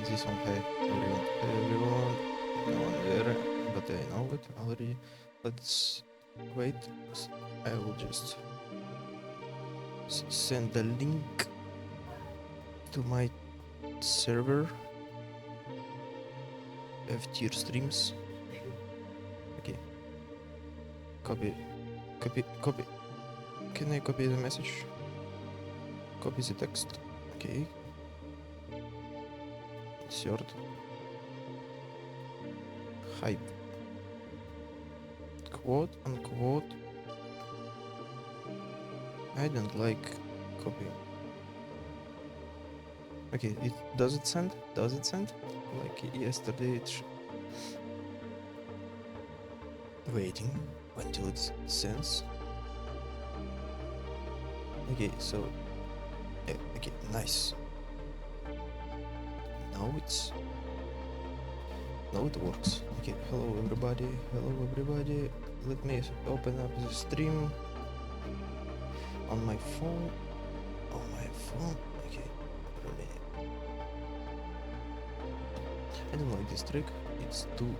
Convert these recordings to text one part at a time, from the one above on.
this one. Hey everyone, no one there, but I know it already. Let's wait. I will just send the link to my server. F tier streams. Okay. Copy. Can I copy the message? Copy the text. Okay. Insert. Hype. Quote unquote. I don't like copy. Okay, does it send? Does it send? Like yesterday it waiting until it sends. Okay, so okay, nice. Now it works. Okay, hello everybody. Let me open up the stream on my phone. Okay, for a minute. I don't like this trick. It's too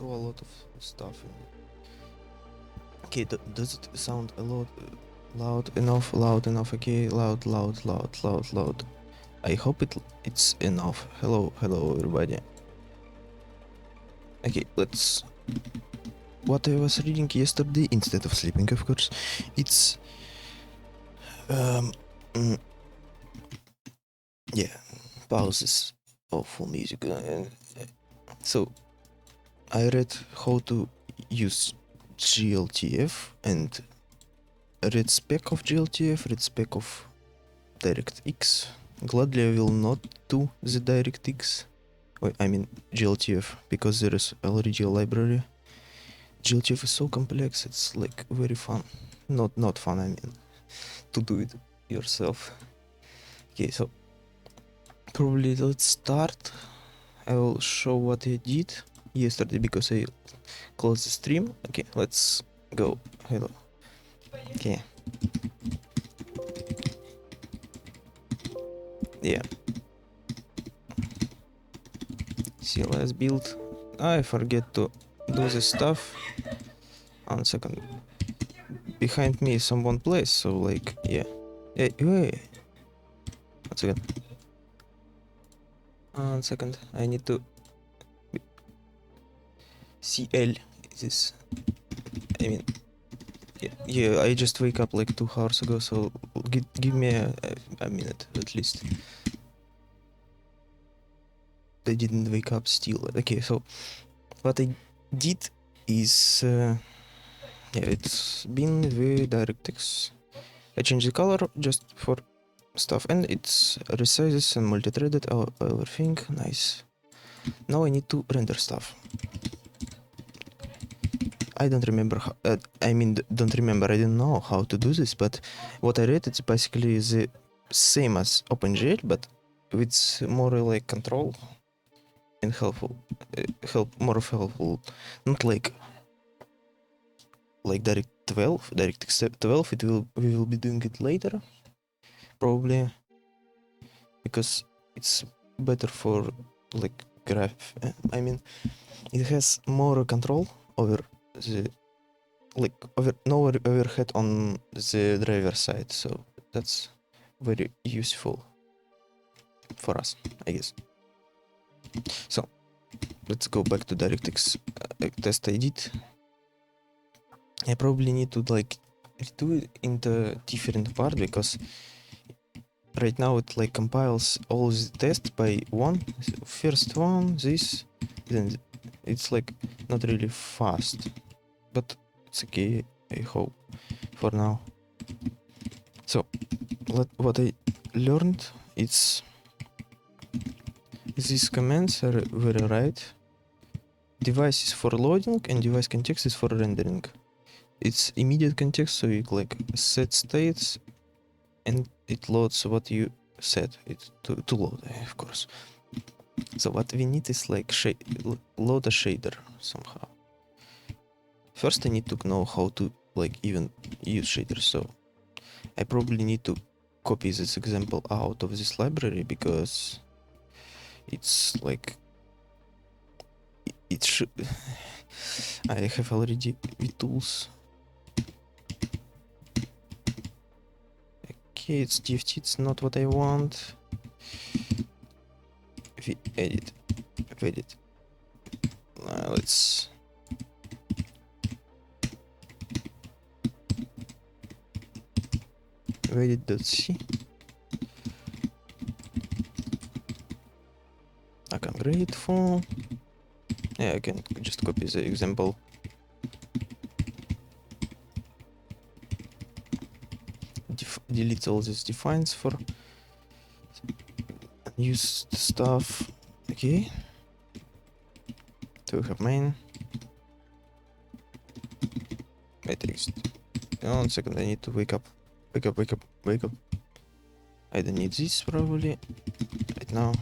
a lot of stuff in it. Okay, does it sound a lot loud enough? Okay, loud. I hope it's enough. Hello everybody. Okay, let's. What I was reading yesterday instead of sleeping, of course, it's yeah, pauses of full music. So I read how to use gltf and read spec of gltf, read spec of directX. Gladly I will not do the directX. I mean gltf, because there is already a library. gltf is so complex, it's like very fun. Not fun, I mean, to do it yourself. Okay, so probably let's start. I will show what I did yesterday because I closed the stream. Okay, let's go. Hello. Okay. Yeah. CLS build. I forget to do this stuff. 1 second. Behind me someone plays, so like, yeah. Hey, 1 second. 1 second. I need to CL this. I mean, yeah, I just wake up like 2 hours ago, so give me a minute at least. I didn't wake up still. Okay, so what I did is yeah, it's been with DirectX. I changed the color just for stuff, and it's resizes and multi-threaded everything. Nice. Now I need to render stuff. I don't remember how, I didn't know how to do this, but what I read, it's basically the same as OpenGL, but with more like control and helpful, more helpful, not like DirectX 12. We will be doing it later, probably, because it's better for like graph. I mean, it has more control over the no overhead on the driver side, so that's very useful for us, I guess. So let's go back to DirectX test I did. I probably need to like do it into different part, because right now it like compiles all the tests by one. First one, this, then it's like not really fast, but it's okay, I hope, for now. So what I learned is these commands are very right. Device is for loading and device context is for rendering. It's immediate context, so you like set states and it loads what you set it to load, of course. So what we need is like load a shader somehow. First I need to know how to like even use shaders, so I probably need to copy this example out of this library, because it's like it should. I have already the tools. Okay, it's DFT, it's not what I want. We edit. Let's edit.c. Okay, grateful. Yeah, I can just copy the example. Delete all these defines for unused stuff. Okay. So we have main. Wait, 1 second, I need to wake up. Wake up. I don't need this probably right now.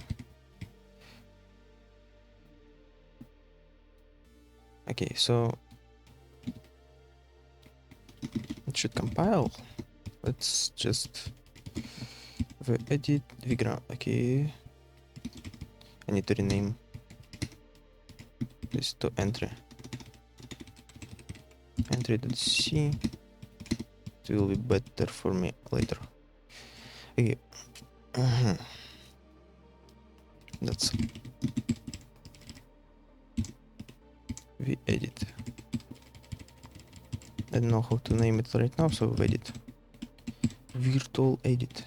Okay, so it should compile. Let's just edit vground. Okay, I need to rename this to entry.c. It will be better for me later. Okay. That's we edit. I don't know how to name it right now, so we edit. Virtual edit.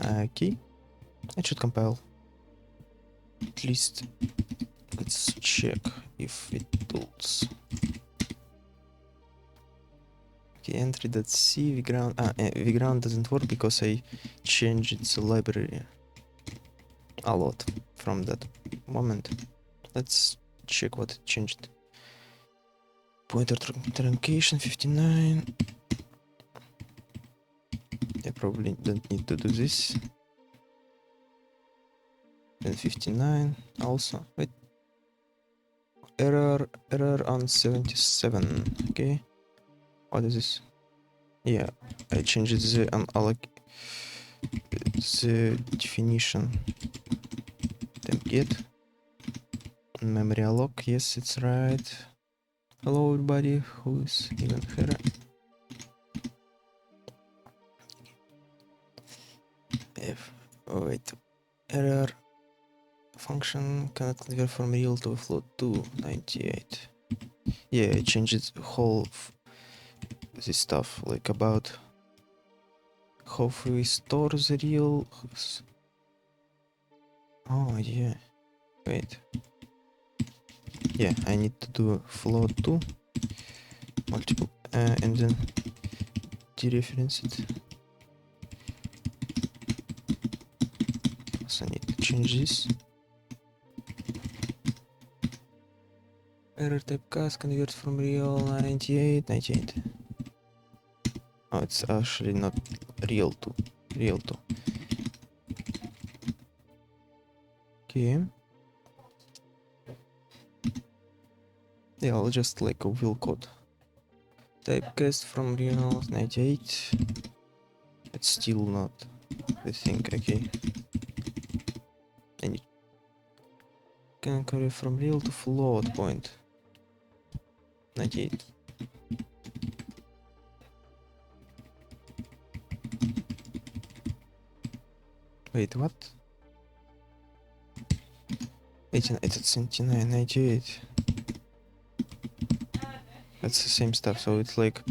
Okay, it should compile. At least let's check if it tools. Okay, entry.c vground. Vground doesn't work because I changed the library a lot from that moment. Let's check what it changed. Pointer truncation 59. I probably don't need to do this. Then 59 also. Wait. Error on 77. Okay. What is this? Yeah, I changed the the definition. Temp get memory alloc. Yes, it's right. Hello everybody who is even here. Wait, error function cannot convert from real to float 298. Yeah, I changed whole this stuff, like about how we store the real. Oh yeah, wait. Yeah, I need to do float 2 multiple and then dereference it. So I need to change this. Error type cast convert from real 98. Oh, it's actually not real 2. Okay. Yeah, I'll just like a will code. Typecast from real 98. It's still not the thing. Okay. I need can carry from real to float point 98. Wait, what? 89, it's 79, 98. That's the same stuff, so it's like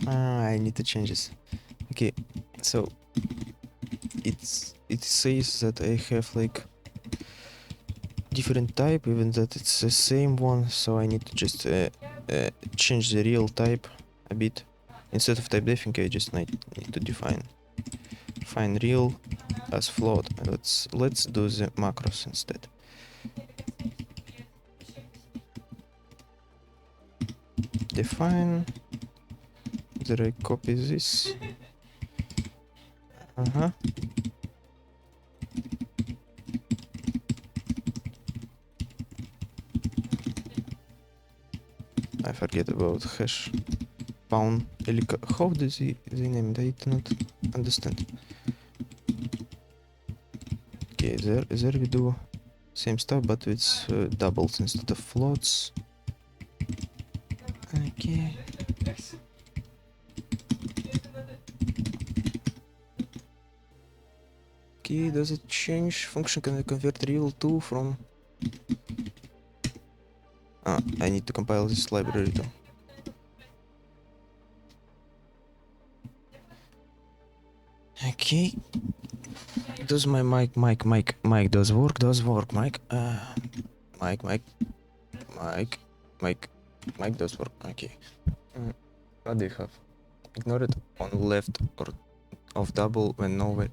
I need to change this. Okay, so it says that I have like different type, even that it's the same one, so I need to just change the real type a bit. Instead of type defing, I just need to define real as float. Let's do the macros instead. Define. Did I copy this? I forget about hash pound. How does they name it? I do not understand. Okay, there we do same stuff, but with doubles instead of floats. Okay. Okay, does it change function? Can I convert real to from? Ah, I need to compile this library too. Okay. Does my mic does work? Does work, mic? Mic does work. Okay. What do you have? Ignore it on left or of double when nowhere.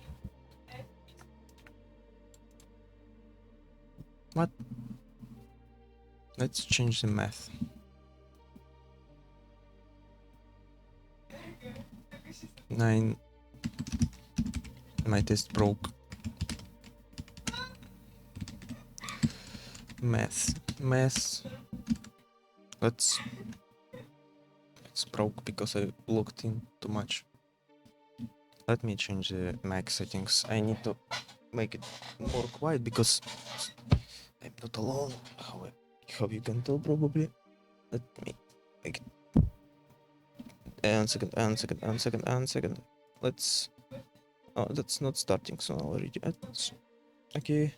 What? Let's change the math. Nine. My test broke. Math. Let's. It's broke because I logged in too much. Let me change the Mac settings. I need to make it more quiet because I'm not alone. How you can tell probably. Let me make it. And second. Let's. Oh, that's not starting so already. Okay.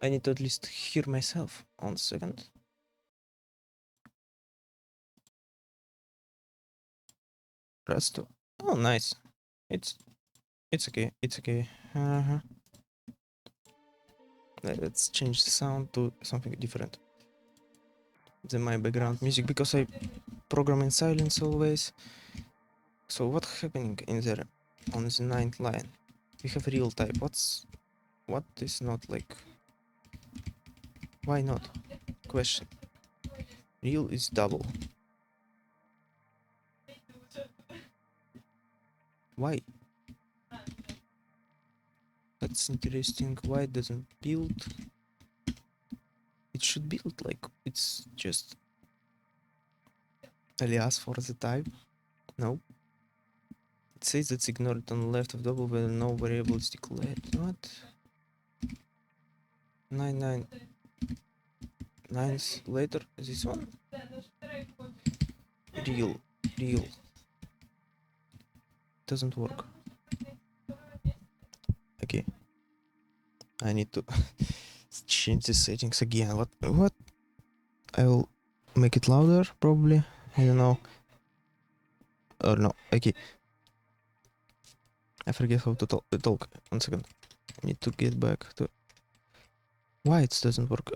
I need to at least hear myself. 1 second. Rest. Oh, nice. It's okay. It's okay. Let's change the sound to something different than my background music because I program in silence always. So what's happening in there on the 9th line? We have real type. What is not like? Why not? Question. Real is double. Why? That's interesting. Why it doesn't build? It should build like it's just alias for the type. No. It says it's ignored on the left of double when no variable is declared. What? 9 nines later. This one? Real. Doesn't work. Okay. I need to change the settings again. What? I will make it louder probably. I don't know. Or no. Okay. I forget how to talk. 1 second. I need to get back to. Why it doesn't work?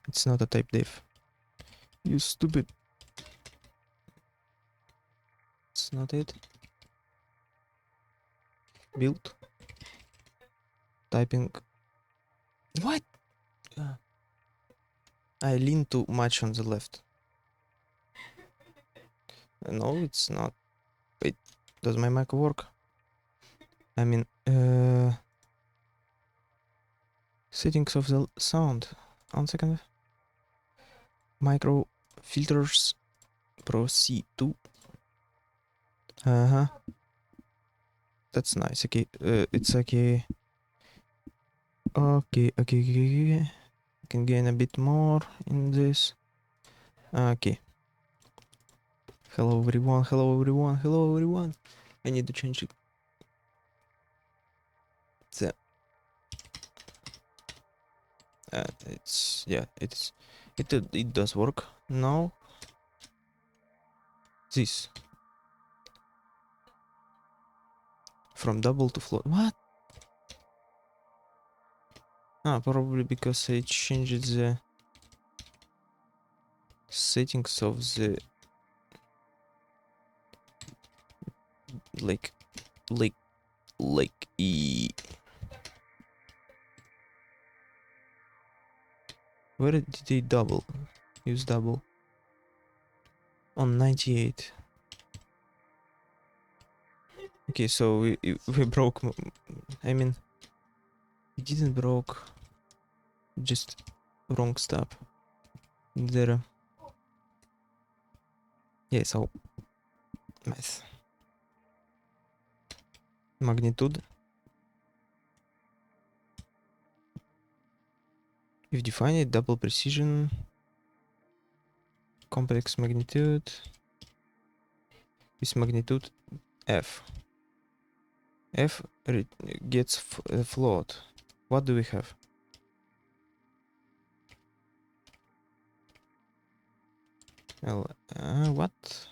It's not a type div. You stupid. It's not it. Build. Typing. What? I lean too much on the left. No, it's not. Wait, does my mic work? I mean, settings of the sound. 1 second. Micro filters. Pro C2. That's nice. Okay, it's okay. Okay. I can gain a bit more in this. Okay. Hello everyone. I need to change it. It does work now. This from double to float. What? Probably because I changed the settings of the like where did they use double on 98? Okay, so we broke. I mean, It didn't broke. Just wrong stuff. There. Yeah, so math. Magnitude. If defined, double precision. Complex magnitude. With magnitude f. F gets float. What do we have? L. What?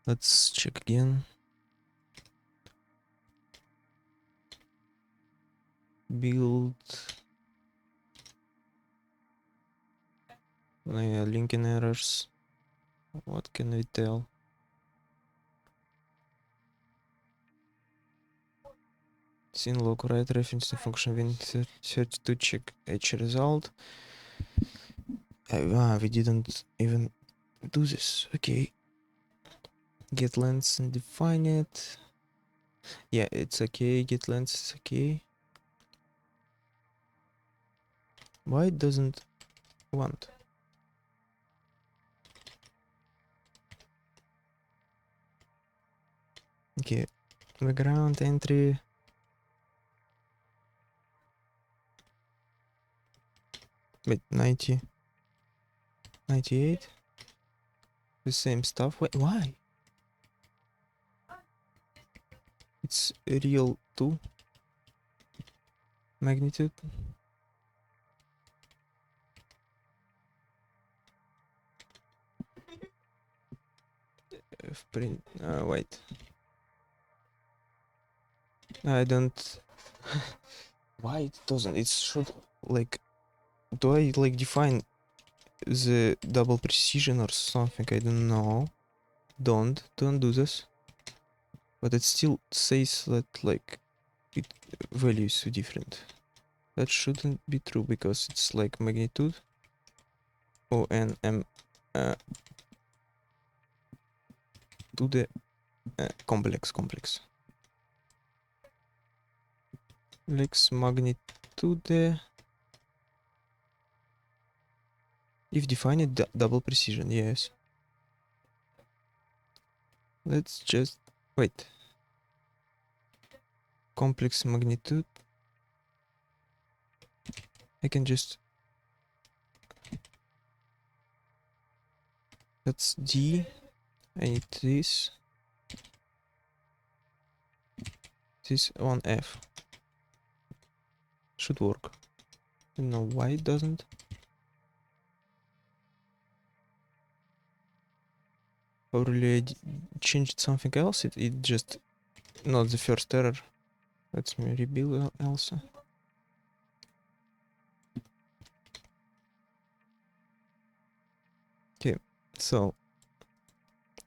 Let's check again. Build. Linking errors. What can we tell? Sin log right reference to function win 32 check h result. We didn't even do this. Okay. Get length and define it. Yeah, it's okay. Get length is okay. Why it doesn't want? Okay. Background entry. Wait, 90. 98. The same stuff. Wait, why? It's real 2 magnitude. Print. Wait. I don't. Why it doesn't? It should like. Do I like define the double precision or something? I don't know. Don't do this. But it still says that like it value is so different. That shouldn't be true because it's like magnitude. ONM to the complex. Lex magnitude. If defined double precision, yes. Let's just wait. Complex magnitude. I can just. That's D. I need this. This on F. Should work. I don't know why it doesn't. Probably I changed something else. It just not the first error. Let me rebuild also. Okay, so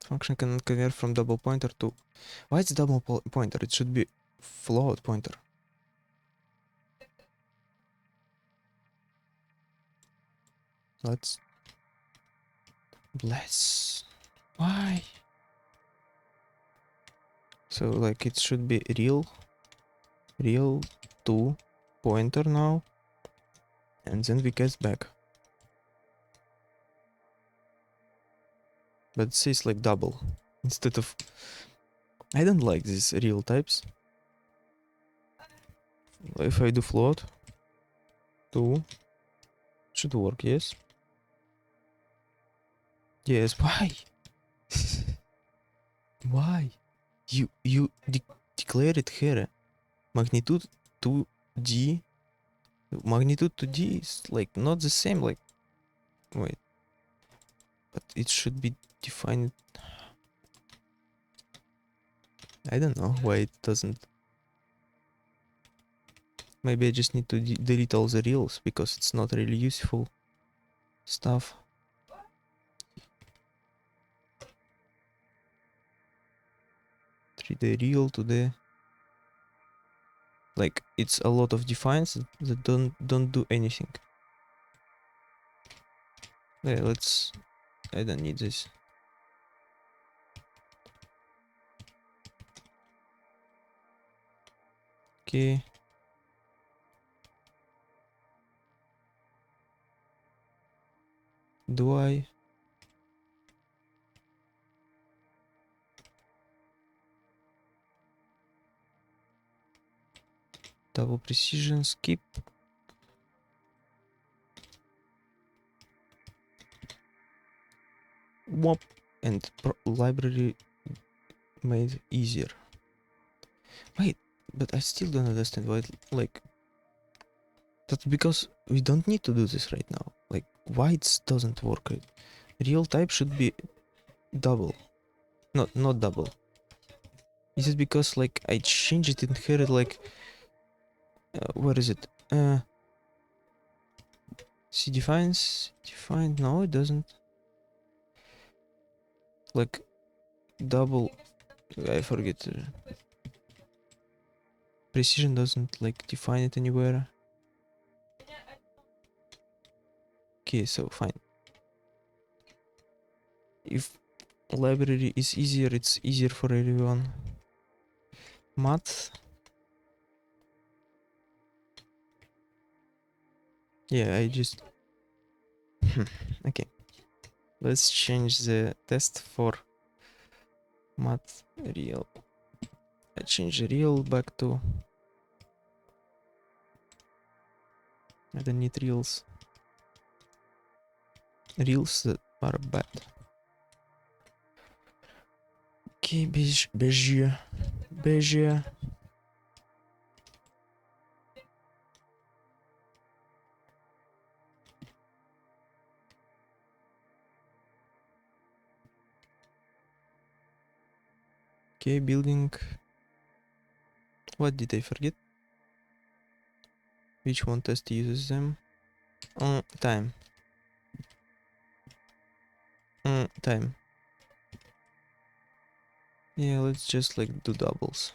function can convert from double pointer to. Why it's double pointer? It should be float pointer. Let's bless. Why? So like it should be real 2 pointer now, and then we get back. But it says like double instead of. I don't like these real types. If I do float 2, should work, yes. Yes, why? Why? You declare it here. Magnitude 2D. Magnitude 2D is like not the same, like wait. But it should be defined. I don't know why it doesn't. Maybe I just need to delete all the reels because it's not really useful stuff. The reel to the. Like it's a lot of defines that don't do anything. Yeah, let's. I don't need this. Okay. Do I? Double precision, skip. Whoop. And library made easier. Wait, but I still don't understand why, like, that's because we don't need to do this right now. Like, why it doesn't work? Real type should be double. Not double. Is it because, like, I changed it in here, like, where is it? C defines, defined, no, it doesn't. Like, double, I forget. Precision doesn't, like, define it anywhere. Okay, so fine. If library is easier, it's easier for everyone. Math. Yeah, I just... okay. Let's change the test for math real. I change real back to... I don't need reals. Reals that are bad. Okay, Bezier. Okay, building. What did I forget? Which one test uses them? Time. Time. Yeah, let's just like do doubles.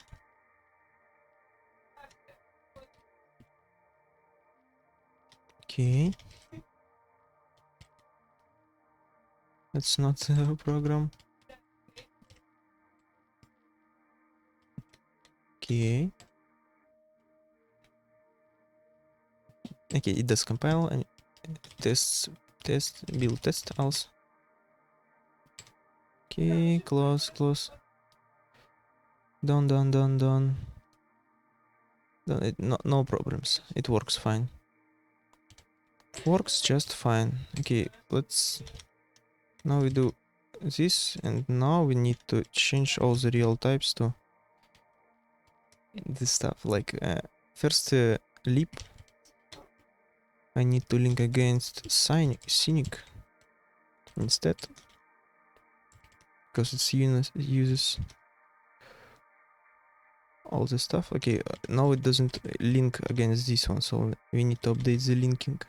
Okay. That's not a program. Okay. Okay, it does compile and test build test also. Okay, close. Done. No problems. It works fine. Works just fine. Okay, let's... now we do this, and now we need to change all the real types to this stuff. Like, first leap. I need to link against Cynic instead, because it uses all the stuff. Okay, now it doesn't link against this one, so we need to update the linking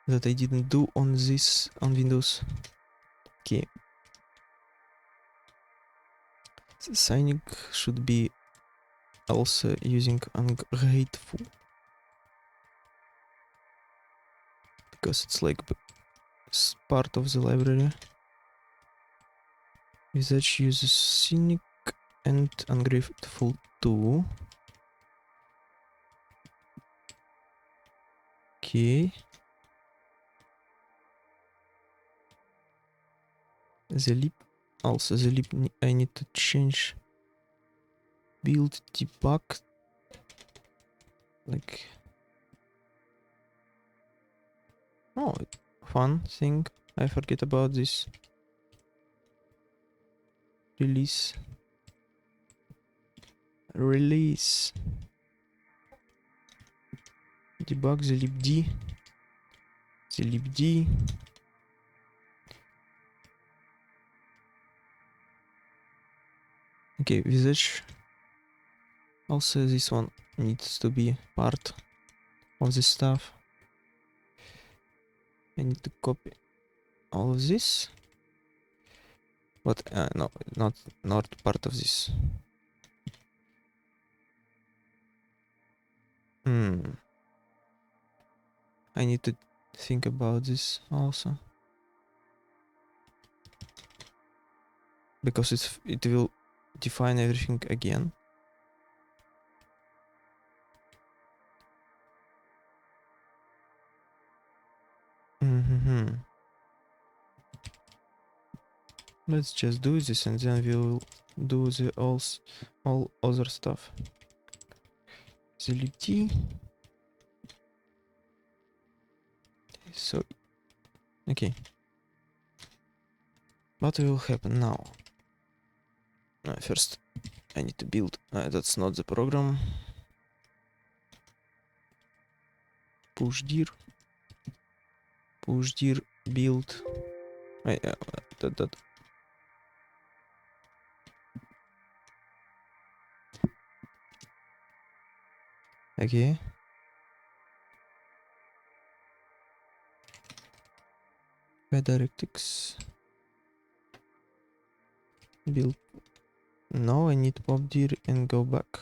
that I didn't do on this on Windows. Okay, the Cynic should be also using ungrateful, because it's like part of the library. Visage uses Cynic and ungrateful too. Okay. The leap. Also the leap I need to change. Build debug. Like... oh, fun thing. I forget about this. Release. Debug the libd. Okay, visage. Also this one needs to be part of this stuff. I need to copy all of this. But no, not part of this. I need to think about this also, because it will define everything again. Let's just do this and then we'll do the all other stuff. Delete T. So okay. What will happen now? First I need to build. That's not the program. Push dir build. That. Okay. By directX build. Now I need pop dir and go back.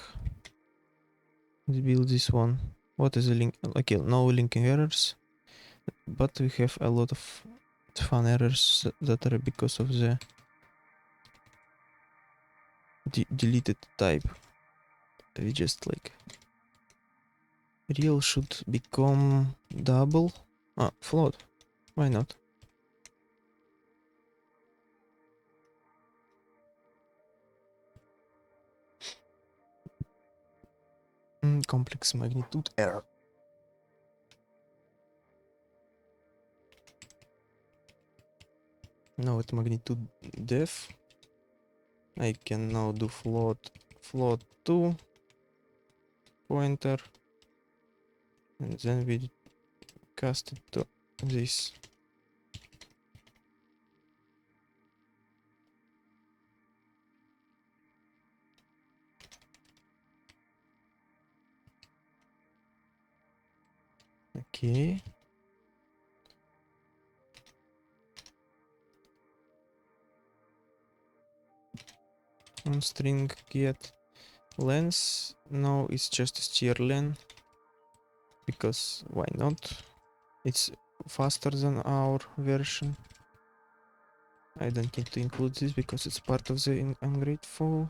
Let's build this one. What is the link? Okay, no linking errors, but we have a lot of fun errors that are because of the deleted type. We just like real should become double. Float. Why not? Complex magnitude error. Now at magnitude def, I can now do float 2 pointer, and then we cast it to this. Okay. On string get length. Now it's just strlen, because why not? It's faster than our version. I don't need to include this because it's part of the ungrateful.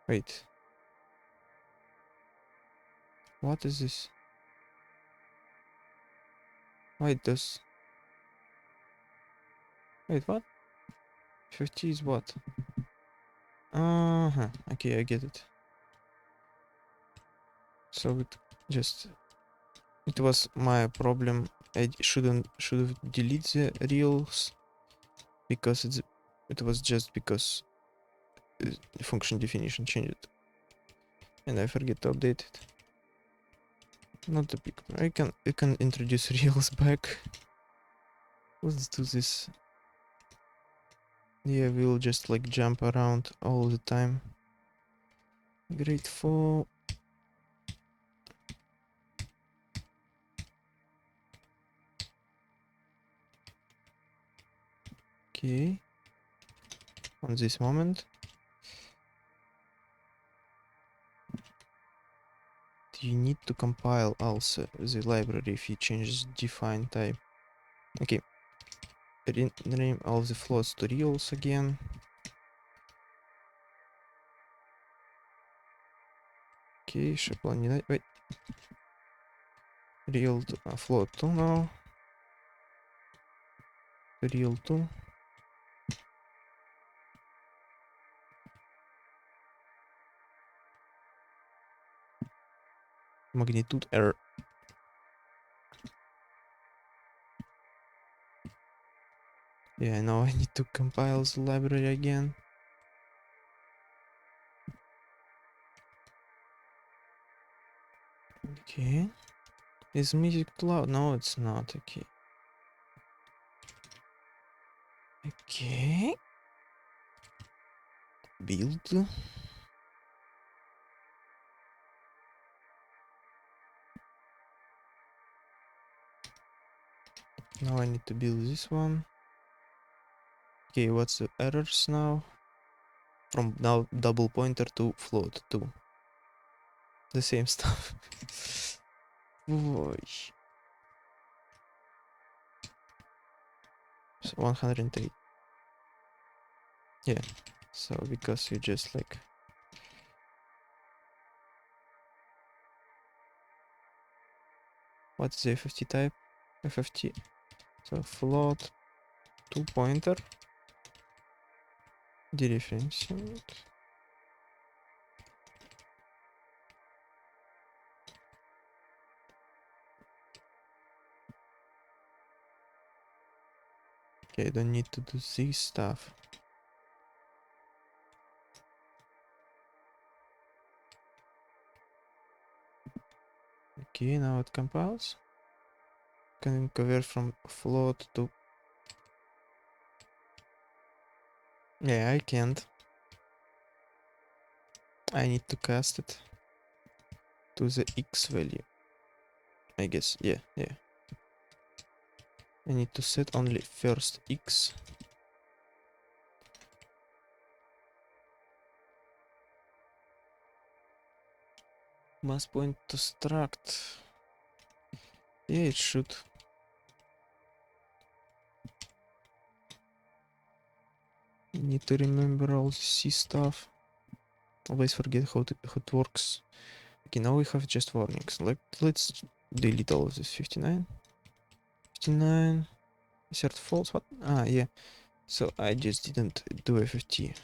Wait. What is this? Wait, does... Wait, what? 50 is what? Uh-huh. Okay, I get it. So it just... It was my problem. I should have deleted the reals because it was just because the function definition changed and I forget to update it. Not a big... I can introduce reals back. Let's do this. Yeah, we'll just like jump around all the time. Grateful. Okay. On this moment. You need to compile also the library if you change define type. Okay. Rename all the floats to reals again. Okay, шаблонировать. Wait. Real to float 2 now. Real 2. Magnitude error. Yeah, now I need to compile the library again. Okay. Is music too loud? No, it's not. Okay. Okay. Build. Now I need to build this one. Okay, what's the errors now? From now double pointer to float 2. The same stuff. Ой. So 103. Yeah. So because you just like What is the FFT type? FFT. So float to pointer. Dereferencing. Okay, I don't need to do this stuff. Okay, now it compiles. Can convert from float to... Yeah, I can't. I need to cast it to the X value. I guess, yeah. I need to set only first X. Must point to struct. Yeah, it should. Need to remember all the C stuff. Always forget how it works. Okay, now we have just warnings. Let's delete all of this. 59. 59. Assert false. What? Ah, yeah. So I just didn't do FFT.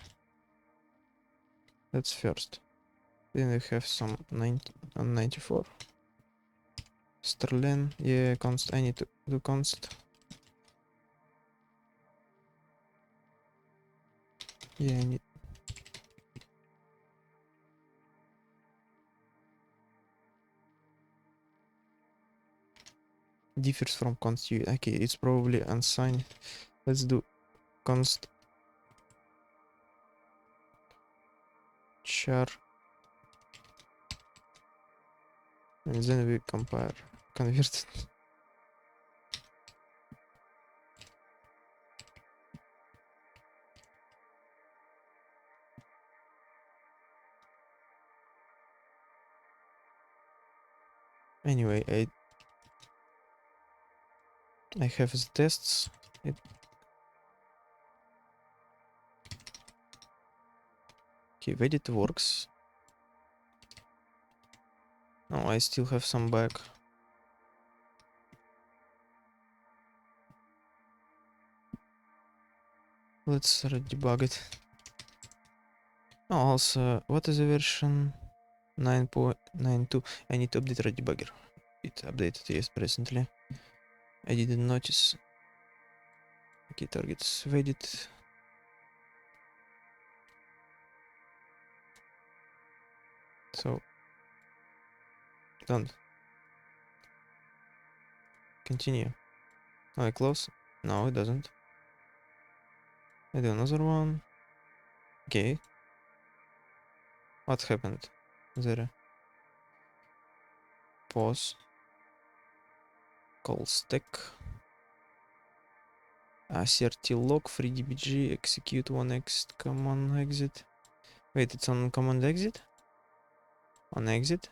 That's first. Then we have some 90 on 94. Sterling. Yeah, const. I need to do const. Yeah, I need. Differs from const. Okay, it's probably unsigned. Let's do const char, and then we compare, convert it. Anyway, I have the tests. Okay, wait, it works. No, I still have some bug. Let's debug it. Oh, also, what is the version? 9.92. I need to update debugger. It updated, yes, presently. I didn't notice. Okay, targets edit. So don't continue. Oh, I close. No, it doesn't. I do another one. Okay. What happened? There. Pause. Call stack. Assert log FreeDBG execute one exit command exit. Wait, it's on command exit? On exit?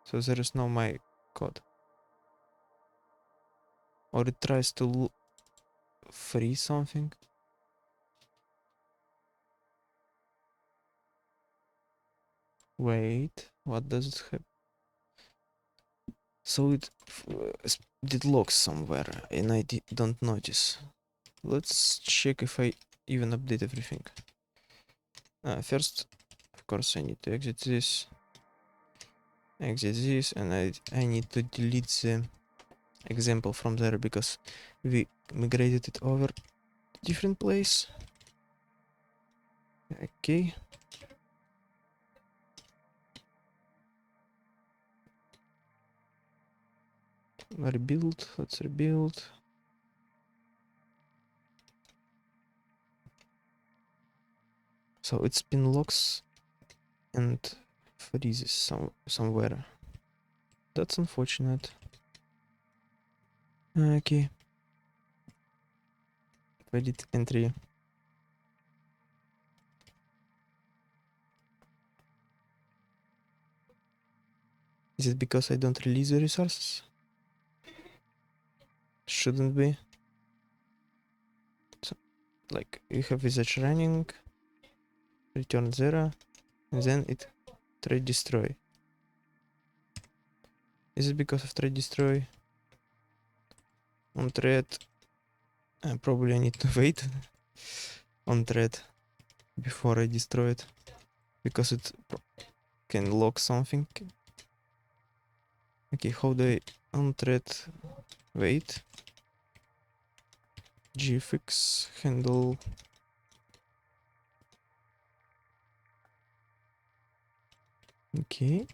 So there is no my code. Or it tries to free something. Wait, what does it have? So it did logs somewhere and I don't notice. Let's check if I even update everything. First, of course, I need to exit this, and I need to delete the example from there because we migrated it over different place. Okay. Rebuild, let's rebuild. So it's been locks and freezes somewhere. That's unfortunate. Okay. Edit entry. Is it because I don't release the resources? Shouldn't be. So, like, you have visage running, return 0, and then it try destroy. Is it because of thread destroy? On thread, probably I need to wait on thread before I destroy it, because it can lock something. Okay, how do I on thread wait? gfix handle. Okay.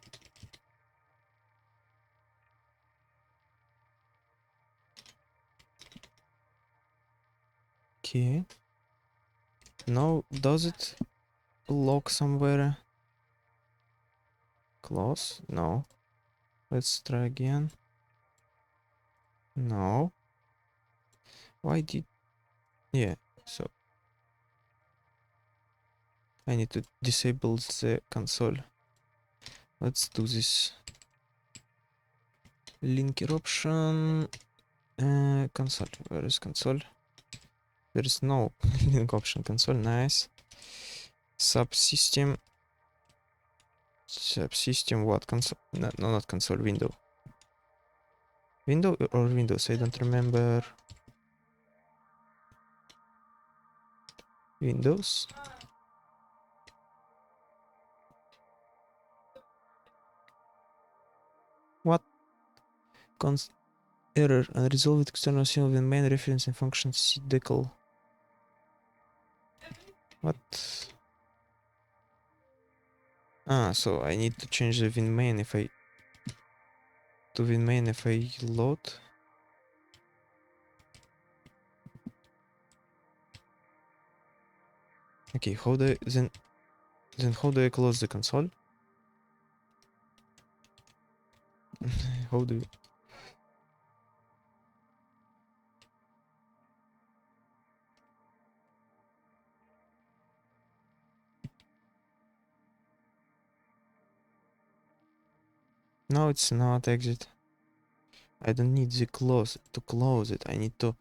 Okay. Now does it lock somewhere? Close? No. Let's try again. No. Why did... Yeah, so I need to disable the console. Let's do this. Linker option. Console. Where is console? There is no link option. Console. Nice. Subsystem. Subsystem what? Console? No, no, not console. Window. Window or Windows? I don't remember. Windows. What? Const error. Unresolved external symbol in main reference and function cdecal. What? Ah, so I need to change the win main if I load. Okay, how do I then how do I close the console? How do you... No, it's not exit. I don't need the close to close it. I need to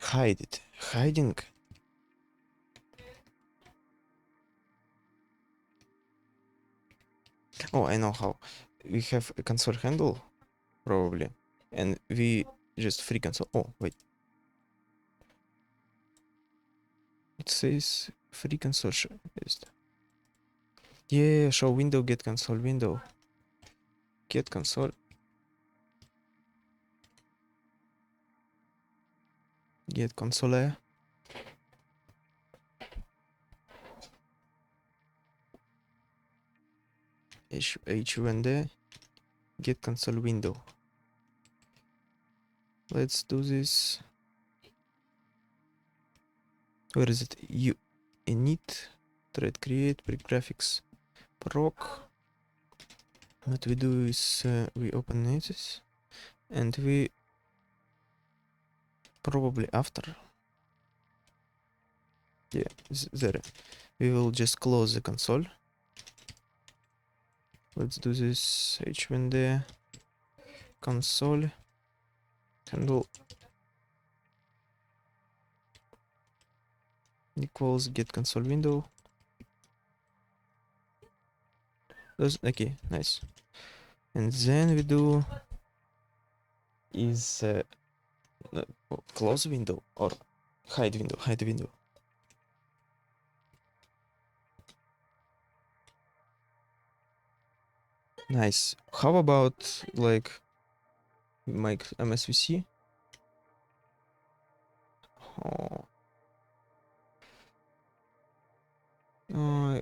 hide it. Hiding. Oh, I know how. We have a console handle, probably, and we just free console. Oh, wait. It says free console. Yeah, show window, get console window. Get console. Get console. H1D. Get console window. Let's do this. Where is it? You init thread create pre graphics proc. What we do is we open this and we probably after, yeah, there, we will just close the console. Let's do this h1d console handle equals get console window. Okay, nice. And then we do is close window or hide window. Nice. How about like make MSVC? Oh.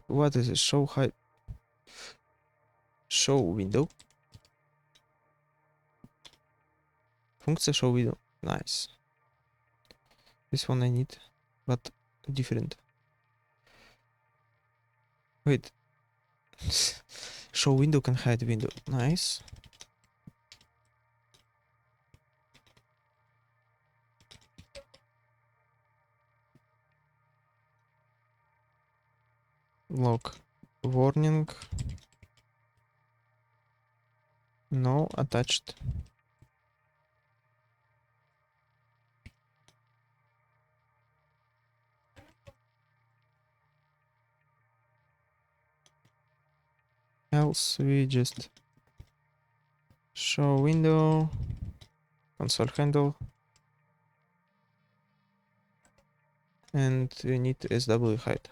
What is it? Show hide. Show window. Function show window. Nice. This one I need, but different. Wait. Show window can hide window. Nice. Log warning. No attached. Else we just Show window, console handle, and we need SW height.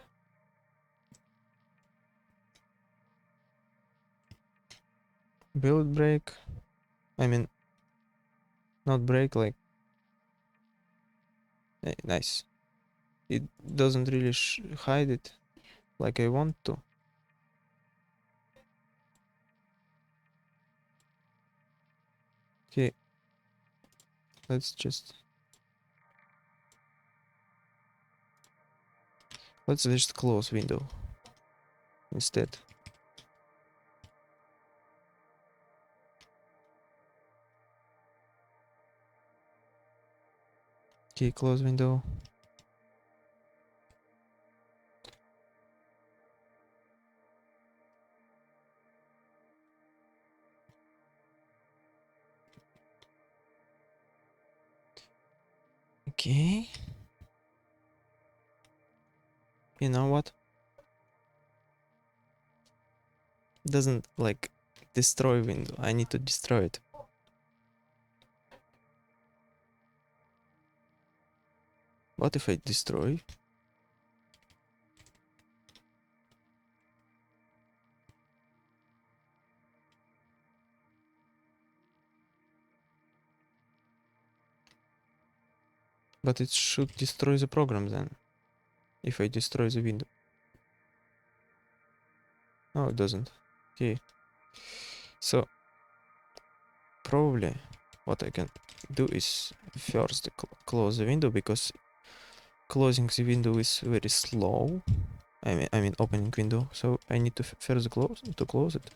Build break, I mean, not break, like, nice. It doesn't really hide it like I want to. Okay, let's just close window instead. Okay, close window. Okay. You know what? Doesn't like destroy window. I need to destroy it. What if I destroy? But it should destroy the program then. If I destroy the window. No, it doesn't. Okay. So probably what I can do is first close the window, because closing the window is very slow. I mean opening window. So I need to first close it.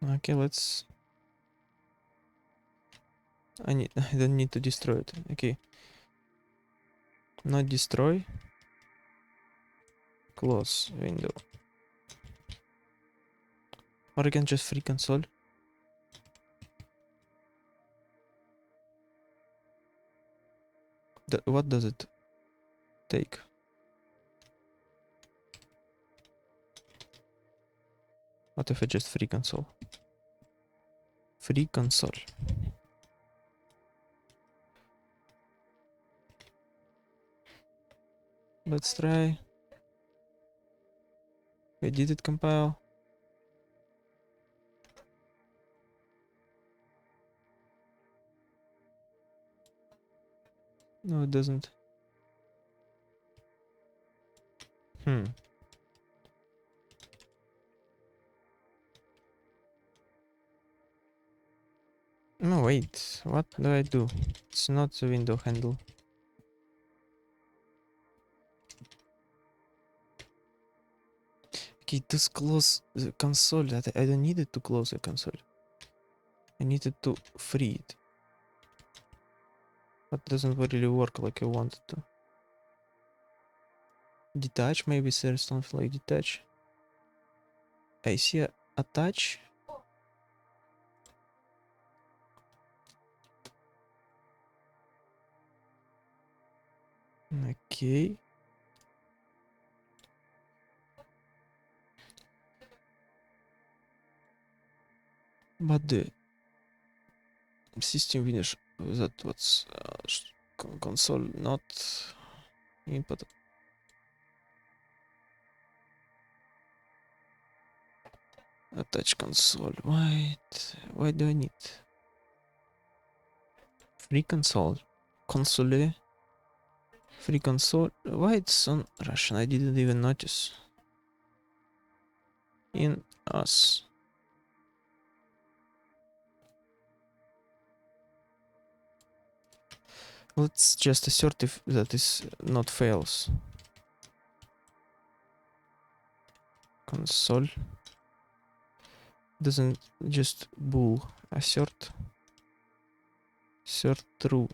Okay, let's. I don't need to destroy it. Okay. Not destroy. Close window. Or I can just free console. What does it take? What if I just free console? Free console. Let's try. Wait, did it compile? No, it doesn't. No, wait. What do I do? It's not the window handle. Okay, just close the console. That I don't need it to close the console. I needed to free it. But it doesn't really work like I wanted to. Detach, maybe there's something like detach. I see a attach. Okay. But the system finish that what's console not input. Attach console. Why do I need free console? Console. Free console. Why it's on Russian? I didn't even notice. In us. Let's just assert if that is not fails. Console doesn't just bool. Assert true.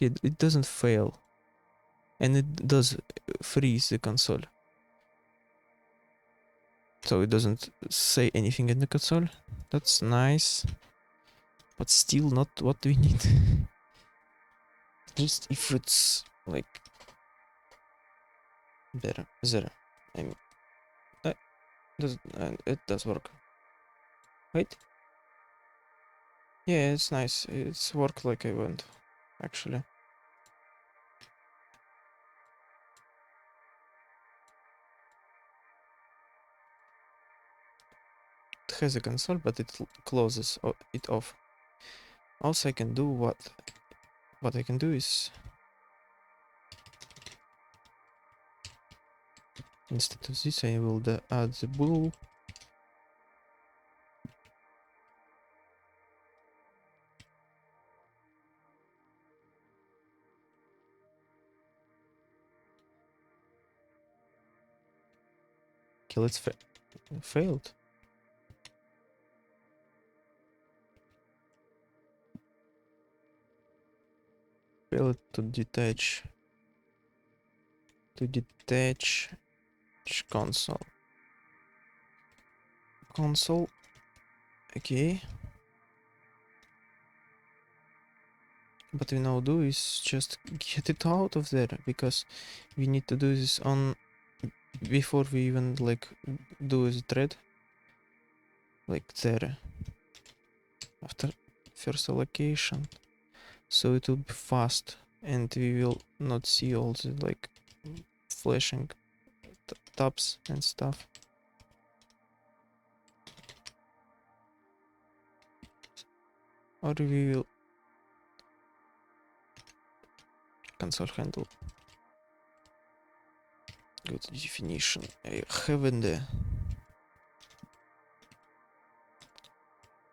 It doesn't fail, and it does freeze the console. So it doesn't say anything in the console. That's nice. But still not what we need. At least if it's like there. I mean, it does work. Wait. Yeah, it's nice. It's worked like I want, actually. It has a console, but it closes it off. Also, I can do what I can do is instead of this, I will add the bool. Okay, let's failed. Failed to detach console. Okay. What we now do is just get it out of there, because we need to do this on before we even like do the thread, like there, after first allocation, so it will be fast and we will not see all the like flashing tabs and stuff. Or we will console handle. Good definition. I have in there.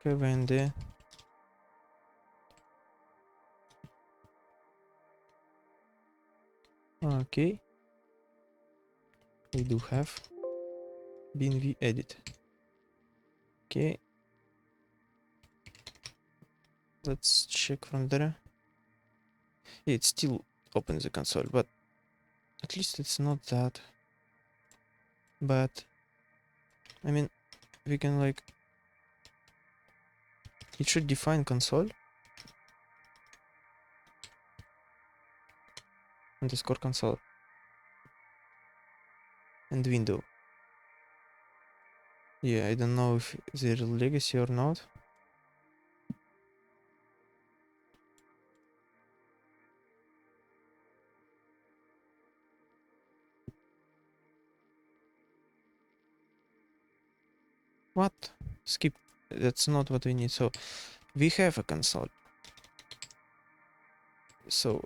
Have in there. Okay. We do have bin v edit. Okay. Let's check from there. Yeah, it still opens the console, but at least it's not that bad. I mean, we can like, it should define console underscore console and window. Yeah, I don't know if they're legacy or not. What? Skip. That's not what we need. So we have a console. So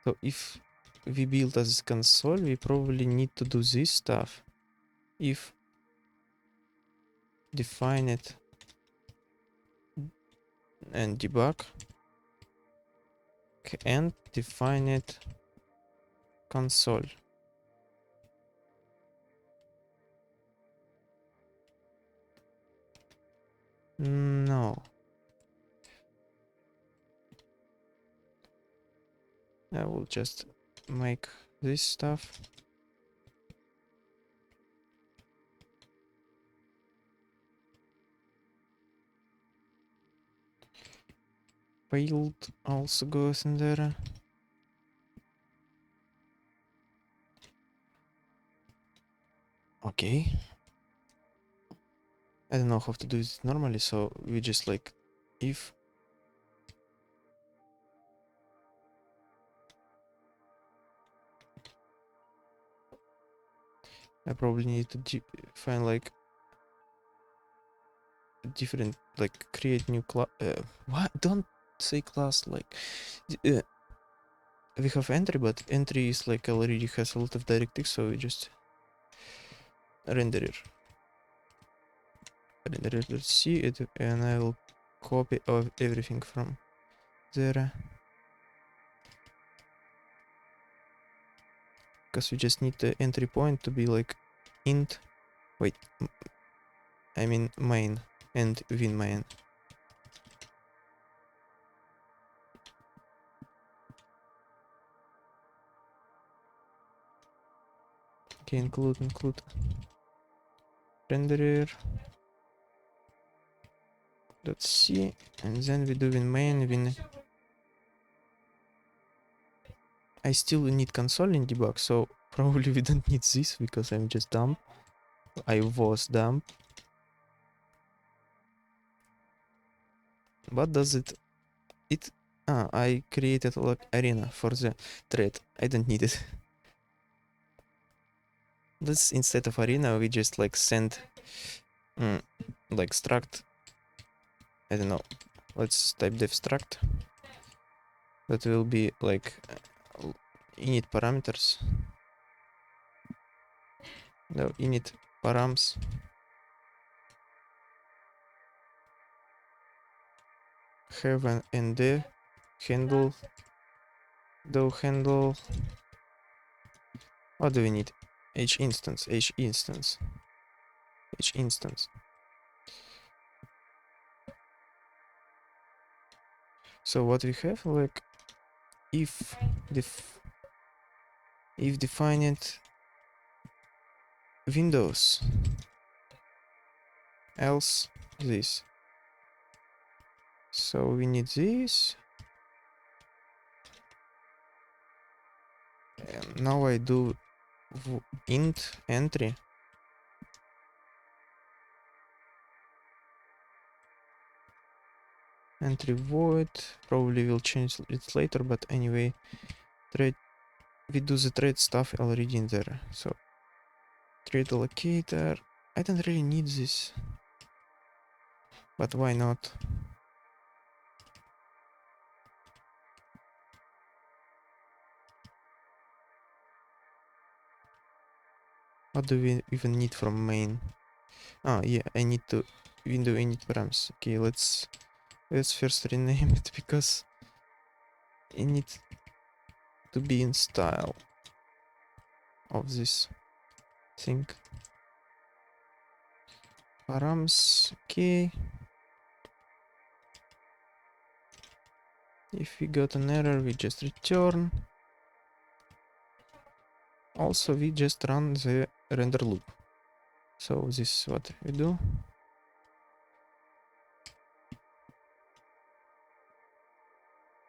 so if we build as console, we probably need to do this stuff. If define it and debug and define it console. No. I will just make this stuff. Build also goes in there. Okay. I don't know how to do it normally, so we just like if I probably need to find like different, like create new class. What? Don't say class. Like we have entry, but entry is like already has a lot of DirectX, so we just renderer. Let's see it, and I will copy of everything from there, because we just need the entry point to be like int. Wait, I mean main and win main. Okay, include. renderer .c, and then we do win main win. I still need console in debug, so probably we don't need this because I'm just dumb. I was dumb. What does it? I created like arena for the thread. I don't need it. Let's, instead of arena, we just like send like struct. I don't know. Let's type def struct. That will be like init parameters. No, init params. Have an nd handle. Do handle. What do we need? H instance. So what we have, like, if defined Windows, else this. So we need this. And now I do int entry. Entry void. Probably will change it later, but anyway, thread. We do the thread stuff already in there. So thread allocator. I don't really need this, but why not? What do we even need from main? Oh yeah, I need to window init params. Okay, let's first rename it because it needs to be in style of this thing. Params, okay. If we got an error, we just return. Also, we just run the render loop. So this is what we do.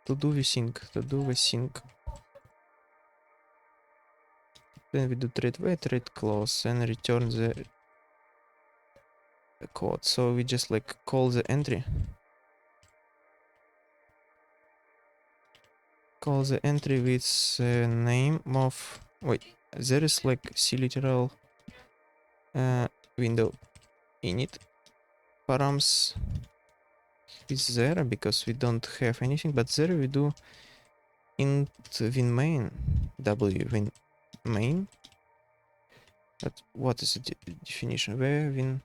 To do vsync. Then we do thread wait, thread close, and return the code. So we just like call the entry. Call the entry with name of, wait, there is like c literal window init params is there because we don't have anything, but there we do int win main w win main. But what is the definition? Where win?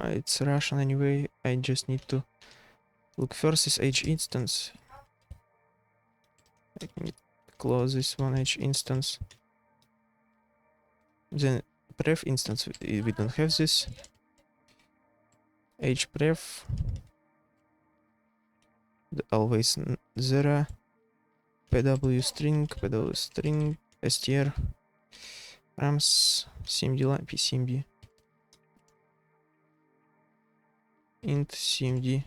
It's Russian anyway. I just need to look. First is h instance. I need to close this one, h instance. Then pref instance, we don't have this. H-pref, always 0, pw string, str, rams, cmd line, pcmd, int cmd,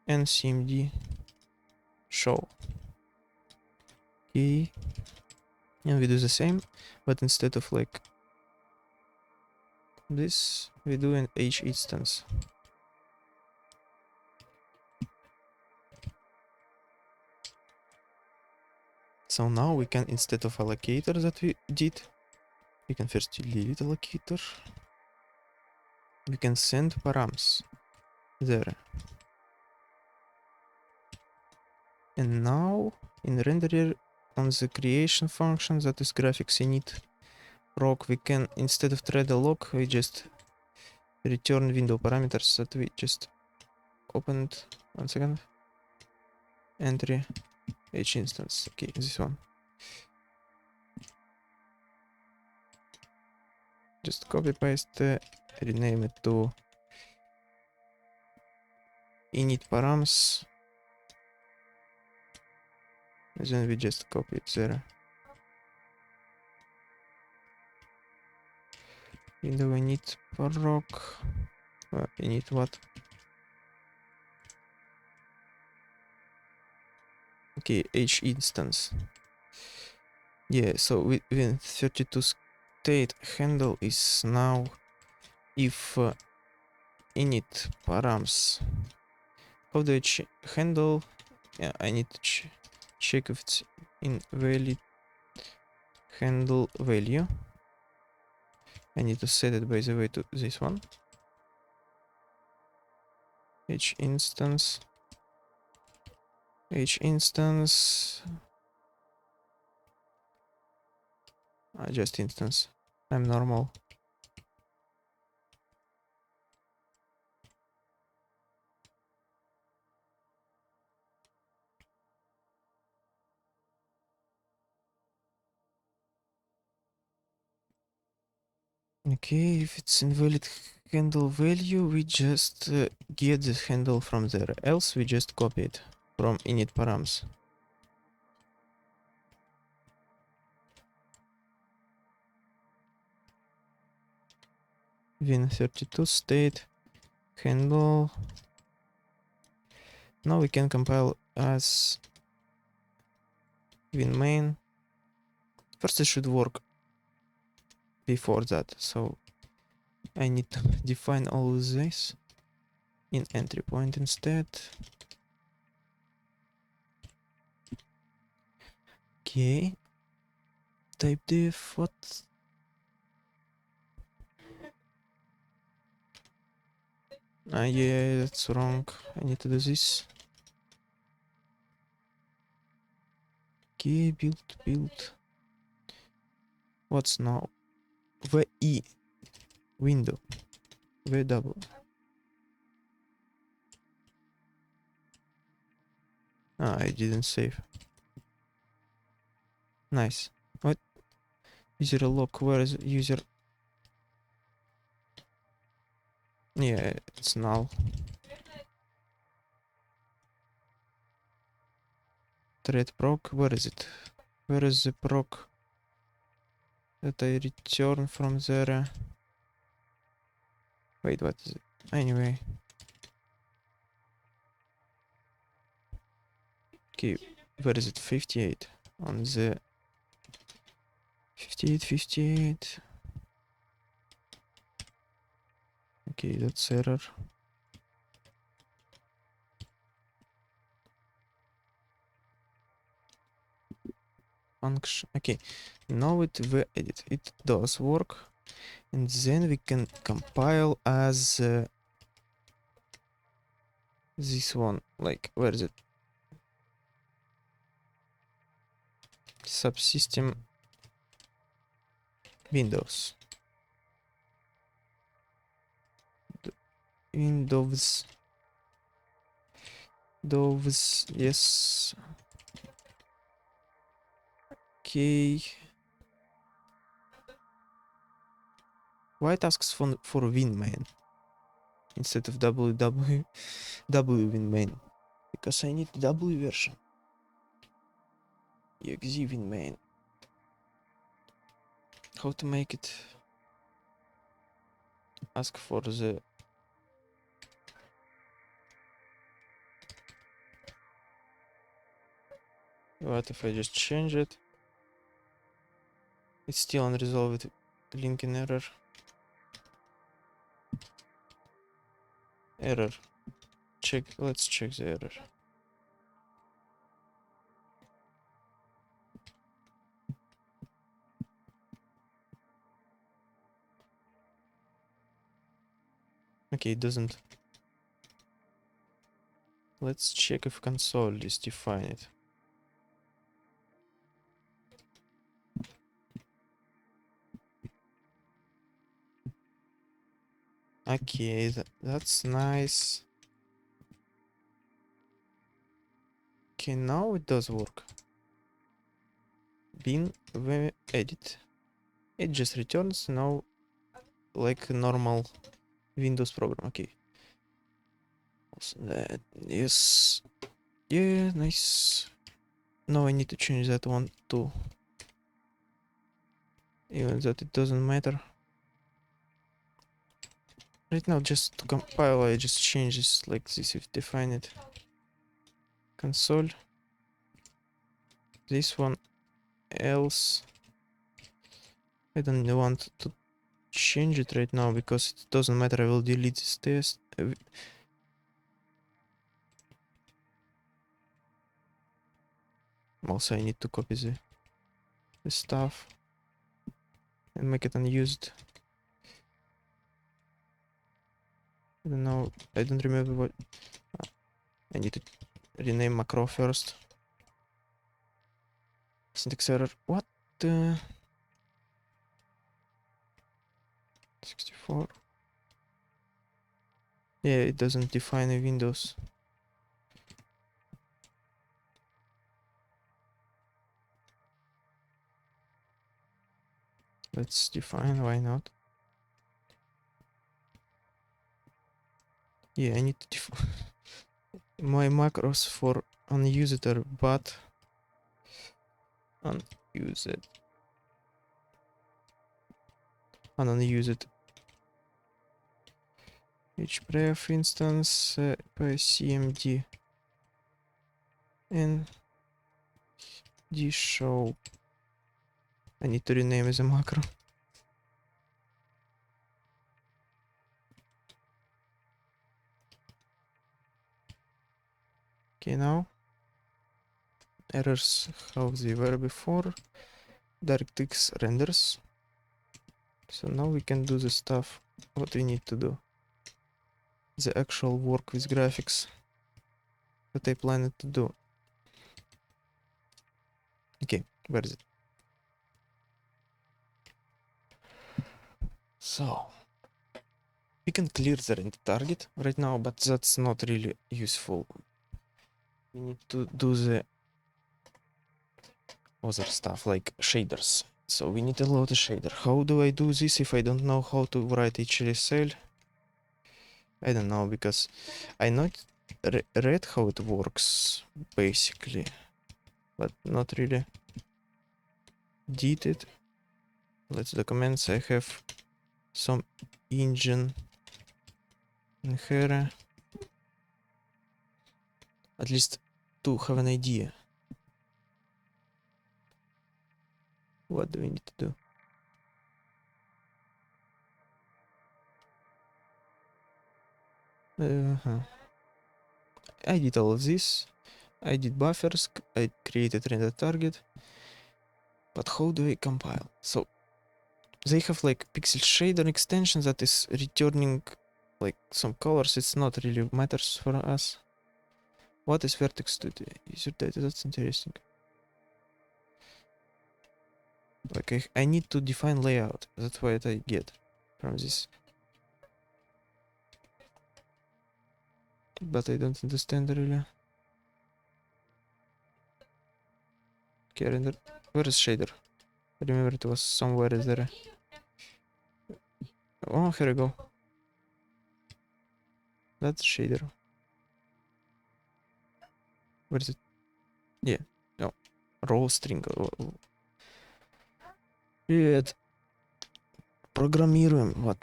and cmd show. Okay, and we do the same, but instead of like this, we do an h instance. So now we can, instead of allocator that we did, we can first delete allocator. We can send params there. And now in renderer on the creation function that is graphics init proc, we can, instead of thread alloc, we just return window parameters that we just opened. 1 second. Entry h instance. Okay, this one. Just copy paste, rename it to init params. Then we just copy it there. Window init proc. Init what? Okay, H instance. Yeah, so within 32 state handle is now if init params. How do I handle? Yeah, I need to check if it's invalid handle value. I need to set it, by the way, to this one. H instance. H instance. Just instance. I'm normal. Okay, if it's invalid handle value, we just get this handle from there. Else, we just copy it from init params. Win32 state handle. Now we can compile as win main. First, it should work before that, so I need to define all of this in entry point instead. Okay. Type def what? Yeah, that's wrong. I need to do this. Okay, build. What's now? VE window. VW. I didn't save. Nice. What? User lock. Where is user? Yeah, it's null. Thread proc. Where is it? Where is the proc that I return from there? Wait, what is it? Anyway. Okay, where is it? 58 on the 58. Okay, that's error. Function. Okay, now it will edit. It does work, and then we can compile as this one. Like, where is it? Subsystem Windows. Windows. Yes. Okay. Why it asks for winmain instead of www winmain? Because I need W version. exe winmain. How to make it ask for the what if I just change it? It's still unresolved linking error. Let's check the error. Okay, it doesn't. Let's check if console is defined. Okay, that's nice. Okay, now it does work. Bin edit. It just returns now like a normal Windows program. Okay. Also that yes. Yeah, nice. Now I need to change that one too. Even that it doesn't matter. Right now, just to compile, I just change this like this. If define it console, this one else. I don't want to change it right now because it doesn't matter. I will delete this test. Also, I need to copy the stuff and make it unused. I don't know. I don't remember what. I need to rename macro first. Syntax error. What the? 64. Yeah, it doesn't define a Windows. Let's define, why not? Yeah, I need to define my macros for unused are but unused and unused href instance cmd and dshow. I need to rename as a macro. Okay, now errors how they were before. DirectX renders. So now we can do the stuff what we need to do. The actual work with graphics that I planned to do. Okay, where is it? So we can clear the render target right now, but that's not really useful. We need to do the other stuff like shaders. So we need to load a shader. How do I do this if I don't know how to write HLSL? I don't know, because I know read how it works basically, but not really did it. Let's document. I have some engine in here, at least to have an idea. What do we need to do? I did all of this. I did buffers. I created render target. But how do I compile? So they have like pixel shader extension that is returning like some colors. It's not really matters for us. What is vertex to the user data? That's interesting. Like I need to define layout. That's what I get from this. But I don't understand really. Okay, render. Where is shader? I remember it was somewhere there. Oh, here we go. That's shader. Where is it? Yeah. No. Row string. Привет. Программируем. Вот.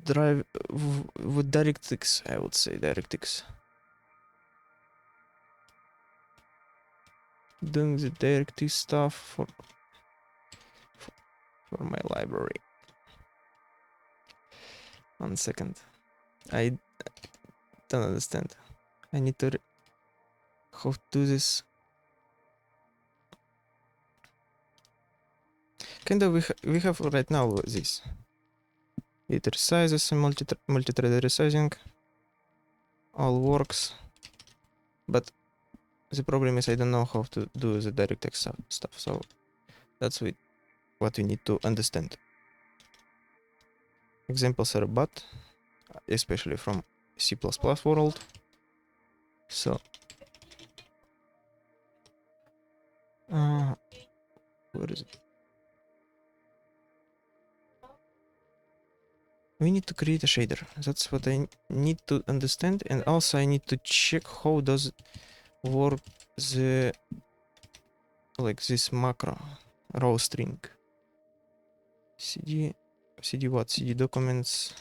Drive with DirectX, I would say DirectX. Doing the DirectX stuff for my library. 1 second. I don't understand. I need to how to do this. Kind of we have right now this. It resizes and multi-thread resizing. All works. But the problem is I don't know how to do the DirectX stuff. So that's what we need to understand. Examples are but, especially from C++ world. So where is it? We need to create a shader. That's what I need to understand, and also I need to check how does it work the like this macro row string. CD what? CD documents.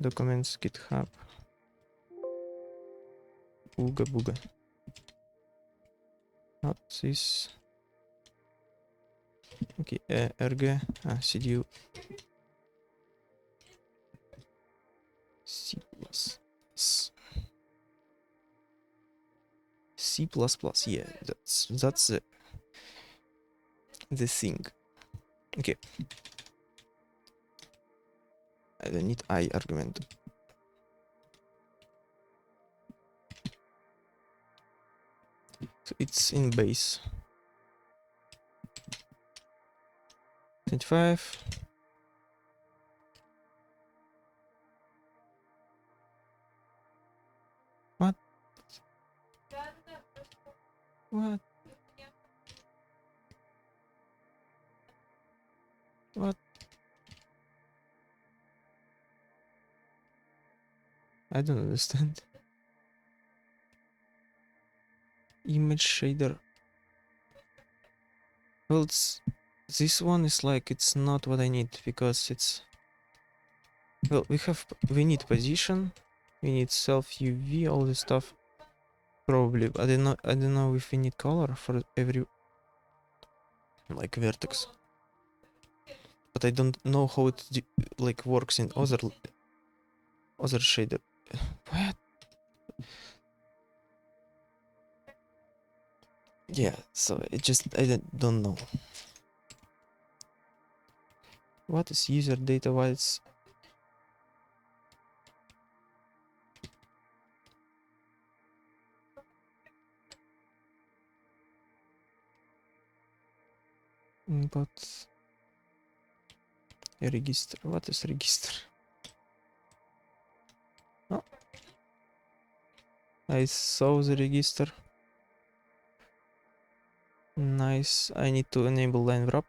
documents GitHub. Ooga booga. Not this. Okay, erg cdu c plus c plus plus. Yeah, that's the thing. Okay, I don't need I argument. So it's in base 25. What? What? What? I don't understand. Image shader. Well, this one is like, it's not what I need, because it's, well, we need position, we need self UV, all this stuff. Probably, I don't know if we need color for every, like, vertex. But I don't know how it like works in other shader. What? Yeah, so it just, I don't know. What is user data? Why it's... But... register. What is register? Oh. I saw the register. Nice. I need to enable line wrap.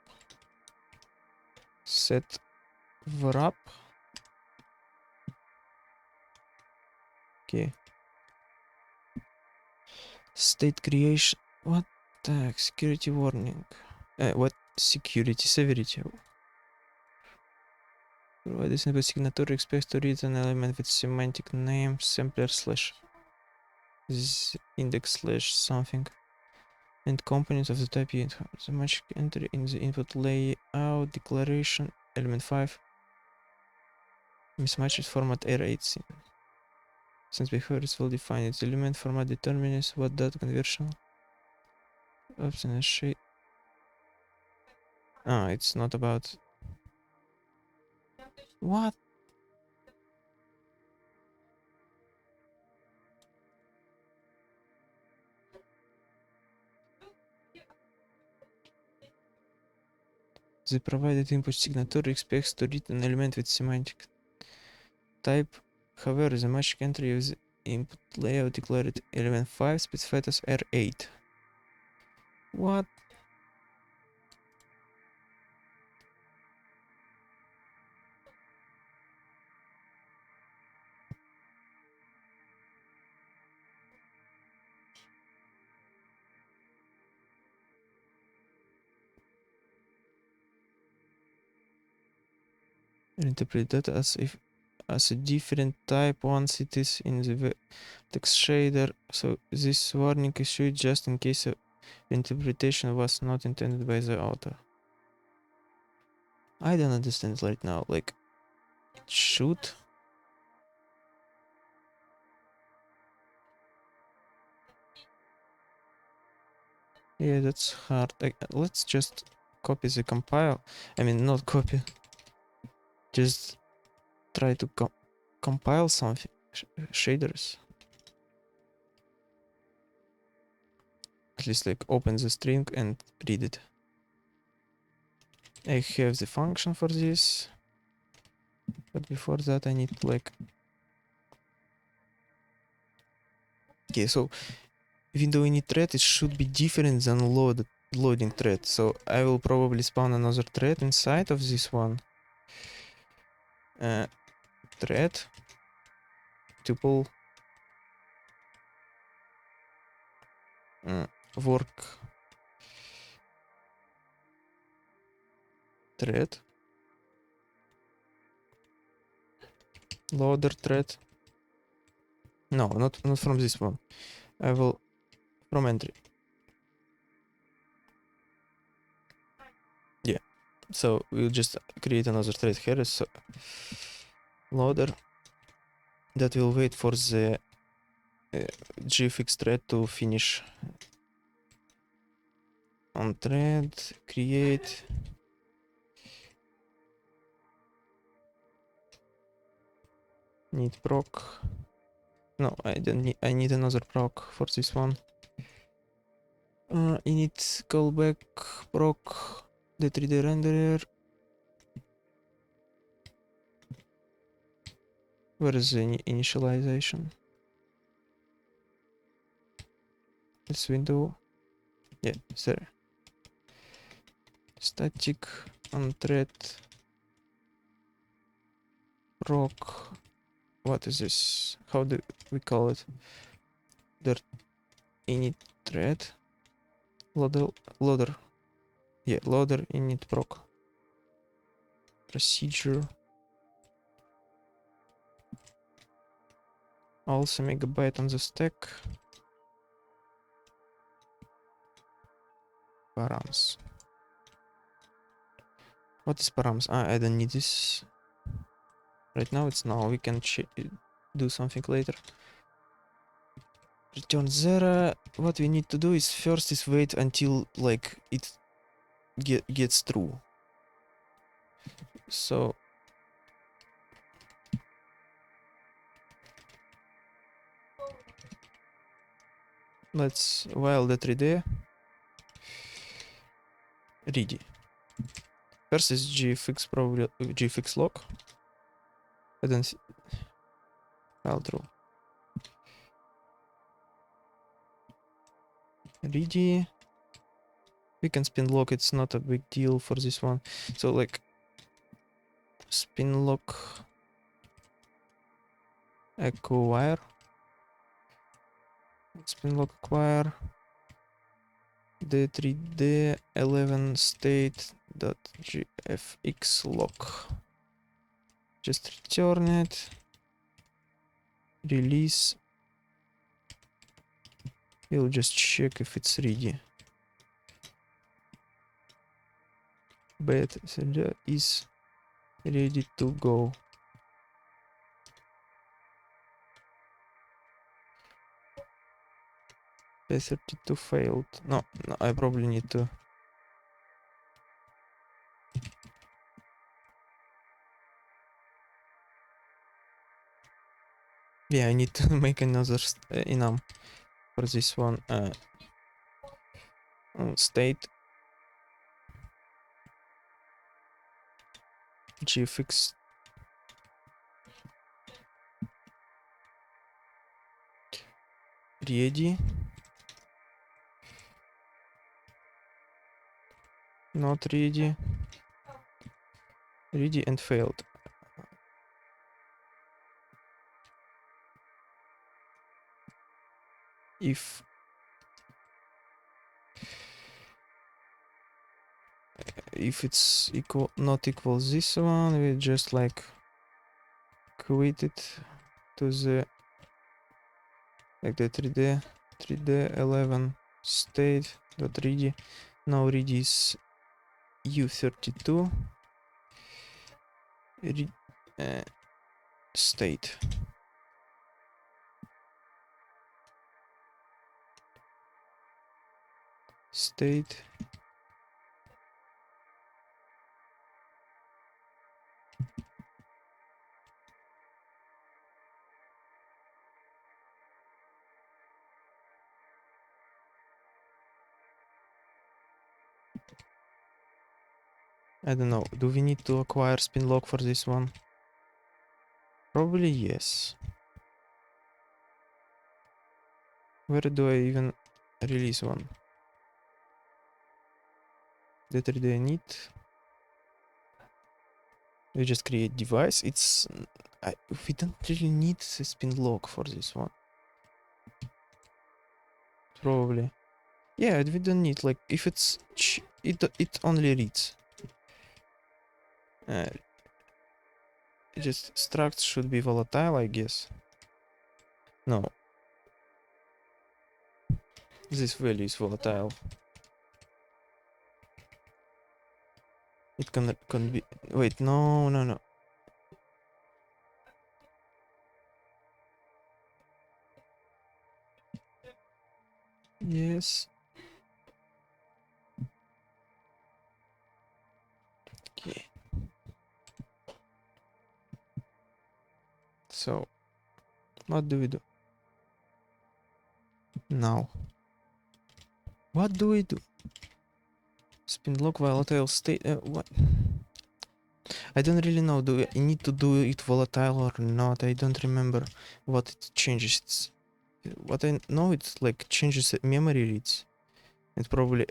Set wrap. Okay. State creation. What the heck? Security warning. What? Security severity. Provide a simple signature expects to read an element with semantic name sampler slash index slash something and components of the type unit. The magic entry in the input layout declaration element 5 mismatches format R8. Since behavior is well defined, its element format determines what data conversion option is shape. Ah, it's not about what? The provided input signature expects to read an element with semantic type. However, the magic entry of the input layout declared element 5 specified as R8. What? Interpret that as a different type once it is in the vertex shader. So this warning is issued just in case the interpretation was not intended by the author. I don't understand right now. Like, shoot. Yeah, that's hard. Let's just copy the compile. I mean, not copy. Just try to compile some shaders. At least like open the string and read it. I have the function for this. But before that I need like... Okay, so even though we need thread, it should be different than loading thread. So I will probably spawn another thread inside of this one. Thread tuple work thread loader thread. No, not from this one. I will from entry. Yeah. So we'll just create another thread here. So loader that will wait for the GFX thread to finish on thread, create. Need proc. No, I don't need. I need another proc for this one. Init callback proc the 3D renderer. Where is the initialization? This window. Yeah, there. Static on thread proc. What is this? How do we call it? The init thread loader. Yeah, loader init proc procedure. Also megabyte on the stack. Params. What is params? I don't need this right now. It's now. We can do something later. Return 0. What we need to do is first is wait until like it gets through. So let's while the 3D ready. First is gfx probably gfx lock. I don't see file through. Ready. We can spin lock, it's not a big deal for this one. So like spin lock acquire. Spin lock acquire the 3d11 state.gfx lock. Just return it. Release. We'll just check if it's ready. But is ready to go. P32 failed. No, I probably need to. Yeah, I need to make another enum for this one. State gfx ready. Not ready. Ready and failed. If it's not equal this one, we just like quit it to the like the 3d11 state.ready. Now ready is u32 state. State I don't know. Do we need to acquire spin lock for this one? Probably yes. Where do I even release one? The 3D init. We just create device. We don't really need a spin lock for this one. Probably. Yeah, we don't need like if it's it only reads. just struct should be volatile, I guess. No. This value is volatile. It can be... Wait, no. Yes. Okay. So, what do we do? Now. What do we do? Spin lock volatile state... what? I don't really know. Do I need to do it volatile or not? I don't remember what it changes. What I know, it's like changes memory reads. It probably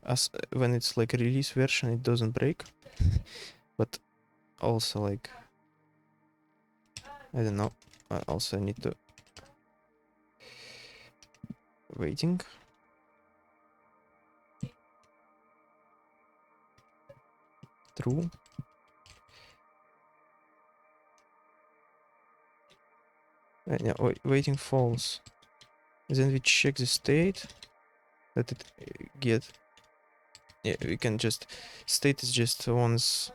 as when it's like a release version, it doesn't break. But also like I don't know. I also need to waiting. True. Yeah, waiting false. Then we check the state that it get. Yeah, we can just state is just once.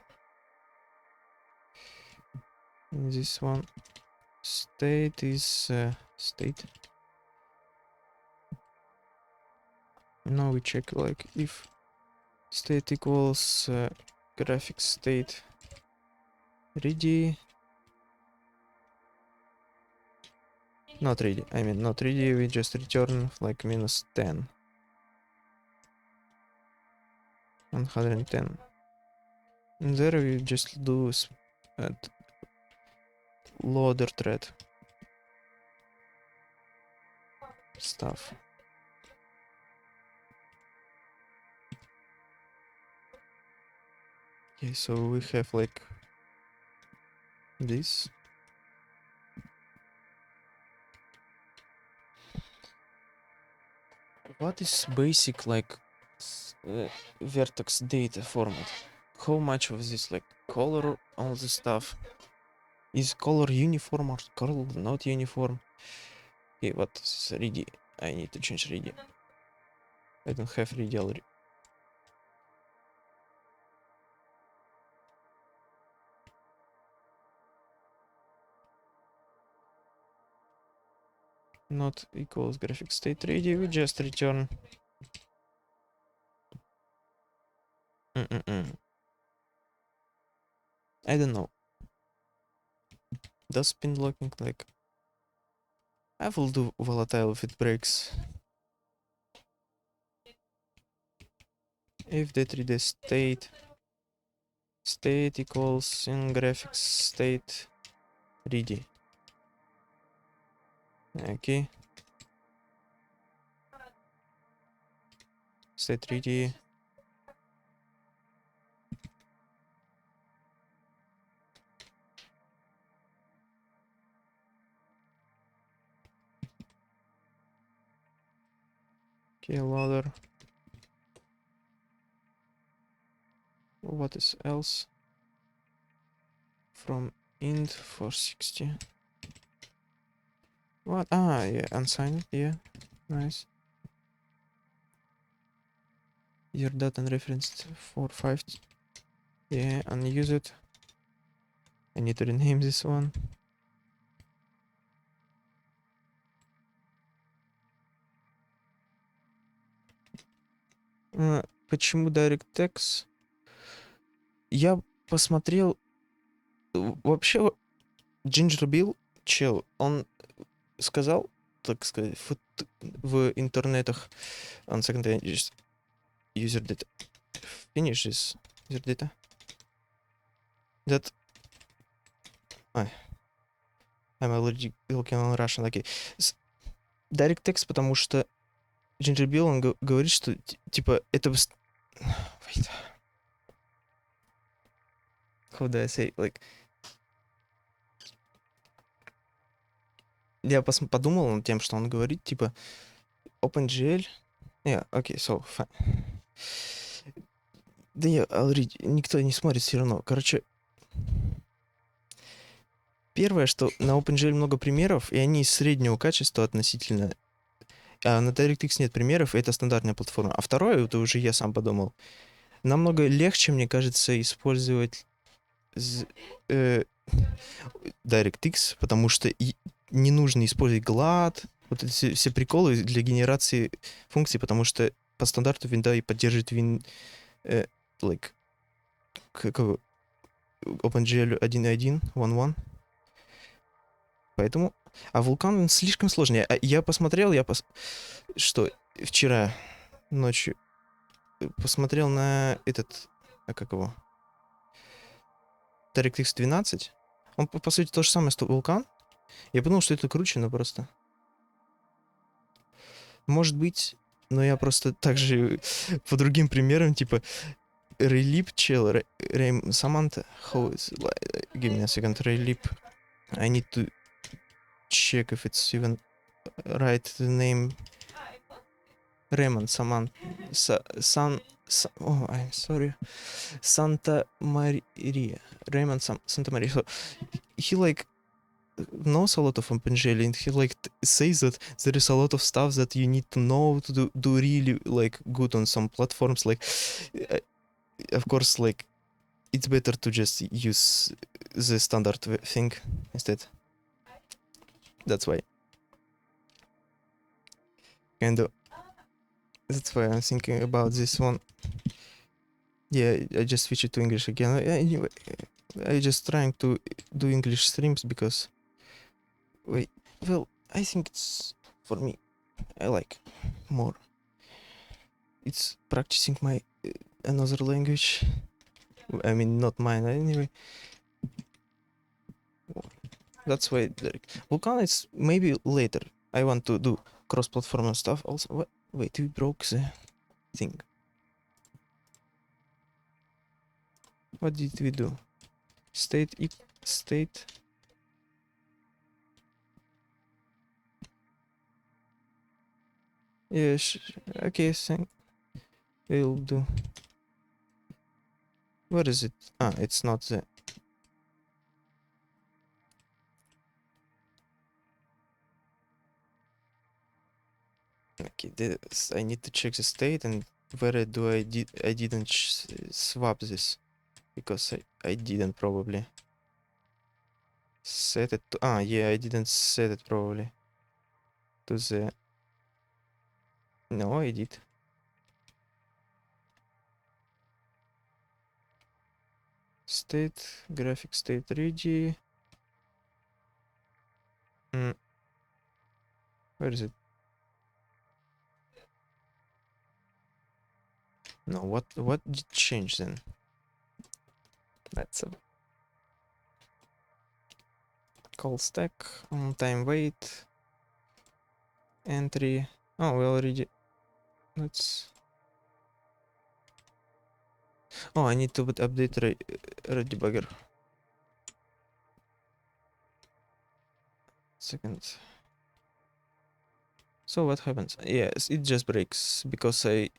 This one state is state. Now we check like if state equals graphics state ready. Not ready. I mean not ready. We just return like -10. 110. And there we just do loader thread stuff. Okay, so we have like this. What is basic like vertex data format? How much of this like color, all the stuff? Is color uniform or color not uniform? Okay, what is ready? I need to change ready. I don't have ready already. Not equals graphic state ready. We just return. I don't know. Does spin locking like... I will do volatile if it breaks. If the 3D state equals in graphics state ready. Okay. State ready. Okay, loader. What is else? From int 460. What? Ah, yeah, unsigned. Yeah, nice. Your data and referenced 450. Yeah, unused. I need to rename this one. Почему directX? Я посмотрел. Вообще, Ginger Bill, чел, он сказал, так сказать, в интернетах, on second just user data. Finish this user data. That I'm already looking on Russian. Okay. DirectX, потому что Ginger Bill, он говорит, что типа это... Wait. How do I say? Like... Я подумал над тем, что он говорит, типа OpenGL. Yeah, okay, so fine. Да я already... Никто не смотрит все равно. Короче, Первое, что на OpenGL много примеров, и они среднего качества относительно. А на DirectX нет примеров, и это стандартная платформа. А второе, это уже я сам подумал, намного легче, мне кажется, использовать DirectX, потому что не нужно использовать GLAD, вот эти все приколы для генерации функций, потому что по стандарту винда и поддерживает like, OpenGL 1.1, 1.1. Поэтому... А Vulkan он слишком сложный. Я посмотрел, что вчера ночью посмотрел на этот... как его? DirectX 12. Он, по сути, то же самое, что Vulkan. Я подумал, что это круче, но просто... Может быть, но я просто также по другим примерам, типа, Relip чел, Samantha, how is... Give me a second, Relip. I need to check if it's even right the name. Raymond Samantha. Oh, I'm sorry. Santa Maria. Raymond Santa Maria. So he like knows a lot of OpenGL and he like says that there is a lot of stuff that you need to know to do really like good on some platforms. Like, of course, like it's better to just use the standard thing instead. That's why. And that's why I'm thinking about this one. Yeah, I just switch it to English again. Anyway, I just trying to do English streams because... Wait, well, I think it's... For me, I like more. It's practicing my another language. I mean, not mine anyway. That's why Vulkan is maybe later. I want to do cross-platform stuff also. What? Wait, we broke the thing. What did we do? State. Yeah, okay, we'll do. Where is it? Ah, it's not the... Okay, I need to check the state and where do I didn't swap this, because I didn't probably set it to... yeah, I didn't set it probably to the... No, I did. State, graphic state ready. Where is it? No, what did change then? That's a call stack, on time wait, entry. Oh, we already... Let's... Oh, I need to update debugger. Second. So what happens? Yes, it just breaks because I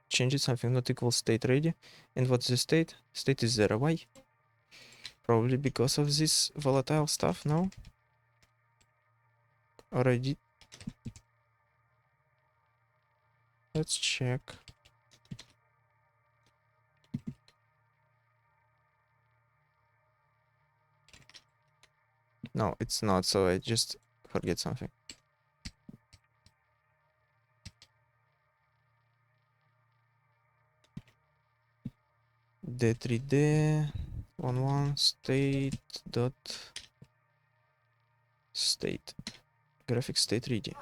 changed something not equal state ready. And what's the state? State is 0. Why? Probably because of this volatile stuff, no? Or I did... Let's check. No, it's not, so I just forget something. D3D 11 state dot state graphic state ready.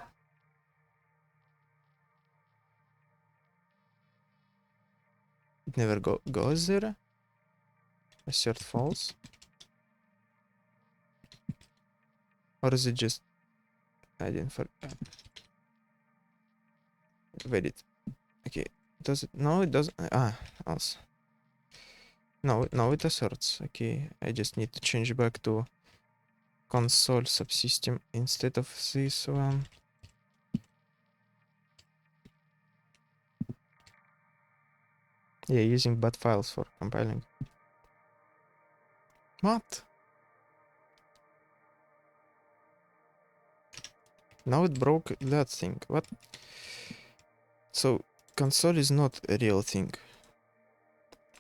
It never goes there. Assert false. Or is it just... I didn't forget. Wait it. Okay. Does it? No, it doesn't. Else. No, it asserts. Okay, I just need to change back to console subsystem instead of this one. Yeah, using bat files for compiling. What? Now it broke that thing. What? So console is not a real thing.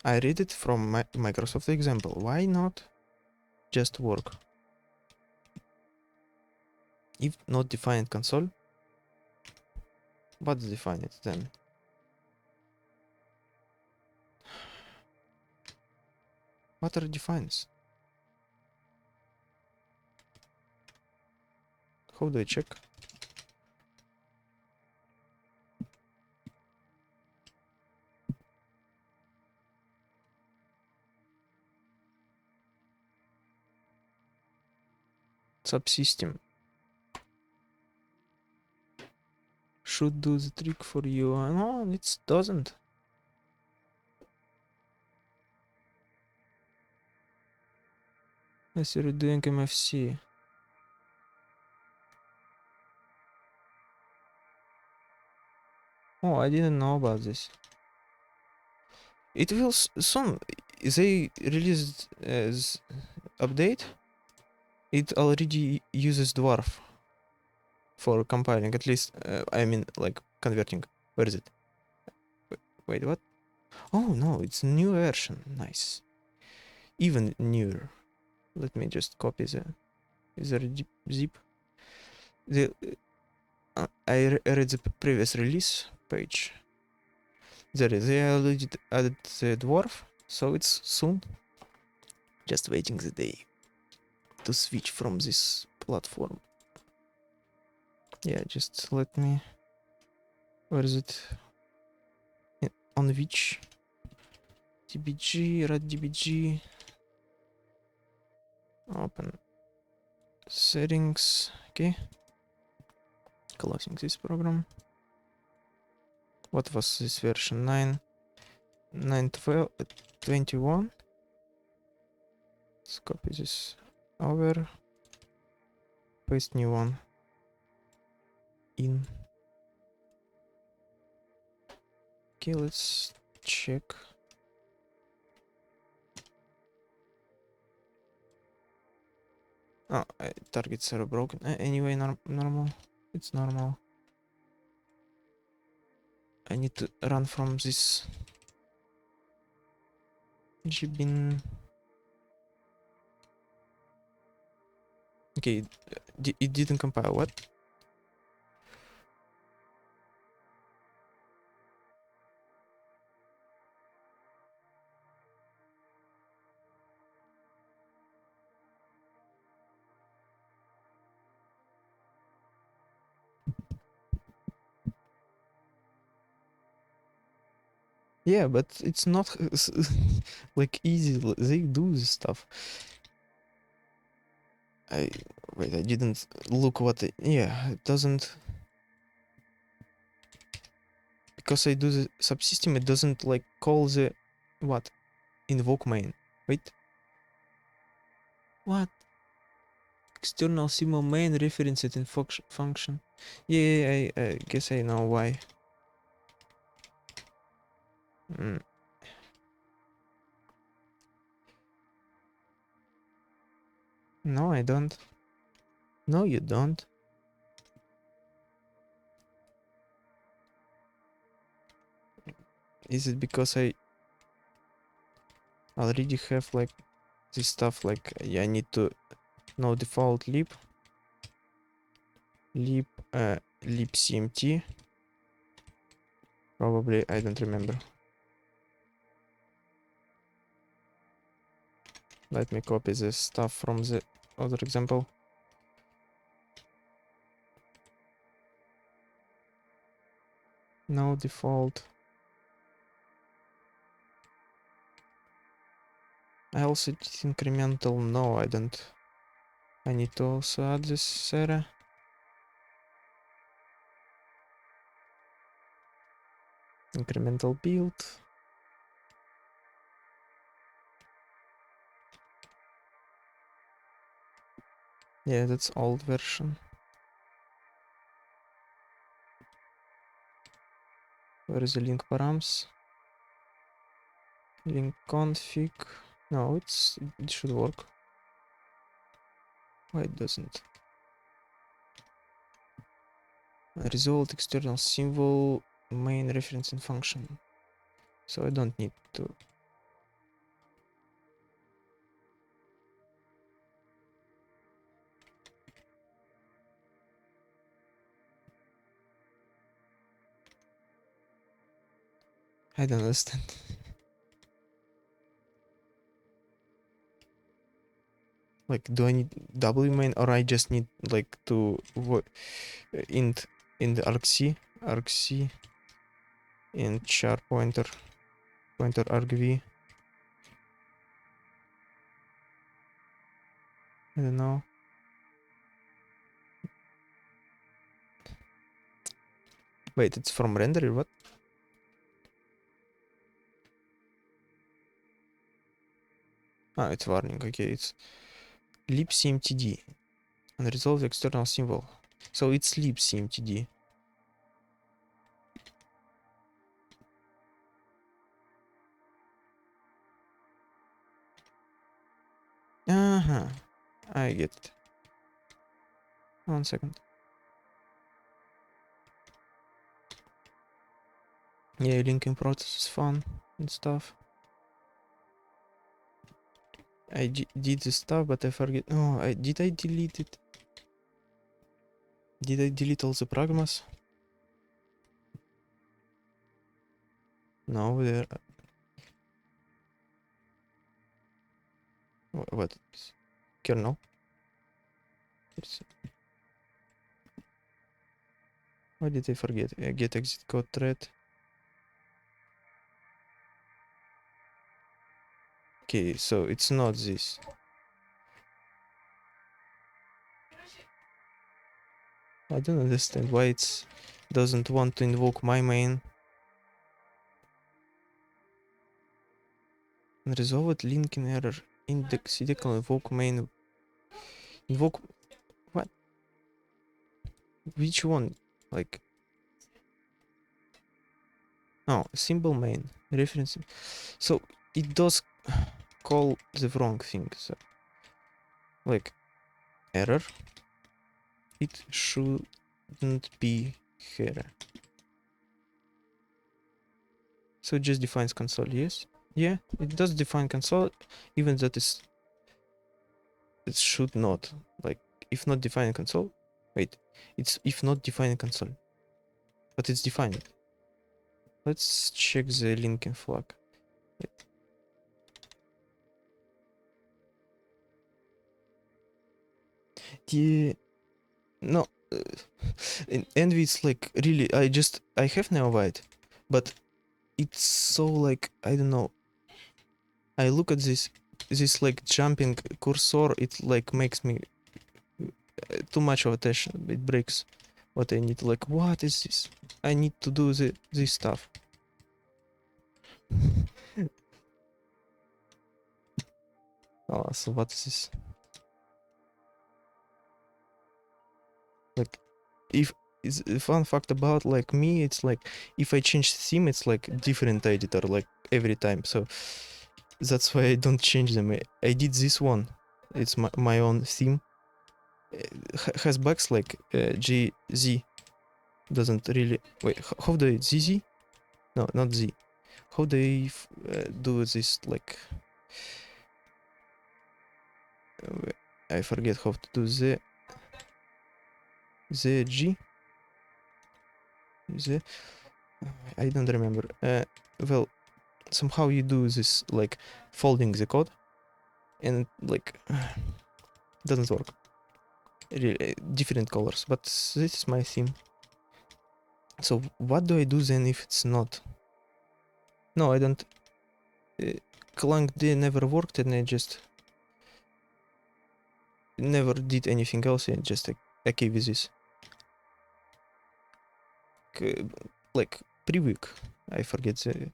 I read it from my Microsoft example. Why not just work? If not defined console, what's defined then? What are defines? How do I check? Subsystem should do the trick for you. No, it doesn't. Yes, you're doing MFC. Oh, I didn't know about this. It will soon. They released as update. It already uses dwarf for compiling. At least, I mean, like converting. Where is it? Wait, what? Oh no, it's new version. Nice. Even newer. Let me just copy the zip. I read the previous release page. They already added the dwarf, so it's soon. Just waiting the day to switch from this platform. Yeah, just let me. Where is it? On which? dbg, red dbg. Open settings. Okay. Closing this program. What was this version? 9.12.21. Let's copy this over. Paste new one in. Okay, let's check. Oh, targets are broken. Anyway, normal. It's normal. I need to run from this gbin. Okay, it didn't compile. What? Yeah, but it's not like easy. They do this stuff. Wait, I didn't look what yeah, it doesn't, because I do the subsystem, it doesn't like call the what? Invoke main. Wait. What? External symbol main reference it in function. Yeah, I guess I know why. Mm. No, I don't. No, you don't. Is it because I already have like this stuff, like I need to know default lib cmt? Probably, I don't remember. Let me copy this stuff from the other example. No default. I also did incremental. No, I don't. I need to also add this error. Incremental build. Yeah, that's old version. Where is the link params? Link config. No, it should work. Why it doesn't? Result external symbol main referencing function. So I don't need to. I don't understand. Like, do I need W main, or I just need like to int in the argc and char pointer argv. I don't know. Wait, it's from renderer, what? Ah, it's warning, okay, it's libcmtd unresolved external symbol. So it's libcmtd. Uh-huh. I get it. 1 second. Yeah, linking process is fun and stuff. I did the stuff, but I forget. Oh, did I delete it? Did I delete all the pragmas? No, there. What? Kernel? Why did I forget? Get exit code thread. Okay, so it's not this. I don't understand why it doesn't want to invoke my main. Unresolved linking error. Index identical invoke main. Invoke what? Which one? Like, oh, symbol main reference. So it does call the wrong thing. So like error. It shouldn't be here. So it just defines console. Yes. Yeah, it does define console, even that is it should not. Like, if not defining console. Wait, it's if not defining console. But it's defined. Let's check the linking flag. Wait. The no in Envy it's like really I have Neowhite, but it's so like I don't know. I look at this like jumping cursor, it like makes me too much of attention. It breaks what I need. Like, what is this? I need to do this stuff. Oh, so what is this? Like, if it's a fun fact about like me, it's like if I change theme, it's like different editor like every time. So that's why I don't change them. I did this one. It's my own theme. Has bugs like GZ doesn't really wait. How do I ZZ? No, not Z. How do I do this like? I forget how to do the G. The I don't remember. Well, somehow you do this like folding the code, and like doesn't work. Really, different colors, but this is my theme. So what do I do then if it's not? No, I don't. Clang D never worked, and I just never did anything else. I just okay with this. Like pre-week. I forget the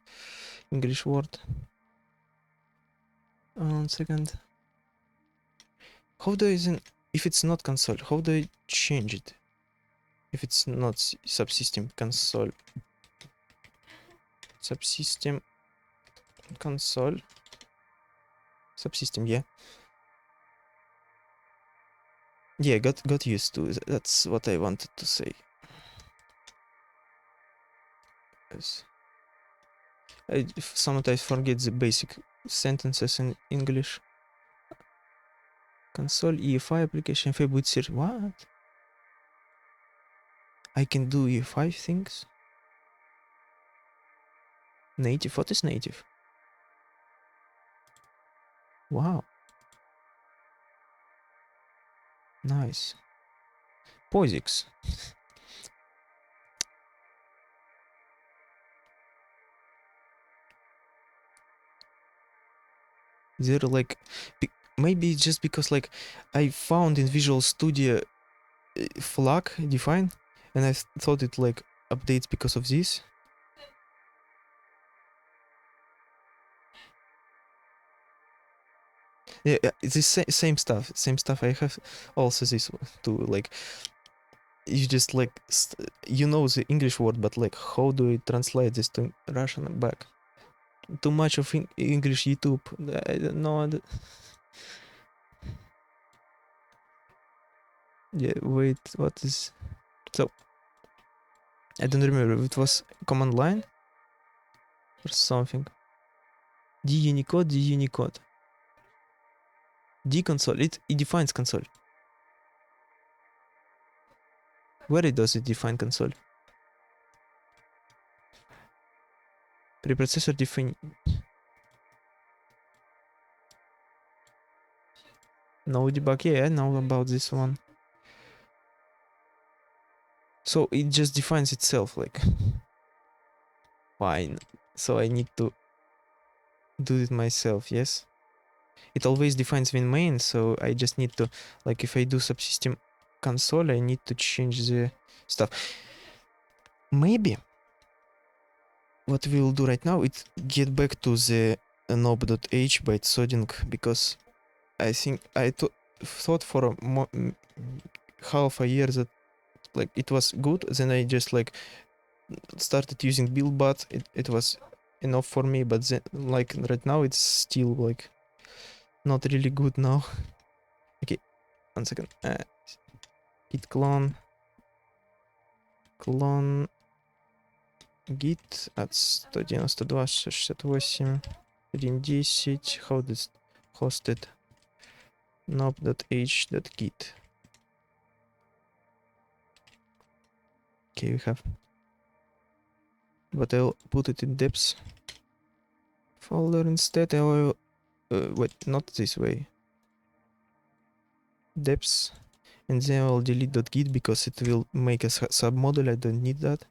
English word. 1 second. How do I then, if it's not console, how do I change it? If it's not subsystem console. Subsystem console. Subsystem, yeah. Yeah, got used to it. That's what I wanted to say. Yes. I sometimes forget the basic sentences in English. Console EFI application будет search. What? I can do EFI things? Native? What is native? Wow. Nice. POSIX. They're like... maybe it's just because like I found in Visual Studio flag define and I thought it like updates because of this. Yeah, it's the same stuff. Same stuff. I have also this too. Like you just like you know the English word, but like how do I translate this to Russian back? Too much of English YouTube. I don't know. Yeah, wait, what is... So I don't remember. It was command line or something. D Unicode, D Unicode. D console. It defines console. Where does it define console? Preprocessor define... No debug. Yeah, I know about this one. So it just defines itself, like... Fine. So I need to do it myself, yes? It always defines win main, so I just need to... Like, if I do subsystem console, I need to change the stuff. Maybe what we will do right now is get back to the knob.h by sodding, because I think I thought for a half a year that like it was good. Then I just like started using buildbot. It was enough for me, but then like right now it's still like not really good now. Okay, 1 second. Git clone git от 192.68 1.10 how this hosted knob.h.git. Okay, we have, but I'll put it in depths folder instead. I will wait, not this way, depths, and then I'll delete .git because it will make a submodule. I don't need that.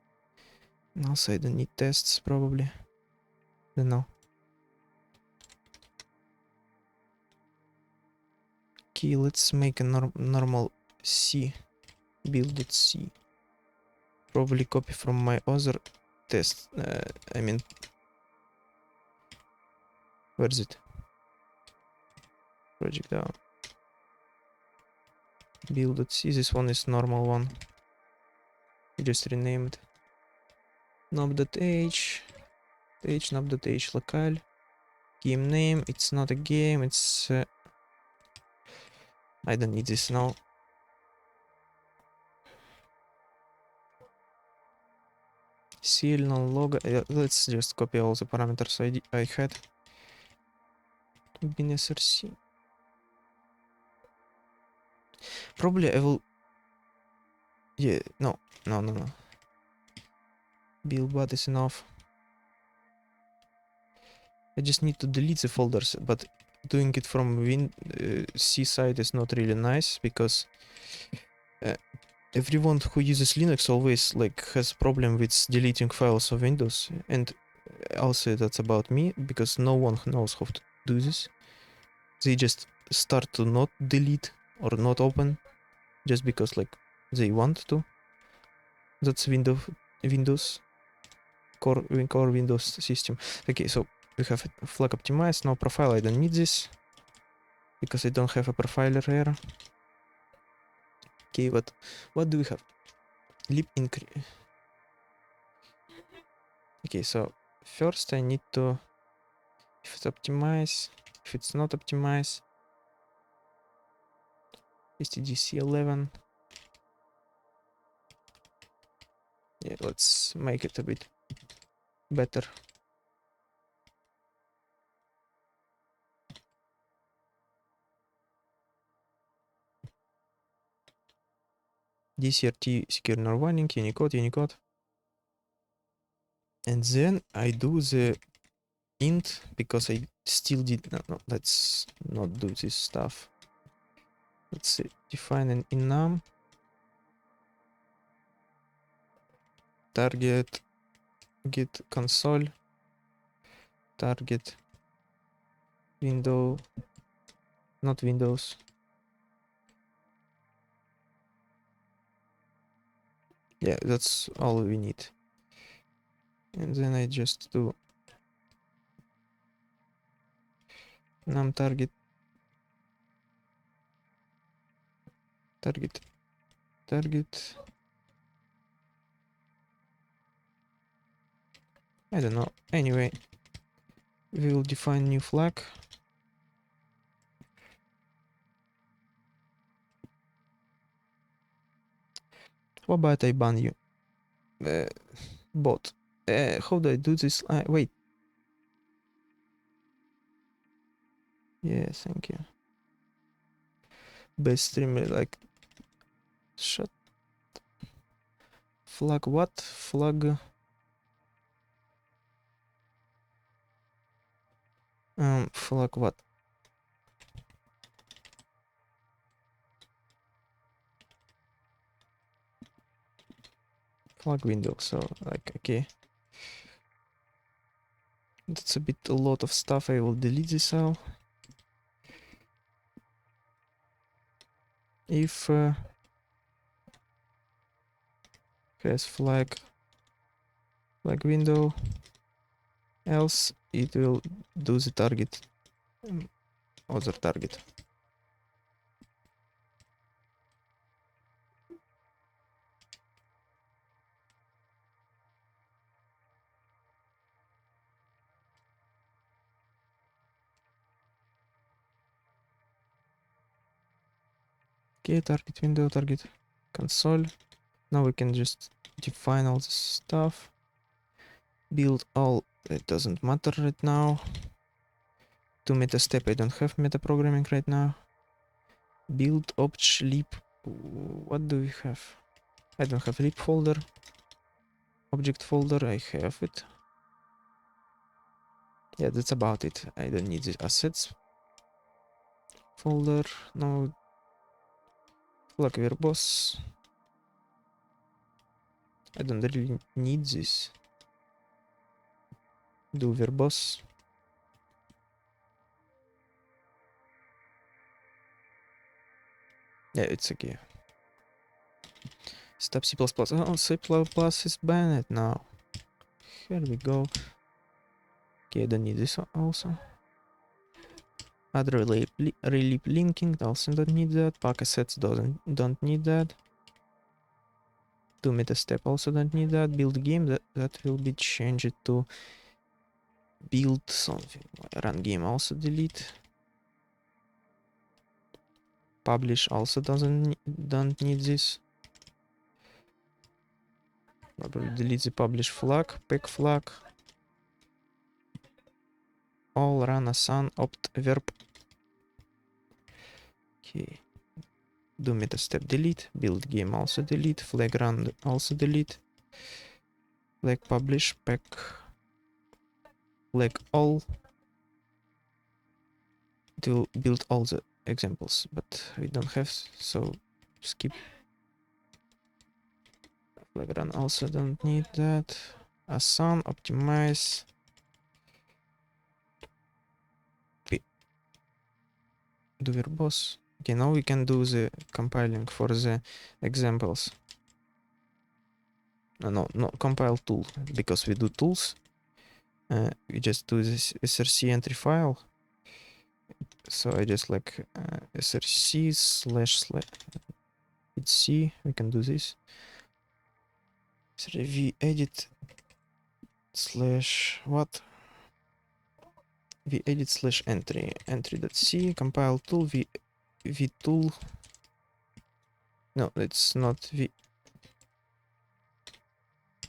And also I don't need tests probably. Don't know. Okay, let's make a normal C, build.c. Probably copy from my other test. I mean, where is it? Project down. Build.c. This one is normal one. We just renamed. Knob.h. H knob.h local. Game name. It's not a game. It's. I don't need this now. Serial log. Let's just copy all the parameters I had. Bin src. Probably I will... Yeah, no. Buildbot is enough. I just need to delete the folders, but doing it from C side is not really nice, because everyone who uses Linux always like has problem with deleting files of Windows, and also that's about me, because no one knows how to do this. They just start to not delete or not open just because like they want to. That's Windows core Windows system. Okay, so we have flag optimized. No profile. I don't need this because I don't have a profiler here. Okay, but what do we have? Lib increase. Okay, so first I need to, if it's optimized, if it's not optimized, stdc11. Yeah, let's make it a bit better. DCRT secure nor warning, Unicode. And then I do the int because I still did no, let's not do this stuff. Let's define an enum target get console target window, not windows. Yeah, that's all we need. And then I just do num target target. I don't know. Anyway, we will define new flag. What about I ban you? Bot. How do I do this? Wait. Yeah, thank you. Best streamer, like... Shut. Flag what? Flag... flag what? Flag window, so, like, okay. That's a lot of stuff. I will delete this all. If has flag window, else it will do the target, other target. Okay, target window, target console. Now we can just define all this stuff. Build all, it doesn't matter right now. To meta step, I don't have meta programming right now. Build opt lib. What do we have? I don't have lib folder. Object folder, I have it. Yeah, that's about it. I don't need the assets folder. No. Flag verbose. I don't really need this. Do verbose. Yeah, it's okay. Stop C++. Oh, C++ is banned now. Here we go. Okay, I don't need this also. Add relip linking, also don't need that. Pack assets don't need that. Do meta step, also don't need that. Build game, that will be changed to build something. Run game, also delete. Publish also don't need this. Probably delete the publish flag, pack flag. All run assign opt verb. Okay. Do meta step delete. Build game also delete. Flag run also delete. Flag publish pack. Flag all. It will build all the examples, but we don't have, so skip. Flag run also don't need that. Assign optimize. Do verbose. Okay, now we can do the compiling for the examples. No, compile tool, because we do tools. We just do this src entry file. So I just like src slash it's c. We can do this. V edit slash what? V edit slash entry.c compile tool v tool. No, it's not v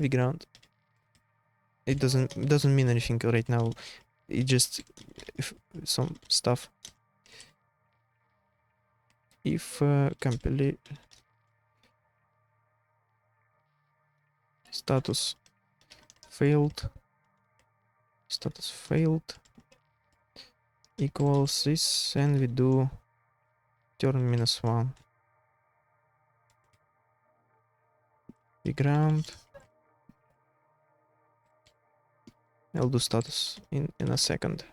ground. it doesn't mean anything right now. It just if some stuff. If compile status failed equals this, and we do turn -1. We ground. I'll do status in a second.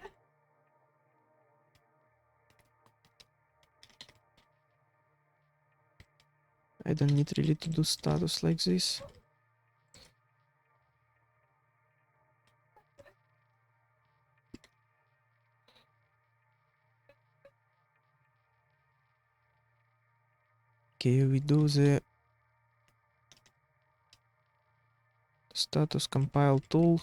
I don't need really to do status like this. Okay, we do the status compile tool,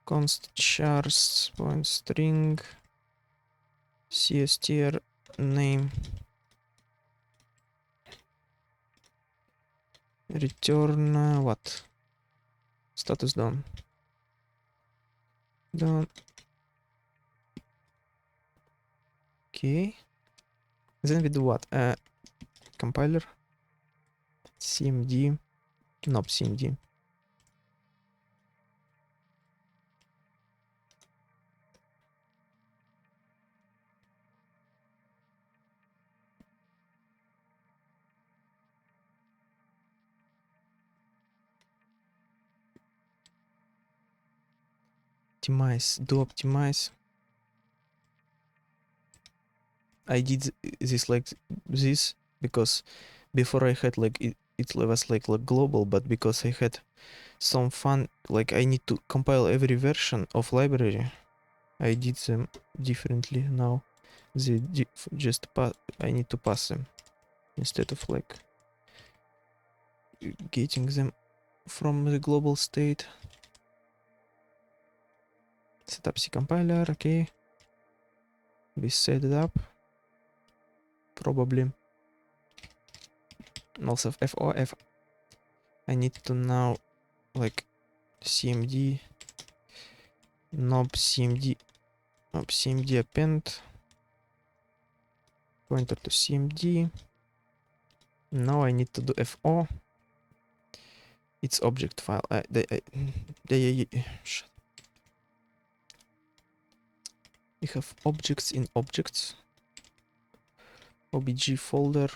const chars point string cstr name, return what? Status done. Okay. Then we do what? Compiler cmd nope cmd optimize. I did this like this because before I had like it was like global, but because I had some fun, like I need to compile every version of library, I did them differently now. Just I need to pass them instead of like getting them from the global state. Setup C compiler, okay. We set it up. Probably. Also FOF. I need to now like cmd cmd append pointer to cmd. Now I need to do fo. It's object file. We have objects in objects. obj folder.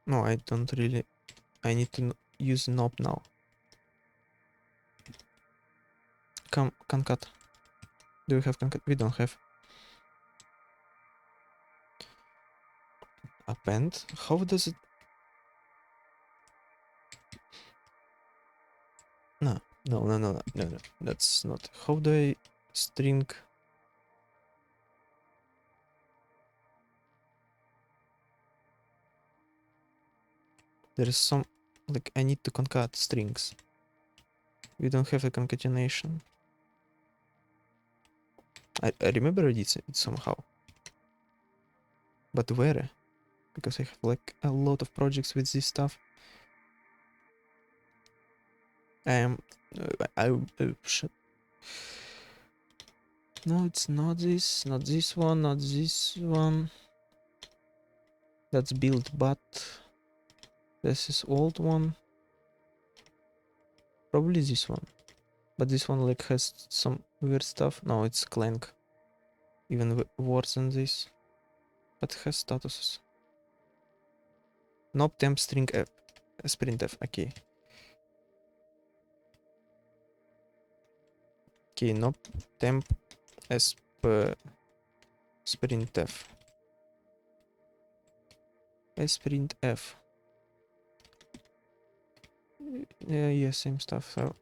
No, I don't really. I need to use knob now. Concat. Do we have concat? We don't have. Append. How does it? No. That's not. How do I string? There is some, like I need to concat strings. We don't have a concatenation. I remember I did it somehow. But where? Because I have like a lot of projects with this stuff. Shit. No, it's not this one, not this one. That's build, but this is old one. Probably this one. But this one like has some weird stuff. No, it's Clank. Even worse than this. But has statuses. Nope, temp string f. Sprintf, okay. Okay, nope, temp sprintf. Sprintf. Yeah, same stuff. So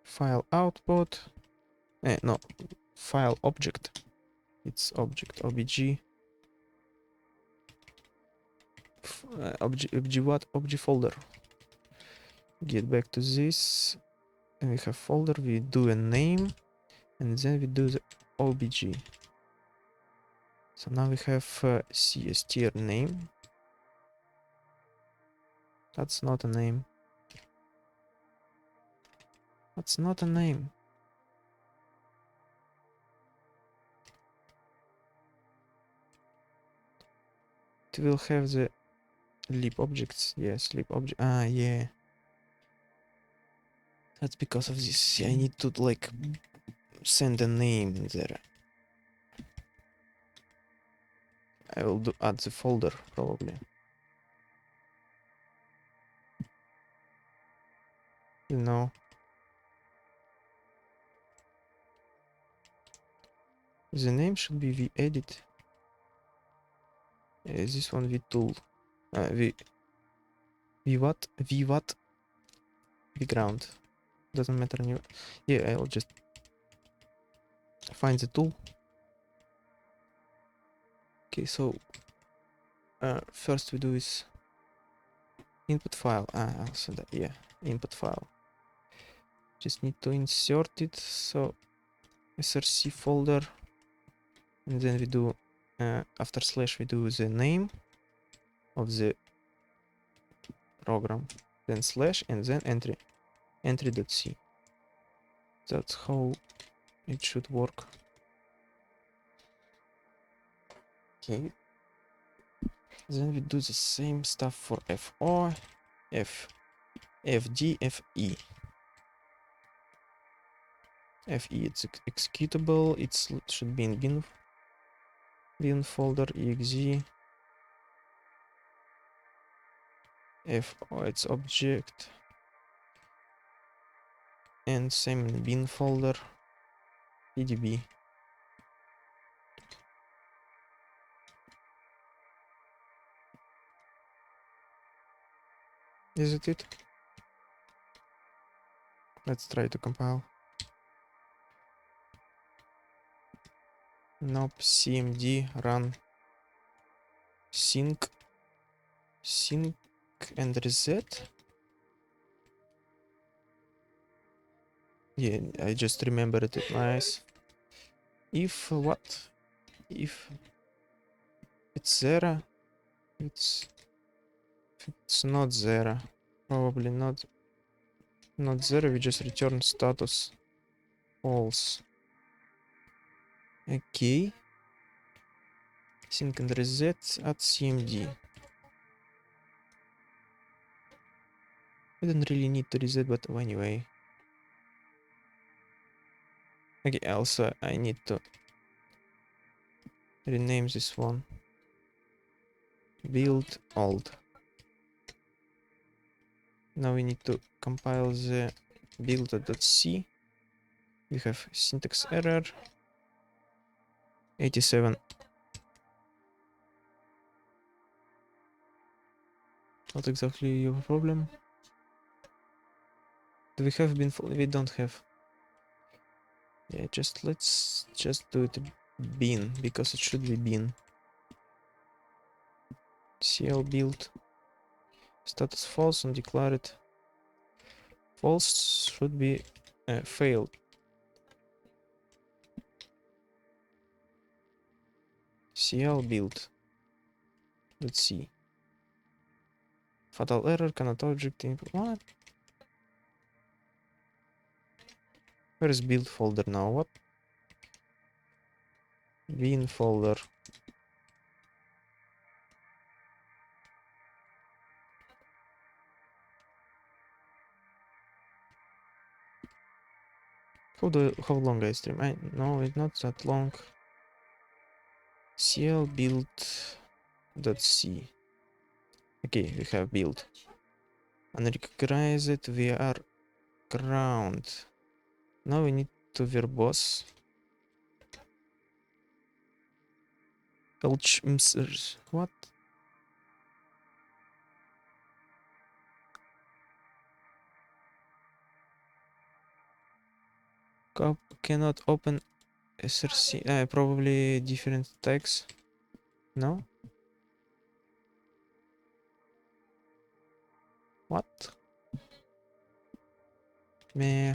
file output. No, file object. It's object obj. Obj what? Obj folder. Get back to this. And we have folder. We do a name, and then we do the obj. So now we have cstr name. That's not a name. That's not a name. It will have the lib objects. Yeah, lib object. Ah, yeah. That's because of this. I need to like send a name in there. I will do add the folder probably. You know. The name should be vEdit. This one vtool. What? What? Vground. Doesn't matter anyway. Yeah, I'll just find the tool. Okay, so first we do is input file. Also that, yeah, input file. Just need to insert it. So src folder, and then we do after slash we do the name of the program, then slash, and then entry.c. That's how it should work. Okay. Then we do the same stuff for fo, fd, fe. Fe, it's executable. It should be in bin folder, exe. Fo, it's object, and same in bin folder, pdb. Is it? Let's try to compile. Nope, cmd run sync and reset. Yeah, I just remembered it. Nice. If what? If it's zero, it's not zero. Probably not zero. We just return status false. Okay. Sync and reset at cmd. I don't really need to reset, but anyway. Okay, also I need to rename this one. Build old. Now we need to compile the build.c. We have syntax error 87. What exactly your problem? Do we have bin? We don't have. Yeah, let's just do it bin, because it should be bin. CL build status false and declare it false. Should be failed. CL build. Let's see. Fatal error, cannot object input. What? Where is build folder now? What? Bin folder. How long I stream? No, it's not that long. CL build.c. Okay, we have build. Unrecognized, we are ground. Now we need to verbose. What? Cannot open src. Probably different tags. No? What? Meh.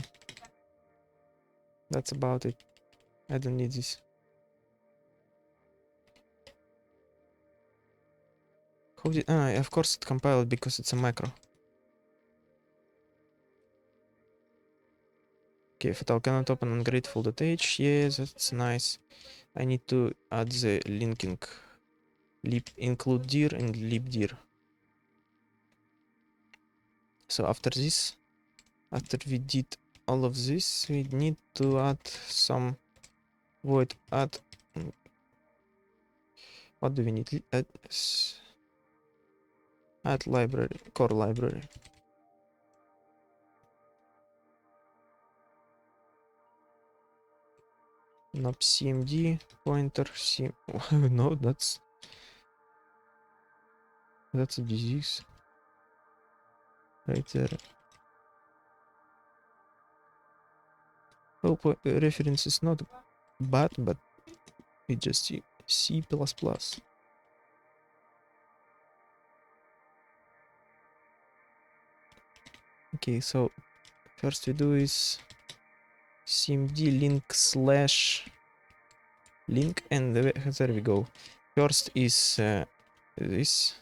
That's about it. I don't need this. How did... of course it compiled because it's a macro. Okay, fatal cannot open ungrateful.h. Yeah, that's nice. I need to add the linking. Lib include dir and libdir. So after this, after we did all of this, we need to add some void add. What do we need? Add library, core library. Not cmd pointer cm. No, that's a disease right there. Oh, reference is not bad, but we just see C++. Okay, so first we do is cmd link slash link, and there we go. First is this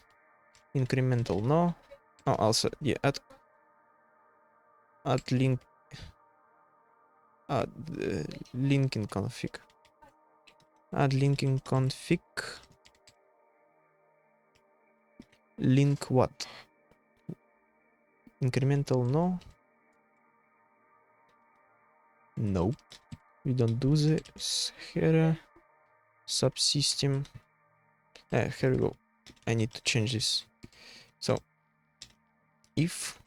incremental no. Oh, also yeah, add link, add linking config. Add linking config. Link what? Incremental no. No, we don't do this here. Subsystem. Here we go. I need to change this. So if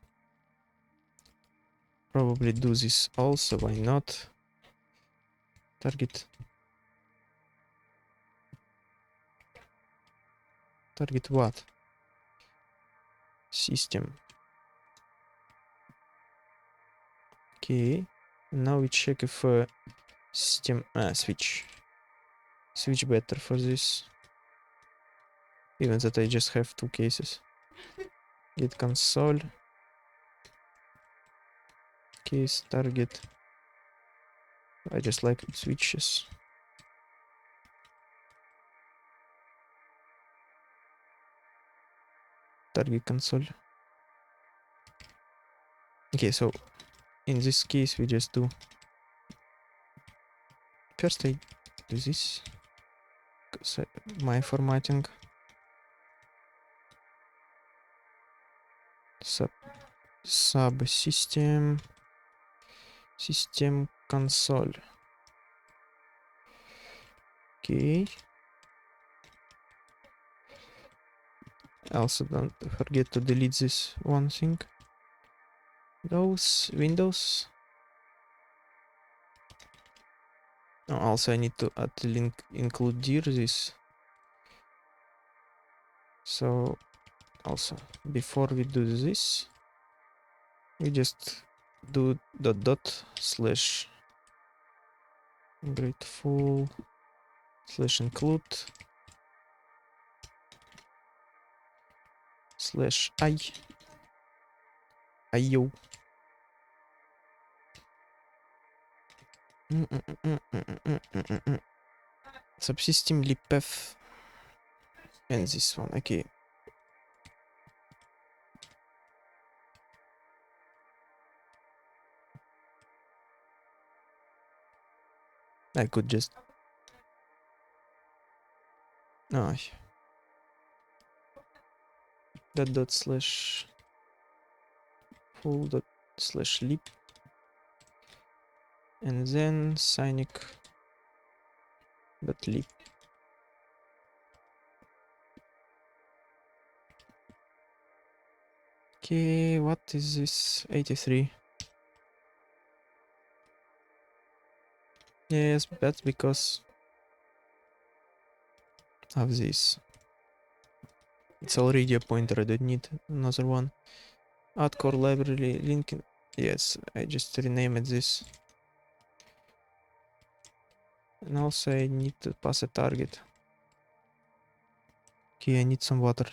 probably do this also, why not? Target what? System. Okay, now we check if system switch better for this, even that I just have two cases. Get console case target. I just like switches. Target console. Okay, so in this case we just do first I do this, my formatting subsystem system console. Okay, also don't forget to delete this one thing. Those windows. Oh, also I need to add the link include dir this. So also before we do this, we just do dot slash grateful slash include slash io. Subsystem libpath and this one. Okay. I could just that dot slash full dot slash lib and then cynic dot lib. Okay, what is this? 83. Yes, that's because of this. It's already a pointer, I don't need another one. Add core library linking. Yes, I just renamed this. And also I need to pass a target. Okay, I need some water.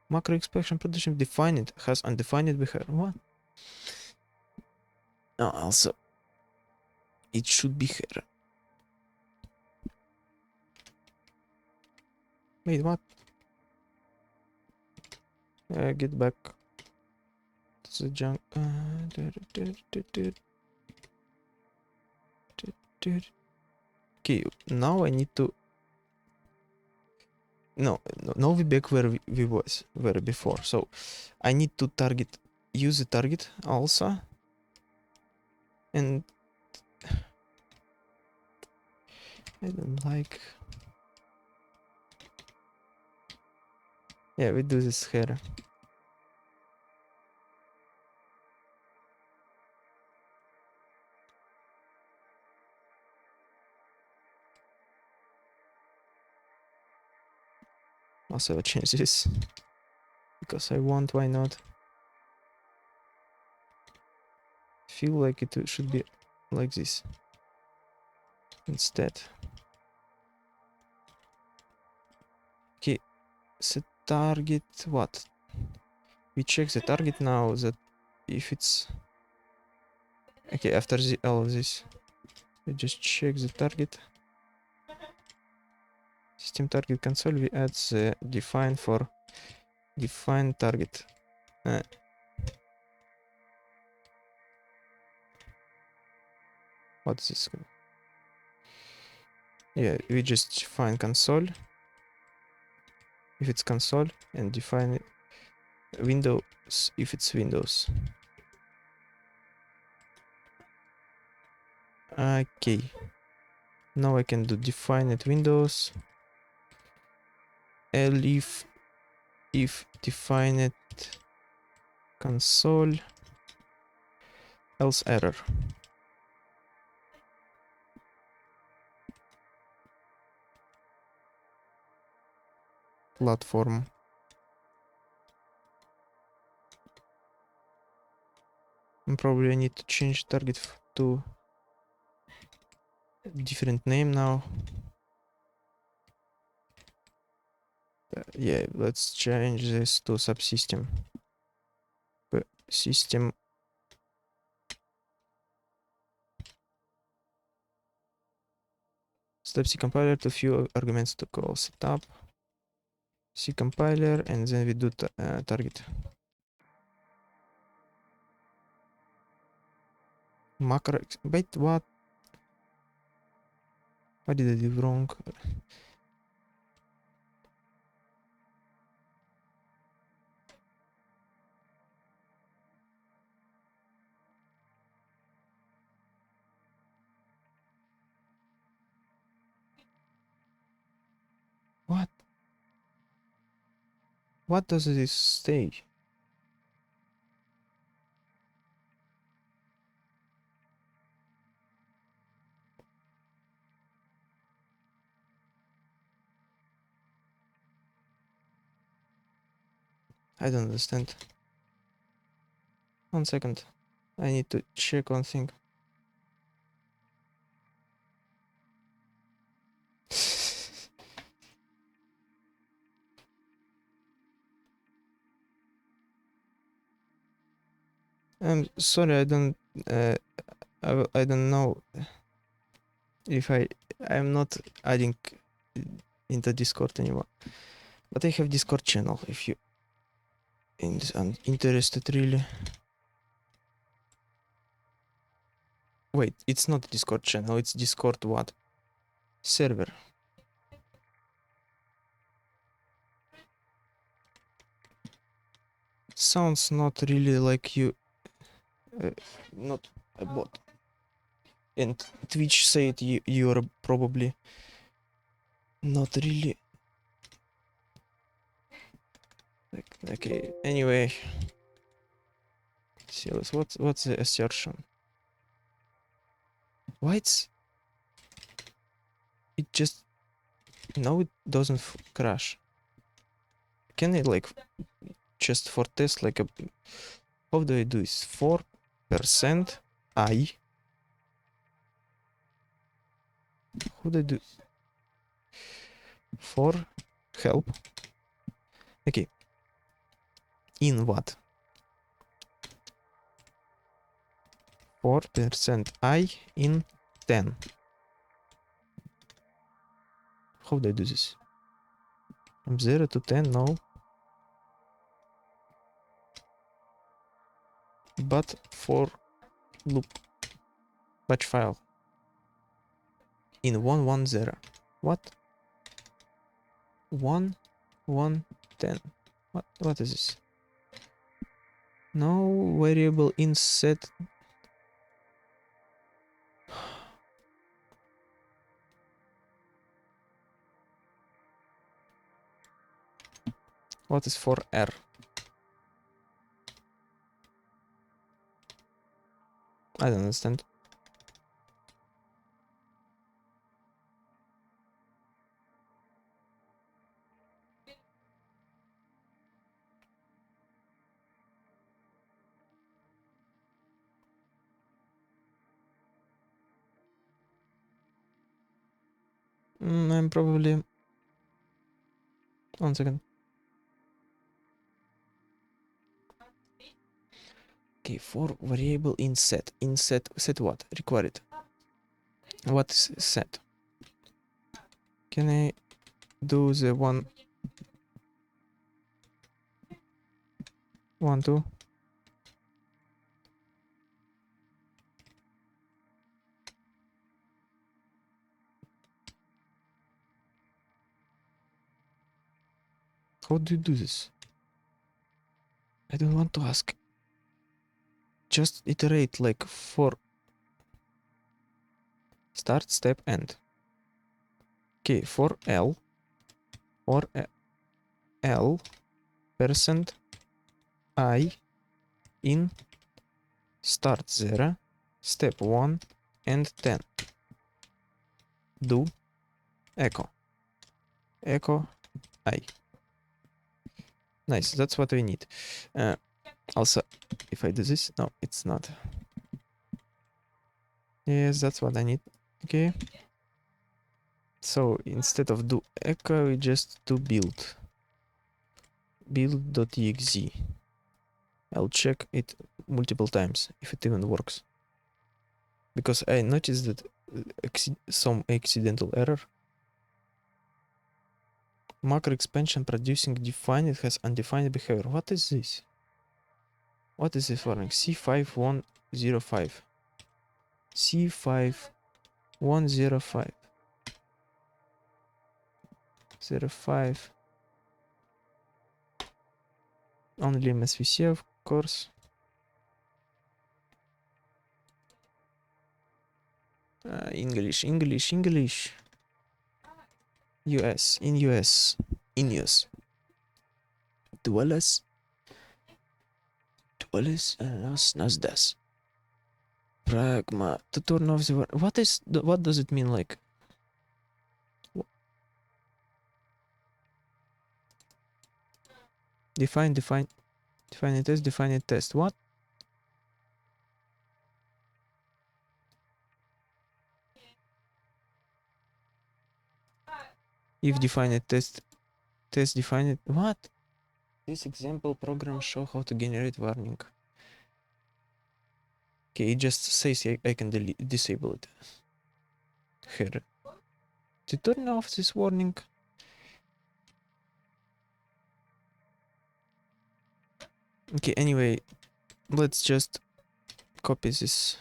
Macro expression production defined has undefined behavior. What? Oh, also it should be here. Wait, what? Get back to the junk. Okay, now I need to. No, no, we back where we were before. So I need to use the target also, and I don't like. Yeah, we do this here. Also, I'll change this because I want. Why not? Feel like it should be like this instead. Okay, set target. What? We check the target now. That if it's okay after all of this, we just check the target. System target console. We add the define for define target. What's this? Yeah, we just define console if it's console and define Windows if it's Windows. Okay. Now I can do define it Windows. Elif if define it console else error. Platform. And probably I need to change target to different name now. Yeah, let's change this to subsystem. System step C compiler to few arguments to call setup. C compiler and then we do target. Macro. Wait, what? What did I do wrong? What? What does this say? I don't understand. 1 second. I need to check one thing. I'm sorry, I don't. I don't know if I'm not adding into Discord anymore. But I have Discord channel if you interested really. Wait, it's not Discord channel, it's Discord what? Server. Sounds not really like you. Not a bot. And Twitch said you're probably not really. Okay, anyway. Silas, what's the assertion? Why it just no, it doesn't crash. Can I like just for test like a how do I do this? 4% I. How do I do? For help. Okay. In what? 4% I in 10. How do I do this? From 0 to 10, no. but for loop batch file in 110. What? 1 1 10. What is this? No variable in set. What is for R? I don't understand. I'm probably... 1 second. Okay, for variable in set. In set what? Required. What is set? Can I do the 1 2? How do you do this? I don't want to ask. Just iterate like for start, step, end. Okay, for L percent I in start 0, step 1 and 10. Do echo I. Nice, that's what we need. Also, if I do this, no, it's not. Yes, that's what I need. Okay. So instead of do echo, we just do build.exe. I'll check it multiple times if it even works. Because I noticed that some accidental error. Macro expansion producing defined has undefined behavior. What is this? What is this warning? C5105. C5105. 05. Only MSVC, of course. English. US. In US. In US. Duales. Nasdas. Pragma. To turn off the... What does it mean, like? Define a test. What? If define a test define it. What? This example program show how to generate warning. Okay, it just says I can disable it. Here. To turn off this warning. Okay, anyway, let's just copy this.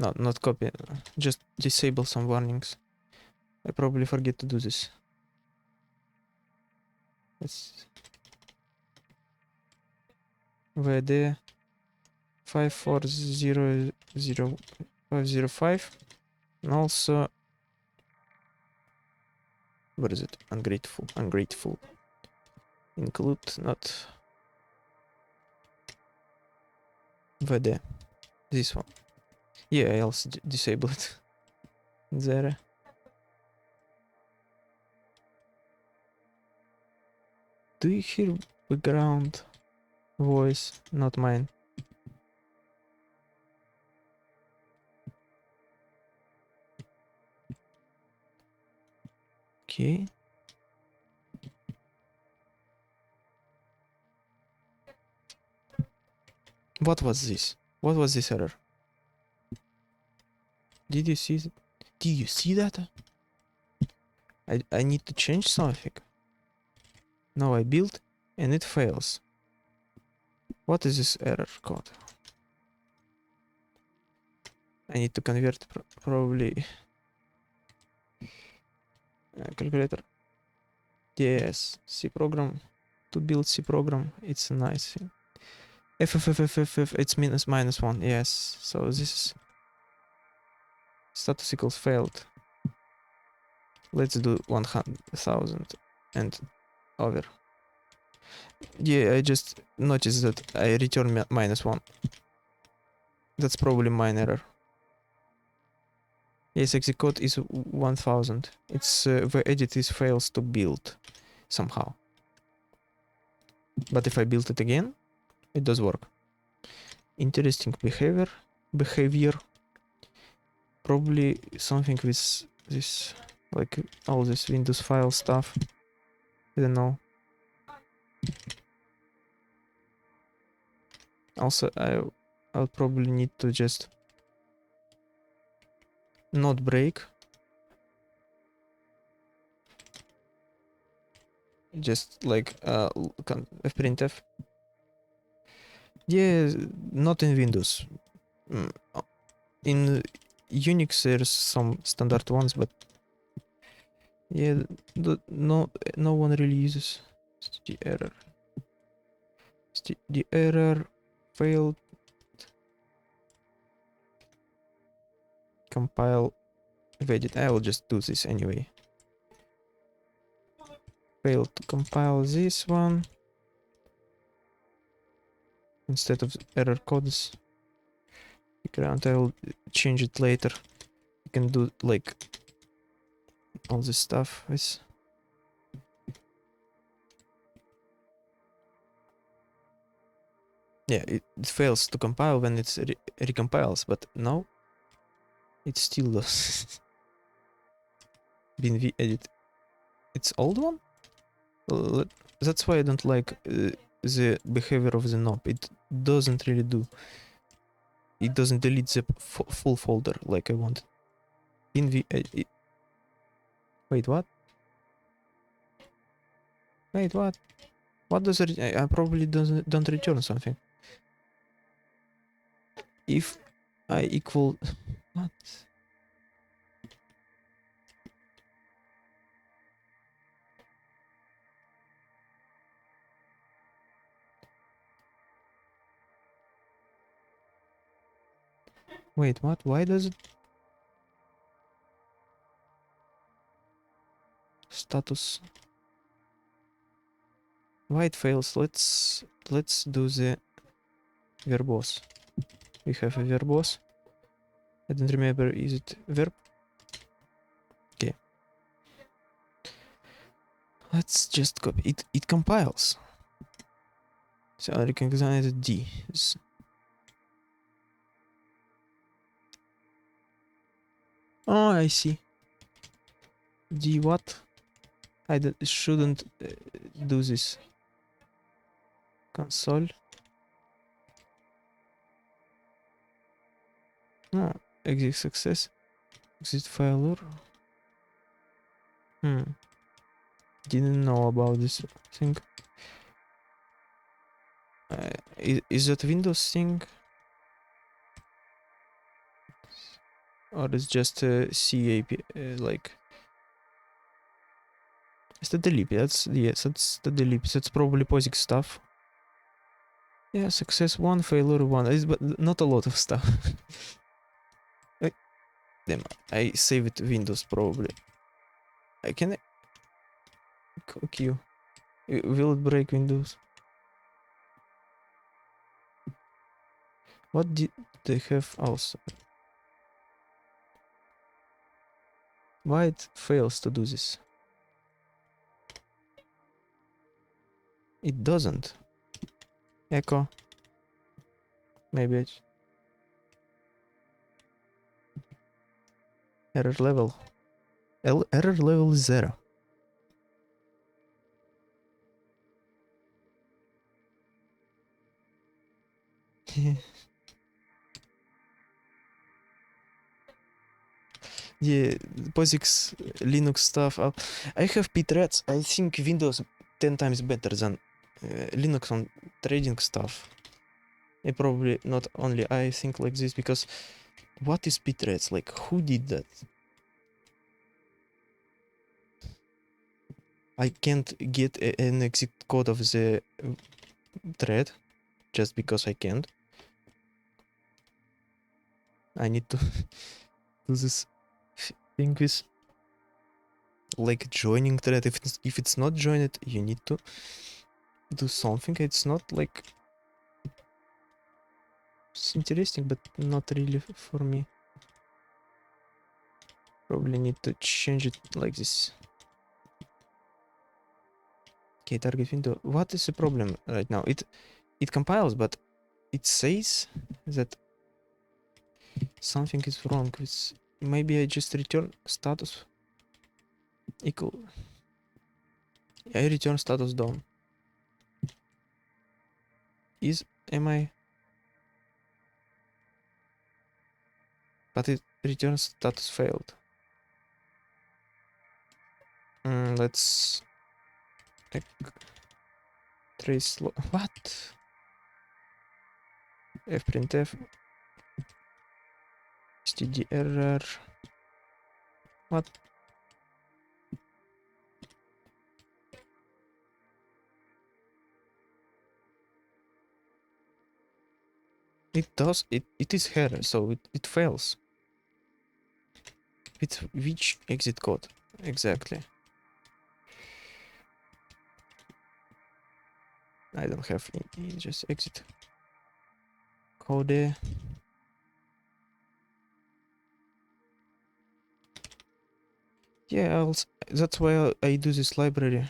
No, not copy. Just disable some warnings. I probably forget to do this. Let's VD 5400505 and also where is it? Ungrateful. Include not VD. This one. Yeah, I also disable it. There. Do you hear background voice? Not mine. Okay. What was this? What was this error? Did you see? Did you see that? I need to change something. Now I build and it fails. What is this error code? I need to convert probably calculator. Yes, C program. To build C program, it's a nice thing. F, it's minus one. Yes, so this is status equals failed. Let's do 100,000 and over. Yeah, I just noticed that I return minus one. That's probably mine error. Yes, exit code is 1000. It's the edit is fails to build somehow. But if I build it again, it does work. Interesting behavior. Probably something with this, like all this Windows file stuff. I don't know. Also, I'll probably need to just not break. Just like printf. Yeah, not in Windows. In Unix there's some standard ones, but yeah, no one really uses the error. The error failed compile edit. I will just do this anyway. Failed to compile this one instead of error codes. I will change it later. You can do like all this stuff with. Yeah, it fails to compile when it's recompiles, but now it still does. Bin edit. It's old one? That's why I don't like the behavior of the knob. It doesn't really do. It doesn't delete the full folder like I want. Wait, what? Wait, what? What does it? I probably don't return something. If I equal what? Wait, what? Why does it status? Why it fails? Let's do the verbose. We have a verbose. I don't remember. Is it verb? Okay. Let's just copy it. It compiles. So I recognize D. Oh, I see. D what? I shouldn't do this. Console. No, exit success. Exit failure. Didn't know about this thing. Is that Windows thing? Or is just a C API, like... It's the delete, yes, that's the delete. That's probably POSIX stuff. Yeah, success 1, failure 1, but not a lot of stuff. Damn, I saved Windows probably. I can... Q. Will it break Windows? What did they have also? Why it fails to do this? It doesn't. Echo. Maybe it's... Error level. Error level is 0. Yeah, POSIX, Linux stuff. I have pthreads. I think Windows 10 times better than Linux on trading stuff. Probably not only I think like this, because what is pthreads? Like, who did that? I can't get an exit code of the thread just because I can't. I need to do this thing with like joining thread. If it's not joined, you need to do something. It's not like it's interesting, but not really for me. Probably need to change it like this. Okay, target window. What is the problem right now? It compiles, but it says that something is wrong with. Maybe I just return status equal. I return status done. Am I? But it returns status failed. Let's trace. What? Fprintf std error. What? It does. It is error, so it fails. With which exit code exactly? I don't have just exit code. Yeah, that's why I do this library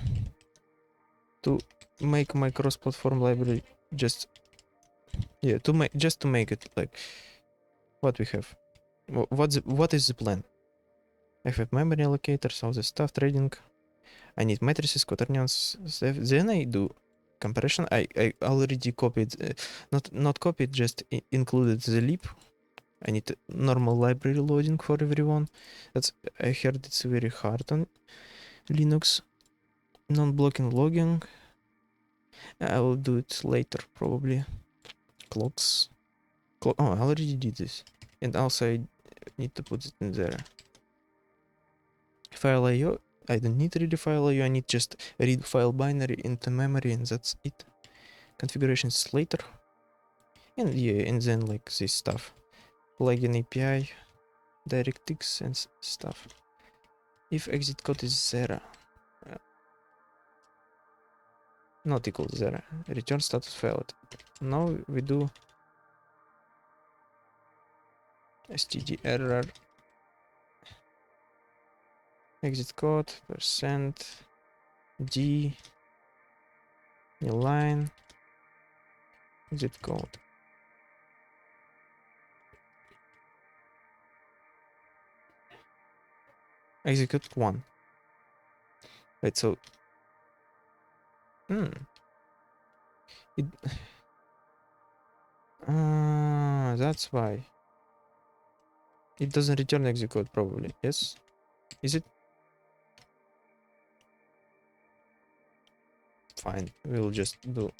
to make my cross-platform library. Just to make it like what we have. What is the plan? I have memory allocators, all the stuff, trading. I need matrices, quaternions. Then I do compression. I already copied, not copied, just included the lib. I need normal library loading for everyone. I heard it's very hard on Linux. Non-blocking logging. I will do it later probably. Clocks. Oh, I already did this. And also I need to put it in there. File IO. I don't need really file IO. I need just read file binary into memory, and that's it. Configurations later. And yeah, and then like this stuff. Plugin API, DirectX and stuff. If exit code is 0, not equal to 0, return status failed. Now we do std error, exit code, %d, new line, exit code. Execute 1. Right, so it that's why it doesn't return exit code probably. Yes, is it? Fine, we'll just do.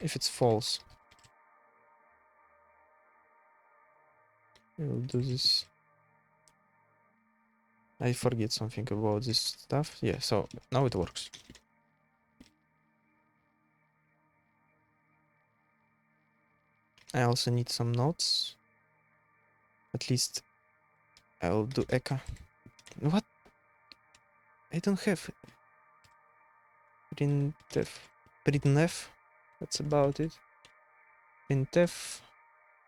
If it's false, we'll do this. I forget something about this stuff. Yeah, so now it works. I also need some notes. At least I'll do echo. What? I don't have printf. That's about it. Printf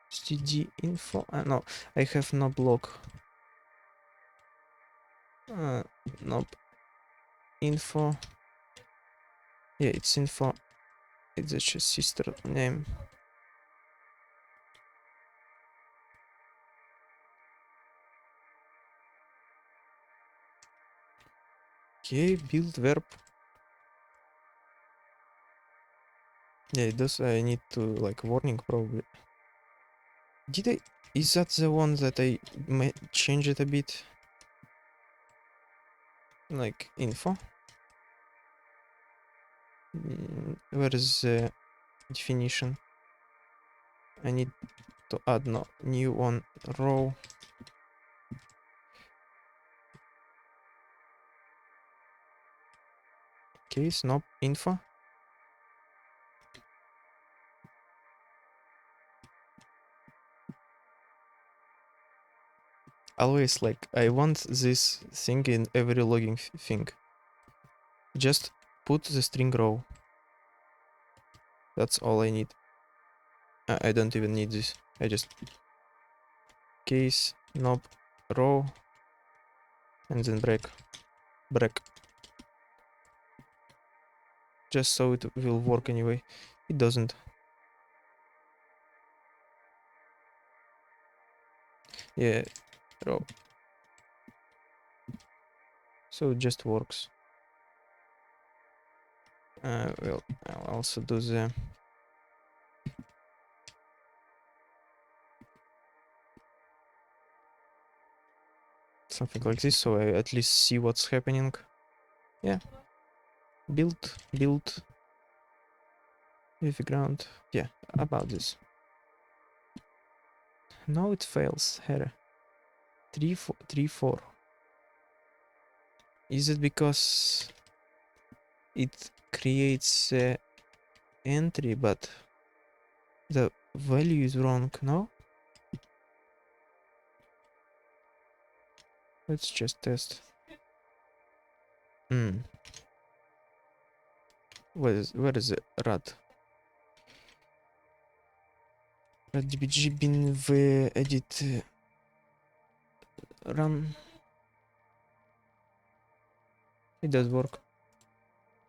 std info. No, I have no block. Nope. Info. Yeah, it's info. It's just sister name. Okay, build verb. Yeah, it does. I need to like warning probably. Is that the one that I change it a bit? Like info? Where is the definition. I need to add no new one row. Okay, snob info. Always like I want this thing in every logging thing. Just put the string row. That's all I need. I don't even need this. I just case knob row and then break. Just so it will work anyway. It doesn't. Yeah, row. So it just works. Well, I'll also do the something like this, so I at least see what's happening. Yeah. Build with ground. Yeah, about this. No, it fails. Here. 3 4. Is it because it creates a entry but the value is wrong? No? Let's just test. Where is the rad? RadDBG bin в edit run. It does work.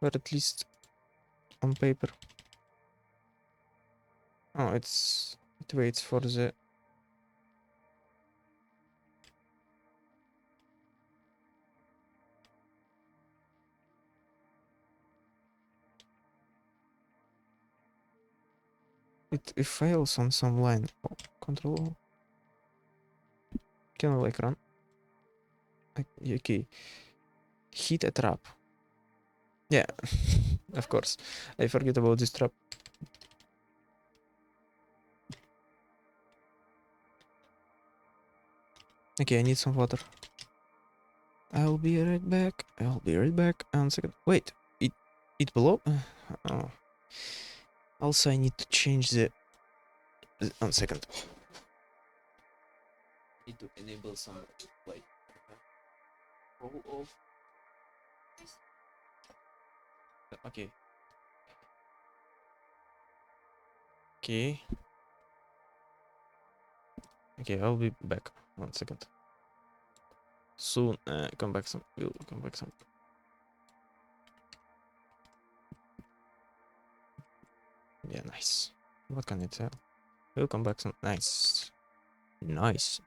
Or at least on paper. Oh, it waits for the it fails on some line. Oh, control. Can I like run? Okay. Hit a trap. Yeah, of course. I forget about this trap. Okay, I need some water. I'll be right back. I'll be right back. And second. Wait, it below? Oh. Also, I need to change the. 1 second. Need to enable some like roll off. Okay. Okay. Okay, I'll be back. 1 second. Soon. Come back some. We'll come back some. Yeah, nice. What can I tell? We'll come back some. Nice. Nice.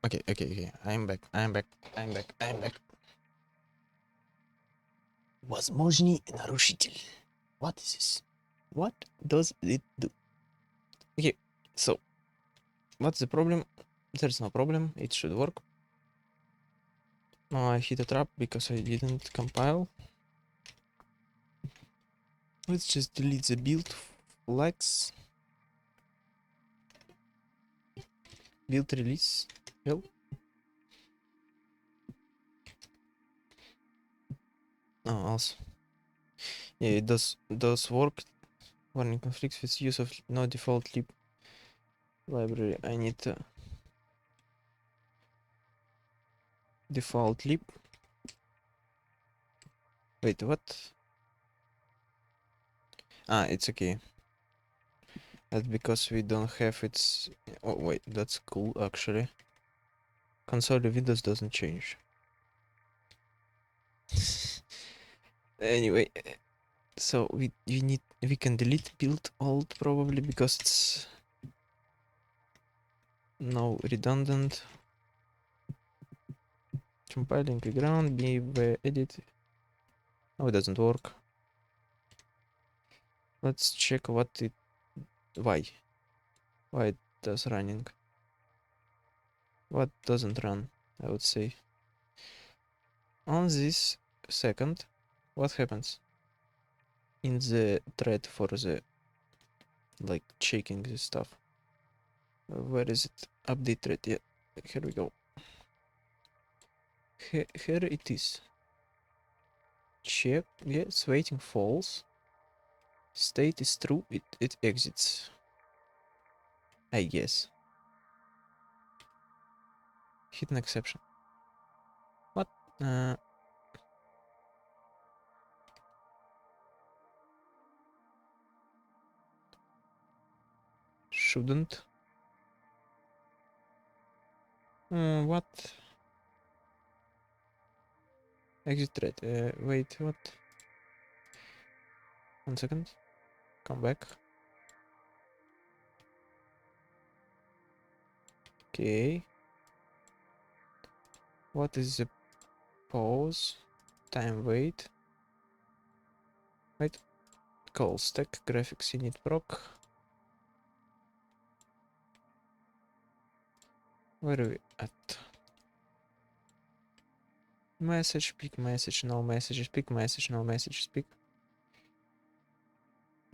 Okay. I'm back. Возможный нарушитель. What is this? What does it do? Okay, so what's the problem? There's no problem. It should work. I hit a trap because I didn't compile. Let's just delete the build flags. Build release. Well. Oh, also. Yeah, it does work. Warning conflicts with use of no default lib library. I need default lib. Wait, what? Ah, it's okay. That's because we don't have its... Oh, wait, that's cool, actually. Console Windows doesn't change. Anyway, so we can delete build alt probably because it's no redundant. Compiling ground, edit. Oh, it doesn't work. Let's check why it does running. What doesn't run, I would say. On this second, what happens in the thread for the like checking this stuff? Where is it? Update thread. Yeah, here we go. Here it is. Check. Yeah, it's waiting false. State is true. It exits. I guess. Hidden exception. What? Shouldn't. What? Exit thread. Wait, what? 1 second. Come back. Okay. What is the pause? Time wait. Wait. Call stack graphics init proc. Where are we at? Message, pick message, no messages, pick message, no messages, pick.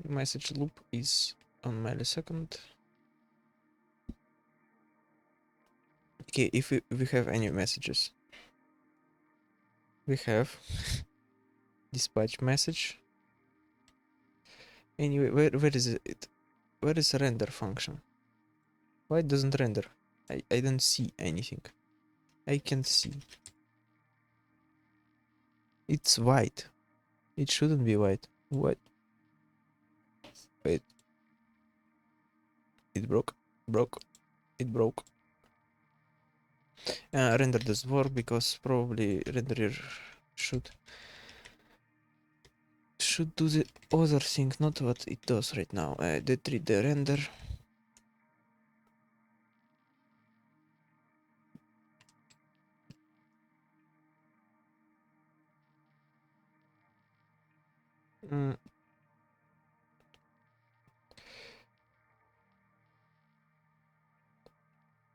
Message loop is on millisecond. Okay, if we have any messages, we have dispatch message. Anyway, where is it? Where is render function? Why it doesn't render? I don't see anything. I can't see. It's white. It shouldn't be white. What? Wait. It broke. It broke. Render doesn't work because probably renderer should do the other thing, not what it does right now. Delete the render.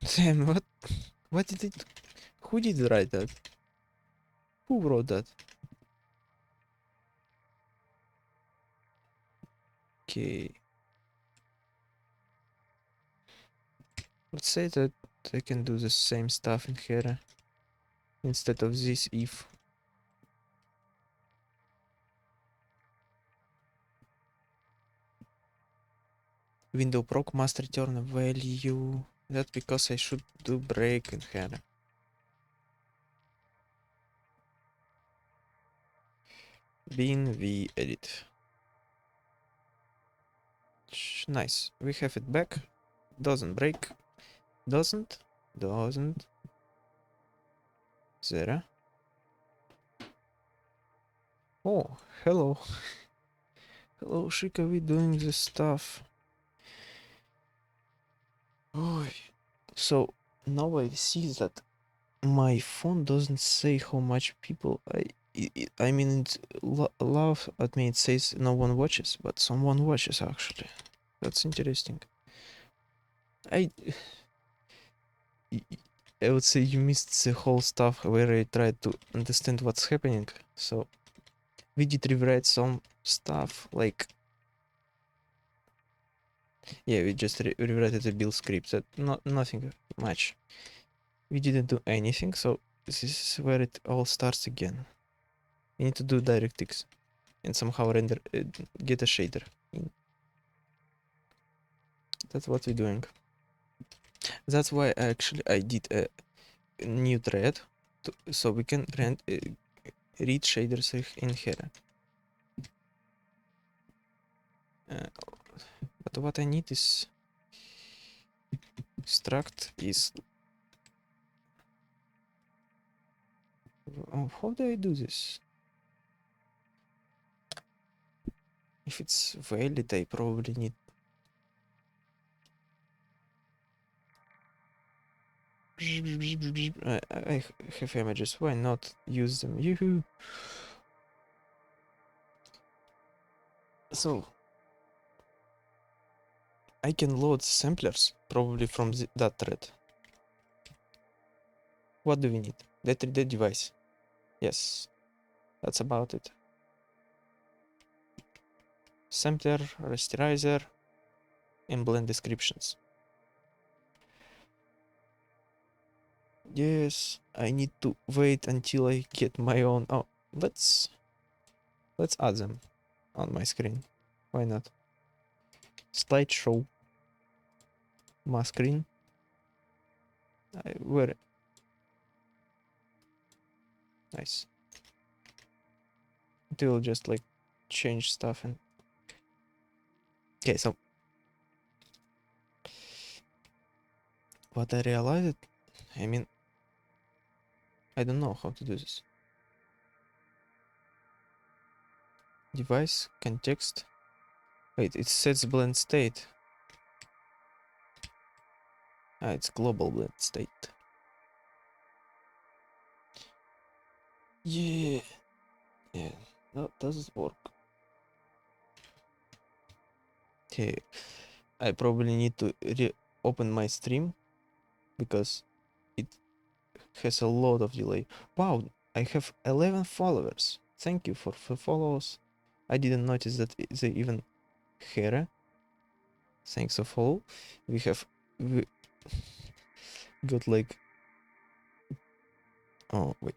Sam, what did it? Who did write that? Who wrote that? Okay. Let's say that I can do the same stuff in here instead of this if. Window proc must return a value. That's because I should do break in here. Bin v edit. Nice. We have it back. Doesn't break. Doesn't. Zero. Oh, hello. Hello, Shika, we doing this stuff. Oh, so now I see that my phone doesn't say how much people I mean it love at me it says no one watches, but someone watches actually. That's interesting. I I would say you missed the whole stuff where I tried to understand what's happening. So we did rewrite some stuff like yeah, we just rewrote the build script. That not nothing much. We didn't do anything, so this is where it all starts again. We need to do DirectX and somehow render get a shader. That's what we're doing. That's why actually I did a new thread so we can read shaders in here. But what I need is struct is how do I do this? If it's valid, I probably need I have images. Why not use them? Yoo-hoo! So I can load samplers probably from that thread. What do we need? That 3D device. Yes, that's about it. Sampler, rasterizer, and blend descriptions. Yes, I need to wait until I get my own. Oh, let's add them on my screen. Why not? Slideshow. My screen. Where? Nice. It will just like change stuff and. Okay, so what I realized, I mean, I don't know how to do this. Device, context. Wait, it sets blend state. Ah, it's global blend state. Yeah. Yeah. No, does it work? Okay. I probably need to open my stream because it has a lot of delay. Wow, I have 11 followers. Thank you for follows. I didn't notice that they even here. Thanks for follow. We have we got like oh wait,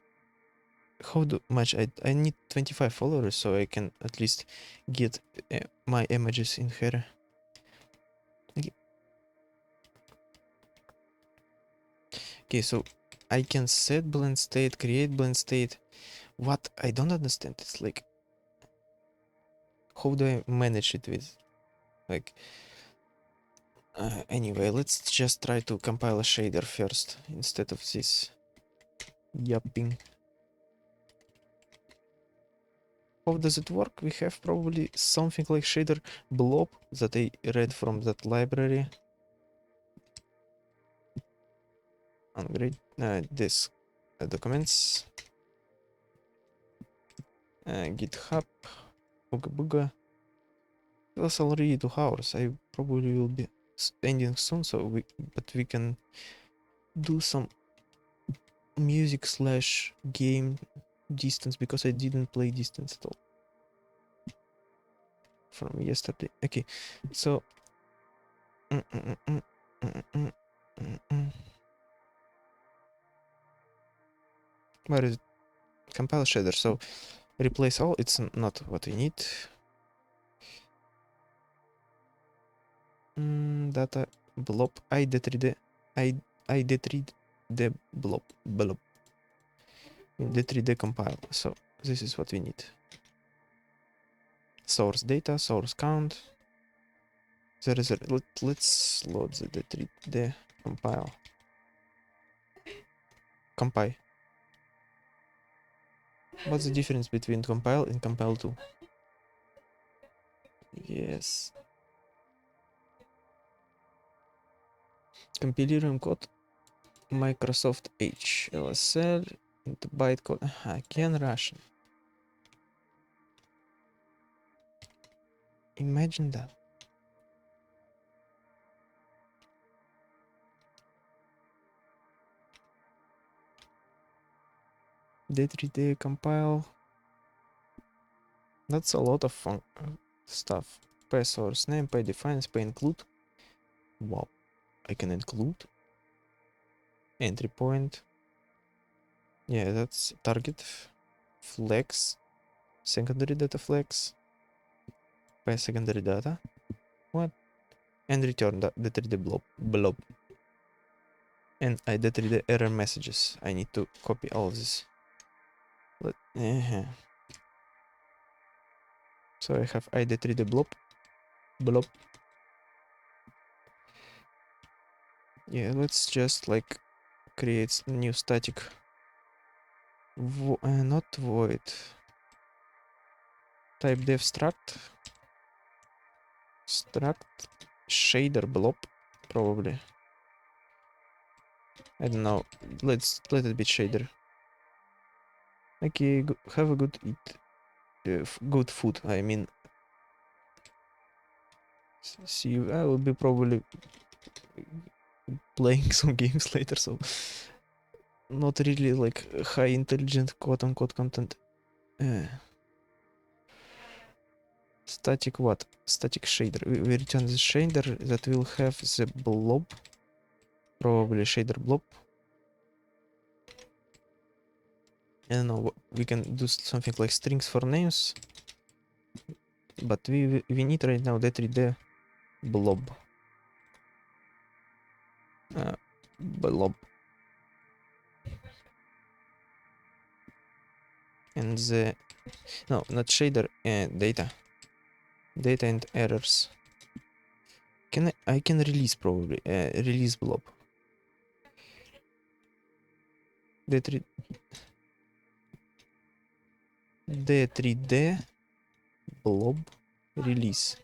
how much I need 25 followers so I can at least get my images in here. Okay, so I can set blend state, create blend state. What I don't understand is like how do I manage it with like anyway, let's just try to compile a shader first instead of this yapping. How does it work? We have probably something like shader blob that I read from that library. On great this documents GitHub booga booga. It was already 2 hours. I probably will be ending soon, so we can do some music slash game distance because I didn't play distance at all from yesterday. Okay, so where is it? Compile shader. So replace all. It's not what we need. Data blob id3d id3d blob the 3D compile. So this is what we need. Source data, source count. There is a let's load the 3D compile. Compile. What's the difference between compile and compile to? Yes. Компилируем код. Microsoft HLSL into bytecode. Again Russian. Imagine that. D3D compile. That's a lot of fun stuff. Pay source name, pay defines, pay include. Wow, I can include. Entry point. Yeah, that's target. Flex. Secondary data flex. Pay secondary data. What? And return the 3D blob. And I did the error messages. I need to copy all of this. So I have id3d blob. Yeah, let's just like create new static. Not void. Type def struct shader blob, probably. I don't know. Let's let it be shader. Okay, have a good eat. Good food. I mean, see you. I will be probably playing some games later, so not really like high intelligent quote unquote content. Static what? Static shader. We return the shader that will have the blob. Probably shader blob. I don't know. We can do something like strings for names. But we need right now the 3D blob. Blob. And the no, not shader. Data. Data and errors. I can release probably. Release blob. D3 D3D blob release.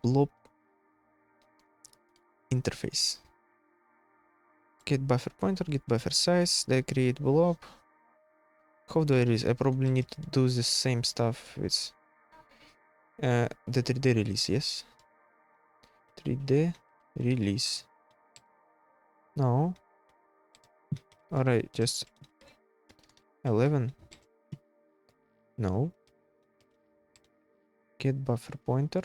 Blob interface. Get buffer pointer, get buffer size, they create blob. How do I release? I probably need to do the same stuff with the 3D release, yes? 3D release. No. Alright, just 11. No. Get buffer pointer.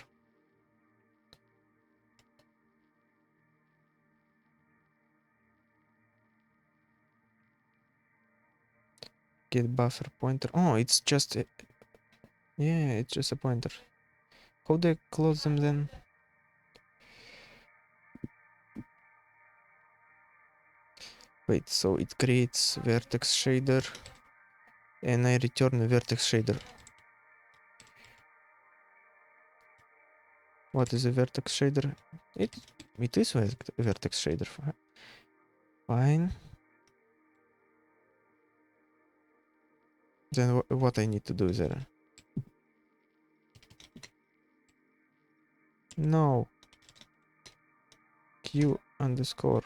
Get buffer pointer. Oh, it's just a, yeah, it's just a pointer. How do I close them then? Wait, so it creates vertex shader and I return a vertex shader. What is a vertex shader? It is a vertex shader. Fine. Then what I need to do there? No. Q underscore.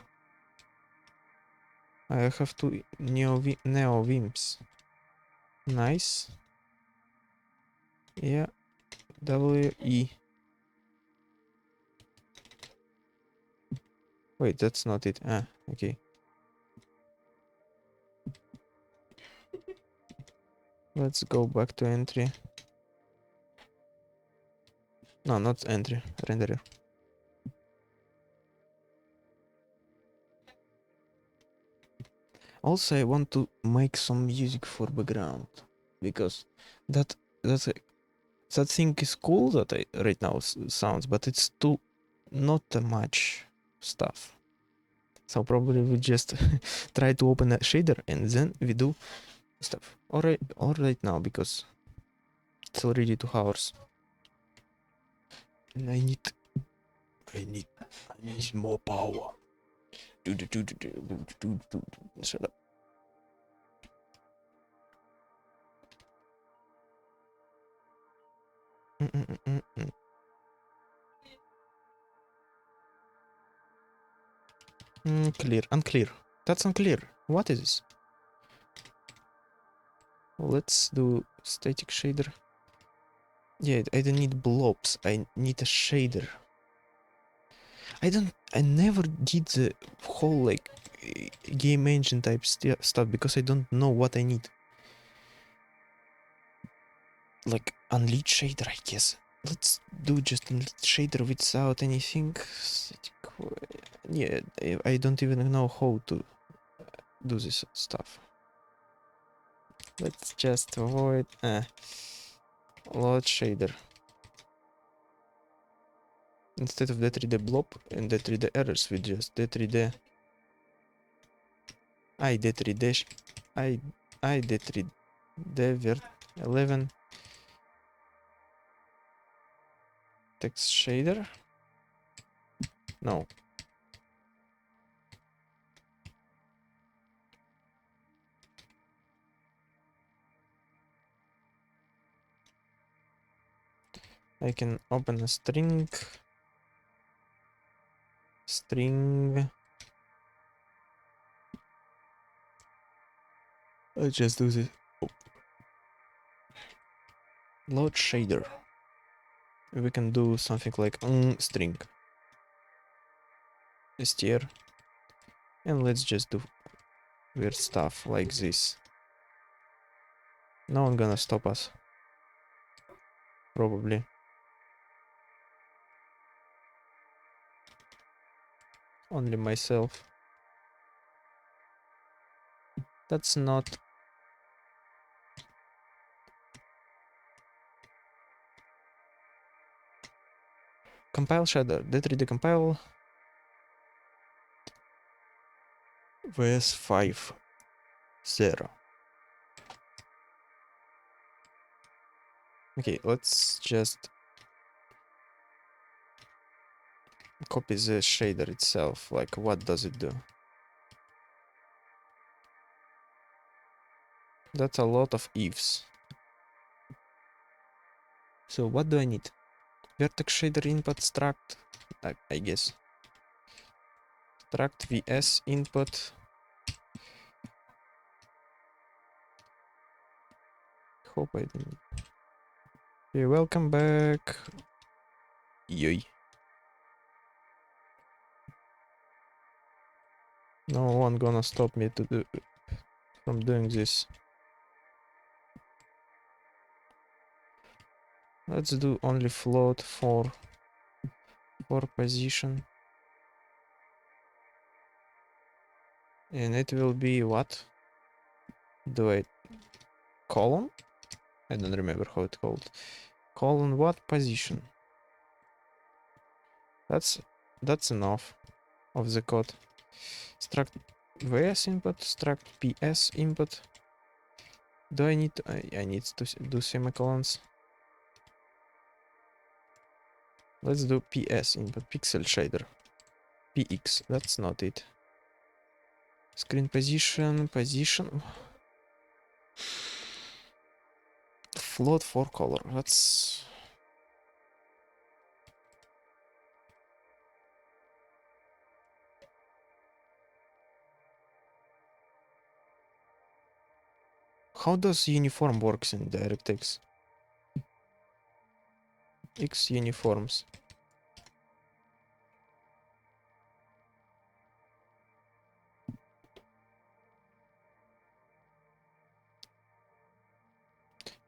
I have two neo vimps. Nice. Yeah. WE. Wait, that's not it. Okay. Let's go back to entry. No, not entry. Renderer. Also, I want to make some music for background because that that's a, that thing is cool that I right now sounds, but it's too not much stuff. So probably we just try to open a shader and then we do stuff. All right now because it's already 2 hours. And I need more power. Shut up. Clear, unclear. That's unclear. What is this? Let's do static shader. Yeah, I don't need blobs. I need a shader. I never did the whole like game engine type stuff because I don't know what I need. Like unlead shader, I guess. Let's do just unlead shader without anything. Yeah, I don't even know how to do this stuff. Let's just avoid load shader. Instead of d3d blob and d3d errors, we just d3d I d3d I d3d vert 11 text shader. No. I can open a string. I just do this. Oh. Load shader. We can do something like string str, and let's just do weird stuff like this. No one gonna stop us. Probably. Only myself. That's not. Compile shader. D3D compile. vs5 0. Okay, let's just copy the shader itself. Like, what does it do? That's a lot of ifs. So what do I need? Vertex shader input struct, I guess. Struct vs input. Hope I didn't. Okay, welcome back. Yoy. No one gonna stop me from doing this. Let's do only float for position. And it will be what? Do I column? I don't remember how it's called. Column what position? That's enough of the code. Struct vs input, struct ps input. Do I need I need to do semicolons? Let's do ps input, pixel shader. Px, that's not it. Screen position. Float for color. That's how does uniform works in DirectX? X uniforms.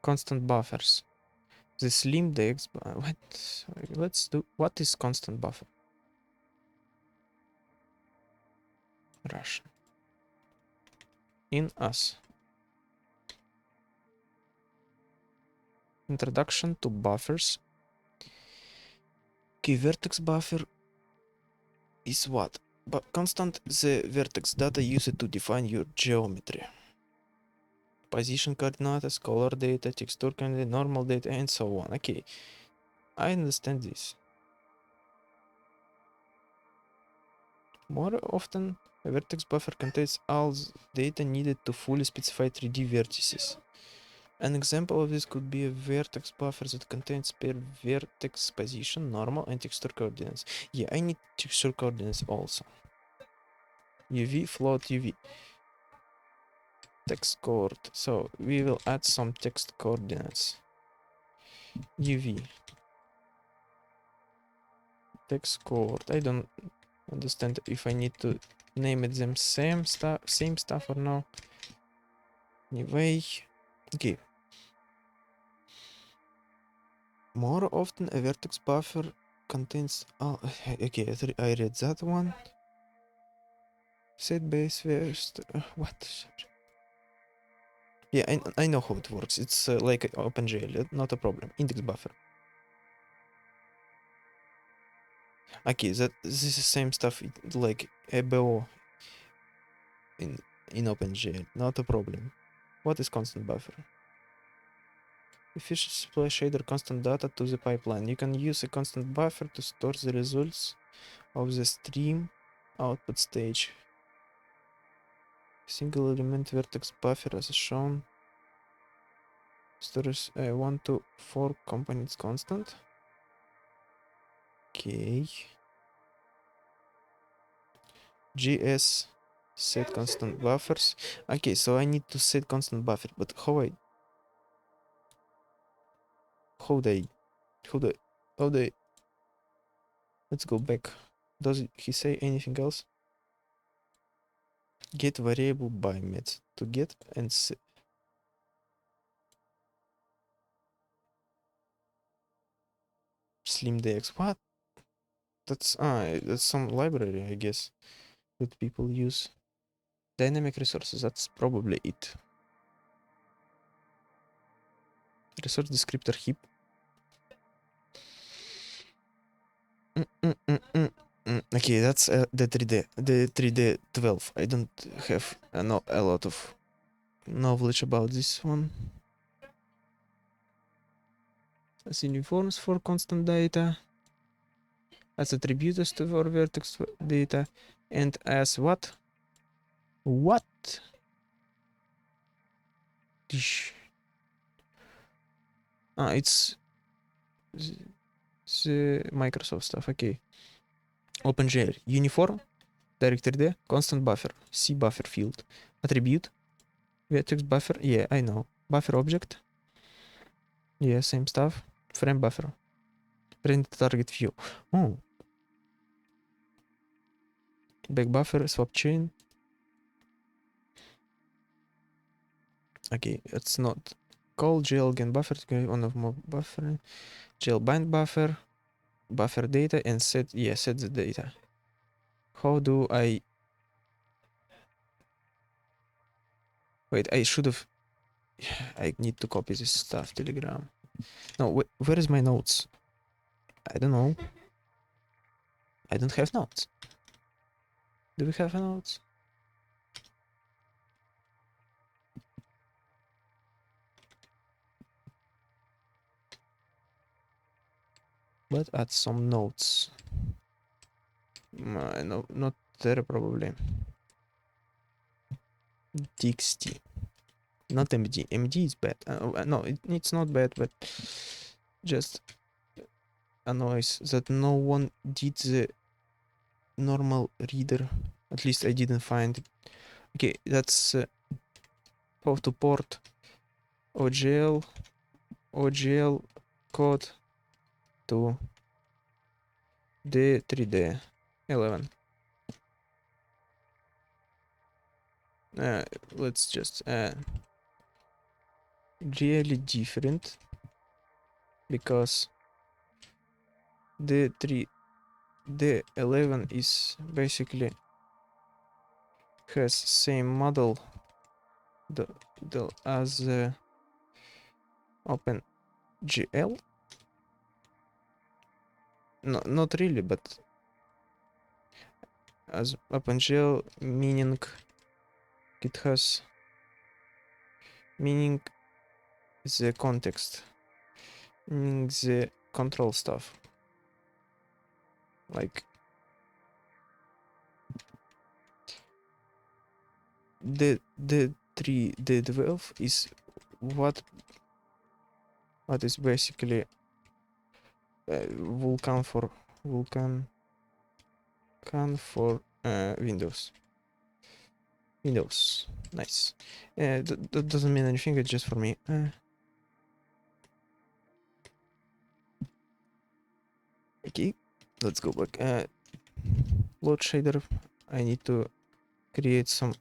Constant buffers. The slim DX. What? Let's do. What is constant buffer? Russian. In us. Introduction to buffers. Okay, vertex buffer is what? But constant the vertex data used to define your geometry. Position coordinates, color data, texture coordinate, normal data, and so on. Okay, I understand this. More often, a vertex buffer contains all data needed to fully specify 3D vertices. An example of this could be a vertex buffer that contains per vertex position, normal, and texture coordinates. Yeah, I need texture coordinates also. UV float UV text coord. So we will add some text coordinates. UV text coord. I don't understand if I need to name it them same stuff or no. Anyway, okay. More often a vertex buffer contains. Oh, okay. I read that one. Set base first. What? Yeah, I know how it works. It's like OpenGL, not a problem. Index buffer. Okay, this is the same stuff like EBO in OpenGL, not a problem. What is constant buffer? Efficient supply shader constant data to the pipeline. You can use a constant buffer to store the results of the stream output stage. Single element vertex buffer as shown. Stores 1 to 4 components constant. Okay. GS set constant buffers. Okay, so I need to set constant buffer, but how they how they let's go back. Does he say anything else? Get variable by method to get and set. Slim dx. What? That's some library, I guess, that people use. Dynamic resources, that's probably it. Resource descriptor heap. Okay, that's the 3D 12. I don't have a lot of knowledge about this one. As uniforms for constant data, as attributes to for vertex data, and as what? What? It's the Microsoft stuff. Okay. OpenGL uniform directd constant buffer C buffer field attribute vertex buffer. Yeah, I know. Buffer object. Yeah, same stuff. Frame buffer. Print target view. Oh. Back buffer swap chain. Okay, it's not. Call GL again buffer to get one of more buffer. GL bind buffer. Buffer data and set the data. How do I wait? I should have. I need to copy this stuff. Telegram. No, where is my notes? I don't know. I don't have notes. Do we have notes? But add some notes. No, not there probably. txt. Not md. md is bad. No, it's not bad, but just annoys that no one did the normal reader. At least I didn't find it. Okay, that's how to port OGL code to D3D11. Let's just really different because D11 is basically has same model as OpenGL. No, not really, but as OpenGL, meaning it has meaning the context, meaning the control stuff. Like the 3D12 is what is basically Vulkan for Windows. Windows. Nice. That doesn't mean anything, it's just for me. Okay, let's go back. Load shader. I need to create some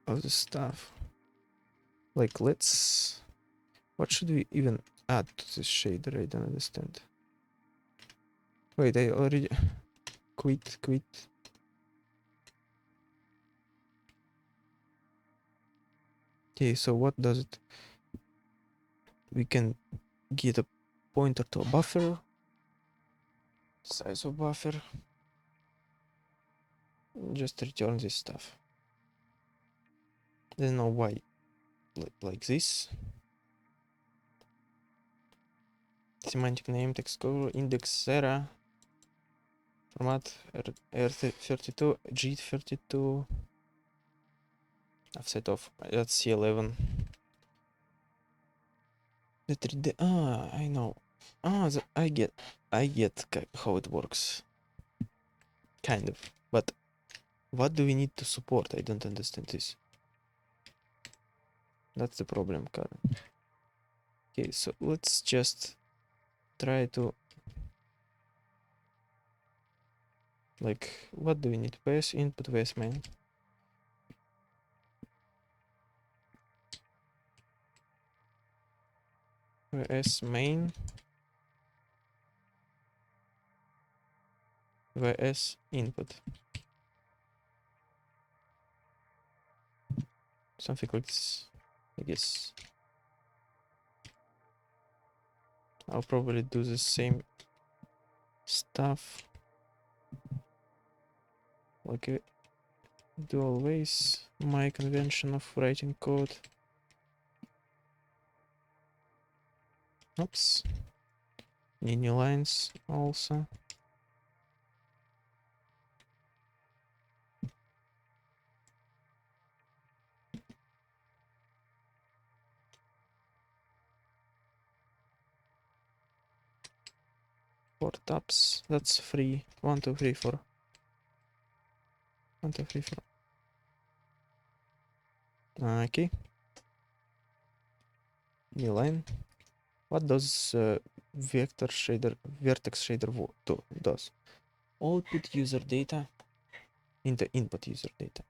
of the stuff. Like, let's... What should we even add to this shader? I don't understand. Wait, I already... quit. Okay, so what does it... We can get a pointer to a buffer. Size of buffer. Just return this stuff. I don't know why. Like this. Semantic name, text color, index era. Format R32, G32. Offset of that's C11. The 3D. I know. I get how it works. Kind of. But what do we need to support? I don't understand this. That's the problem, Karen. Okay, so let's just try to... Like, what do we need? VS input, VS main. VS main. VS input. Something like this, I guess. I'll probably do the same stuff like I do always. My convention of writing code. Oops. Need new lines also. Four tabs. That's free. 1, 2, 3, 4. 1, 2, 3, 4. Okay. New line. What does vertex shader does? Output user data into input user data.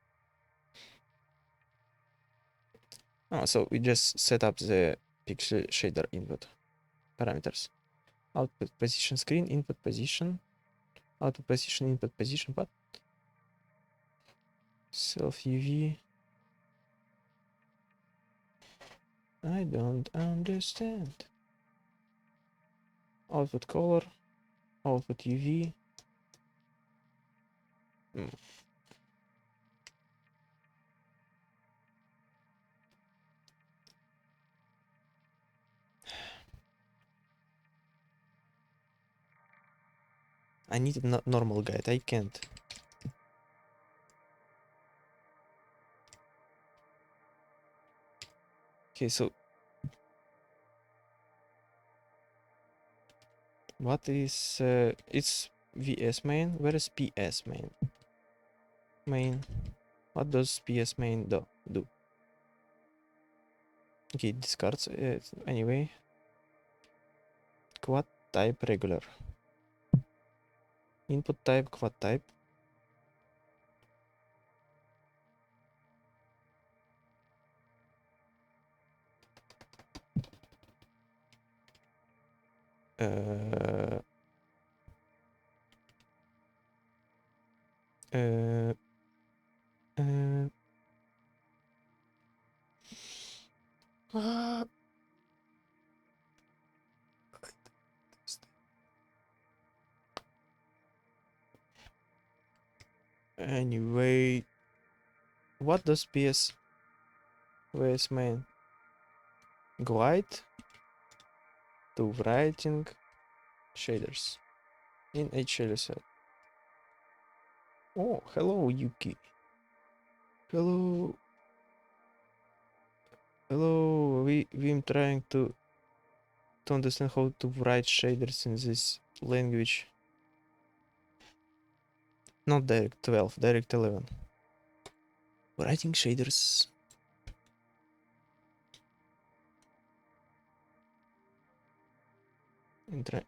Oh, so we just set up the pixel shader input parameters. Output position screen, input position, output position, input position, what? Self UV. I don't understand. Output color, output UV. I need a normal guide, I can't. Okay, so what is it's VS main? Where is PS main? What does PS main do? Okay, discards it anyway. Quad type regular. Input type quad type. Uh, uh, uh, ah, anyway, what does PS VS main? Glide to writing shaders in H shader set. Oh, hello Yuki. Hello. We're trying to understand how to write shaders in this language. Not direct 12, direct 11. Writing shaders.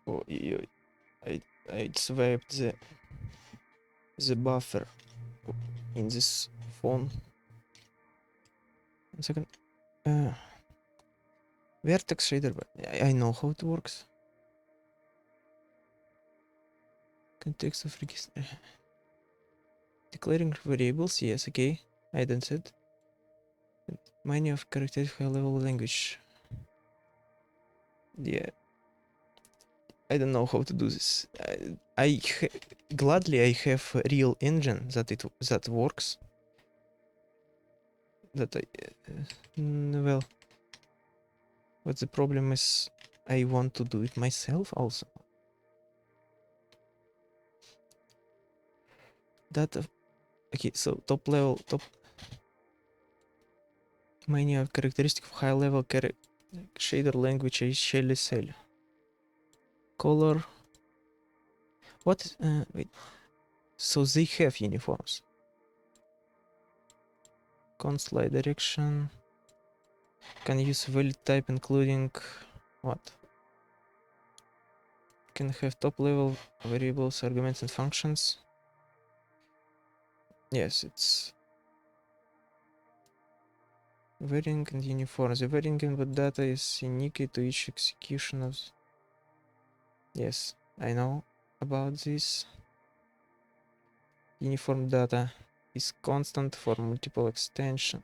Oh, I swapped the buffer in this phone. 1 second. Vertex shader, but I know how it works. Context of register. Declaring variables, yes, okay. I done said. Many of characters high level language. Yeah. I don't know how to do this. Gladly I have a real engine that works. That well, but the problem is I want to do it myself also. Okay, so top many of characteristic of high level shader language is Shelly Cell. Color. What? Wait. So they have uniforms. Const light direction. Can use valid type including what? Can have top level variables, arguments, and functions. Yes, it's varying and uniform. The varying input data is unique to each execution of. Yes, I know about this. Uniform data is constant for multiple execution.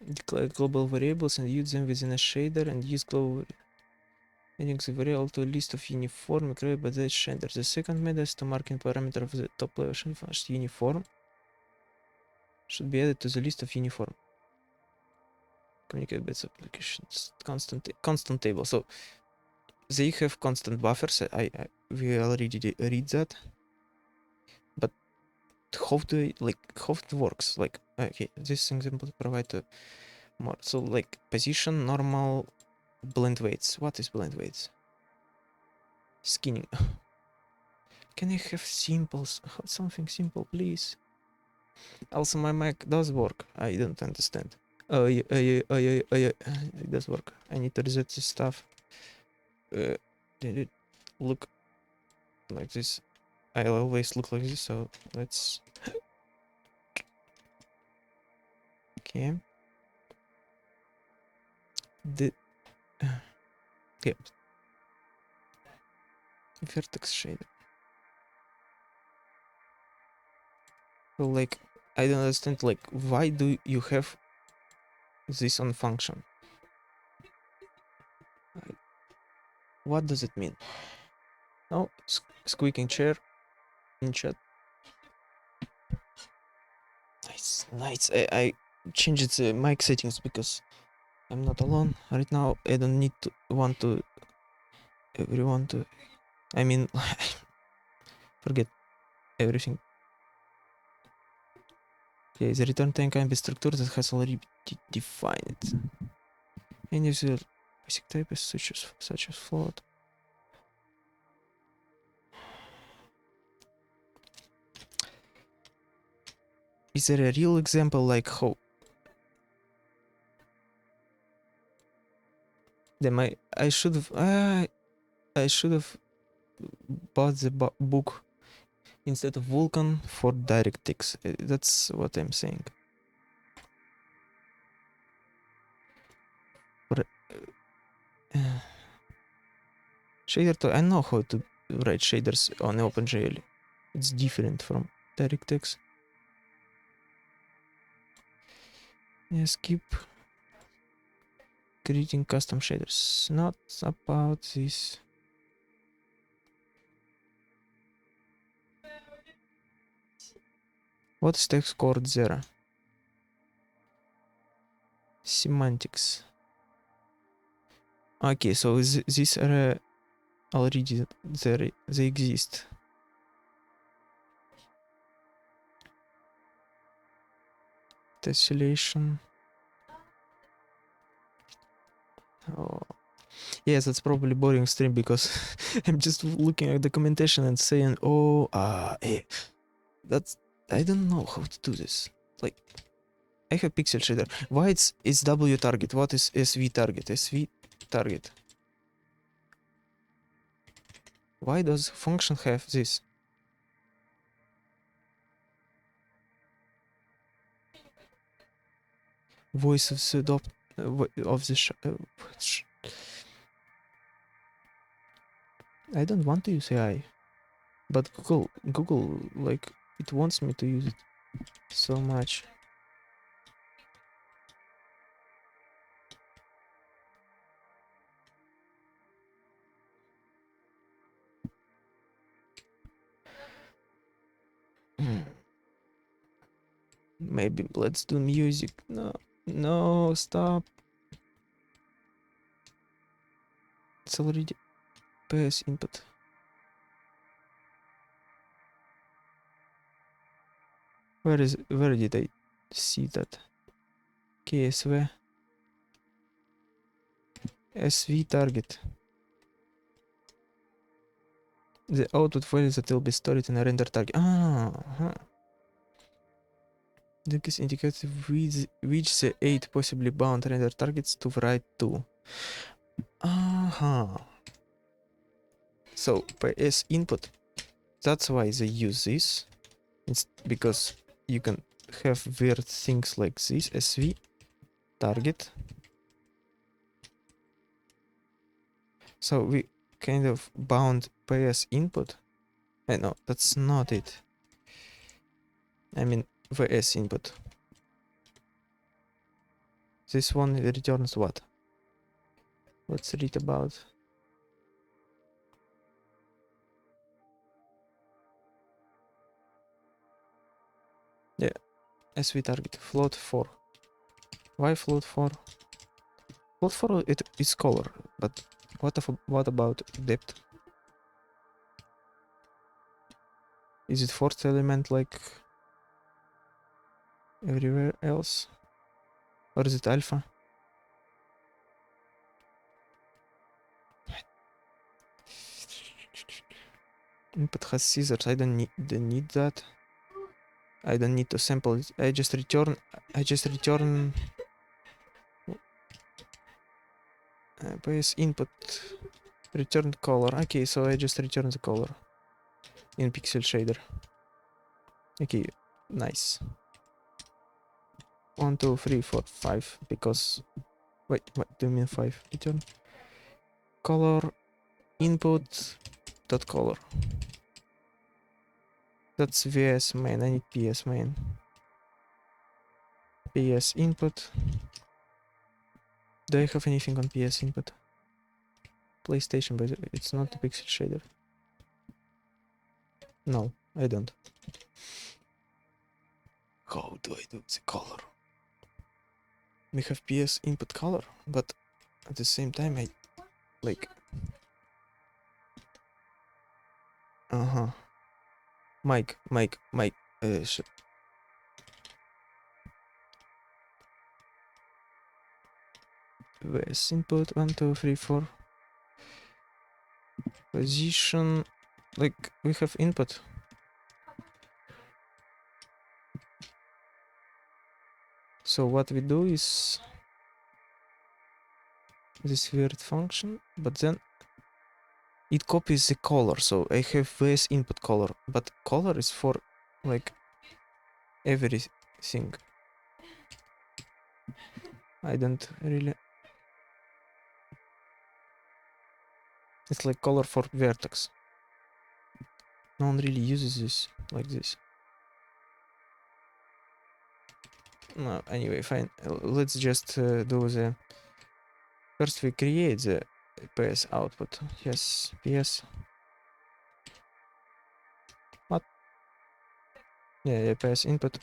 Declare global variables and use them within a shader and use global adding the variable to a list of uniform created by that shader. The second method is to mark in parameter of the top level function uniform should be added to the list of uniform. Communicate with applications. Constant table. So they have constant buffers. We already read that. But how it works? Like, okay, this example provide more. So like position, normal, blend weights. What is blend weights? Skinning. Can I have simples? Something simple, please. Also, my Mac does work. I don't understand. Oh, yeah, it does work. I need to reset this stuff. Did it look like this? I always look like this, so let's. Okay. Okay. Vertex shader. So, like, I don't understand. Like, why do you have this on function? What does it mean? Oh, squeaking chair in chat. Nice. I changed the mic settings because I'm not alone right now. I don't need to want to everyone to. I mean, forget everything. Okay, the return time can be structure that has already defined. Any of the basic types such as float. Is there a real example like how? Then I should have bought the book instead of Vulkan for DirectX. That's what I'm saying. Shader to I know how to write shaders on OpenGL. It's different from DirectX. Yes, keep creating custom shaders. Not about this. What is text chord 0? Semantics. Okay, so these are already there. They exist. Tessellation. Oh. Yes, that's probably boring stream because I'm just looking at documentation and saying, oh, that's, I don't know how to do this. Like, I have pixel shader. Why it's W target? What is SV target? SV target. Why does function have this? Voice of the of the I don't want to use AI, but Google, like, it wants me to use it so much. Maybe let's do music. No, no, stop. It's already PS input. Where did I see that? KSV SV target. The output value that will be stored in a render target. This indicates which the 8 possibly bound render targets to write to. So PS input, that's why they use this. It's because you can have weird things like this. SV target. So we kind of bound PS input. No, that's not it. I mean VS input. This one returns what? Let's read about. Yeah, SV target float 4. Why float 4? Float 4 it's color, but what about depth? Is it fourth element like everywhere else? Or is it alpha? Input has scissors. I don't need that. I don't need to sample it. I just return PS input return color. Okay, so I just return the color in pixel shader. Okay, nice. 1 2 3 4 5 because wait, what do you mean 5? Return color input dot color. That's VS main. I need PS main. PS input. Do I have anything on PS input? PlayStation, but it's not the pixel shader. No, I don't. How do I do the color? We have PS input color, but at the same time I like Mike shit. VS input 1 2 3 4 position, like we have input. So what we do is this weird function, but then it copies the color. So I have VS input color, but color is for like everything. I don't really. It's like color for vertex. No one really uses this like this. No, anyway, fine. Let's just do the. First we create the PS output. Yes, PS. What? Yeah, PS input.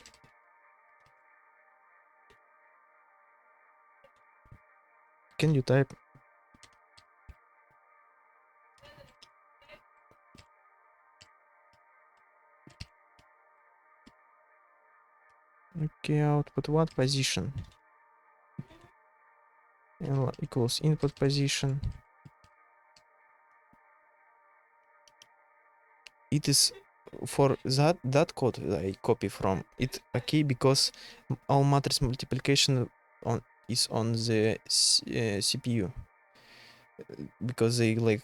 Can you type? Okay, output what position? Equals input position. it is for that code that I copy from it, okay, because all matrix multiplication is on the CPU, because they like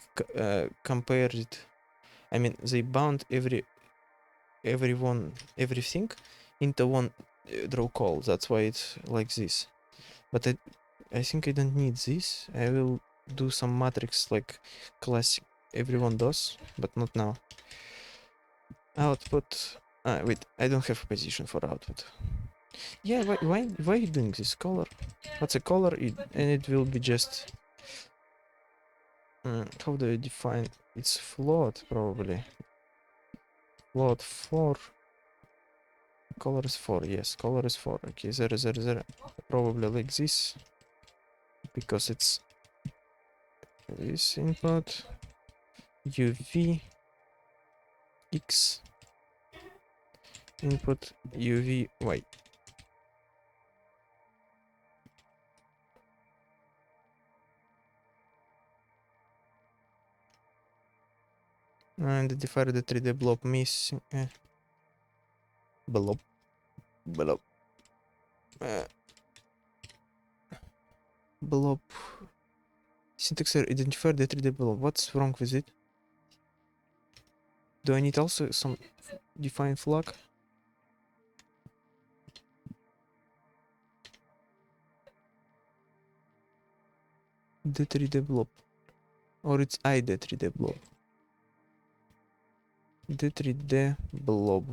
compare it. I mean, they bound everything into one draw call. That's why it's like this. But I think I don't need this. I will do some matrix like classic everyone does, but not now. Output. Wait, I don't have a position for output. Yeah, why are you doing this color? What's a color? And it will be just. How do I define? It's float probably. Float 4. Color is 4. Yes, color is 4. Okay, 0, 0, 0. Probably like this because it's this input UV X input UV Y. And identify the 3D blob missing. Blob. Blob. Blob. Syntax error. Identify the 3D blob. What's wrong with it? Do I need also some define flag? The 3D blob. Or it's I the 3D blob. The 3D blob.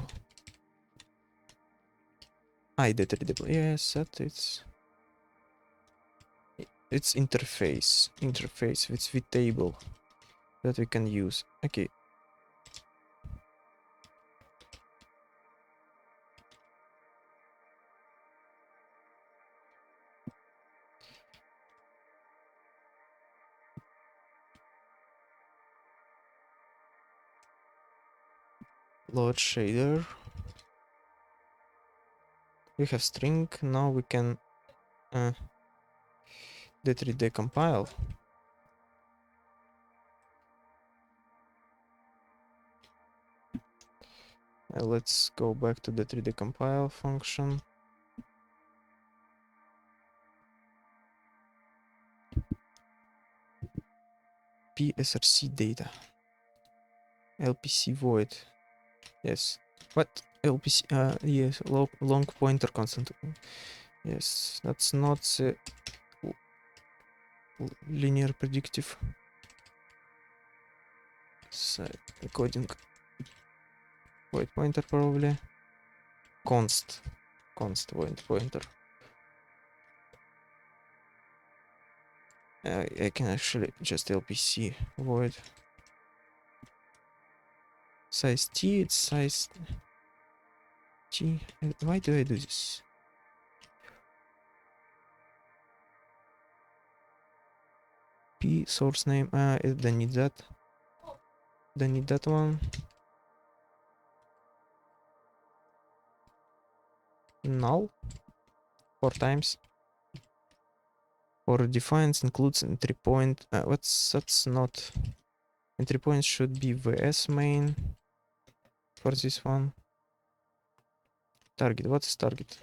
I the 3D blob. Yes, that it's interface. Interface. It's the table that we can use. Okay. Load shader. We have string. Now we can the 3D compile. Let's go back to the 3D compile function. PSRC data. LPC void. Yes. What? LPC? Yes. Long pointer constant. Yes. That's not linear predictive. Coding. Void pointer probably. Const void pointer. I can actually just LPC void. Size T, it's size T. Why do I do this? P source name. I don't need that. Don't need that one. Null. 4 times. Or defines includes entry point. That's not. Entry point should be vs main for this one. Target. What is target?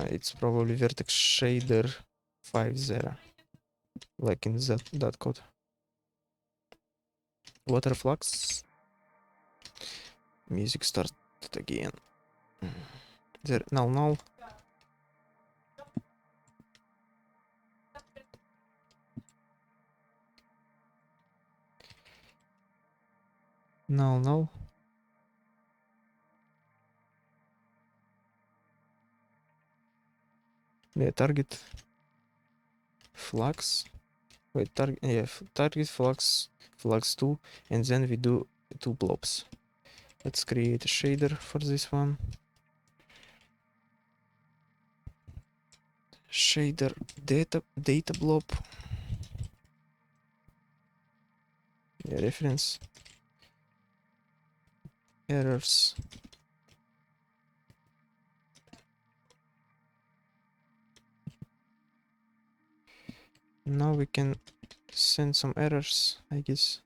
It's probably vertex shader 50, like in that code. Water flux. Music started again. There null. Null. Yeah, target flux. Wait, target, yeah, target flux 2, and then we do 2 blobs. Let's create a shader for this one. Shader data blob. Yeah, reference errors. Now we can send some errors, I guess.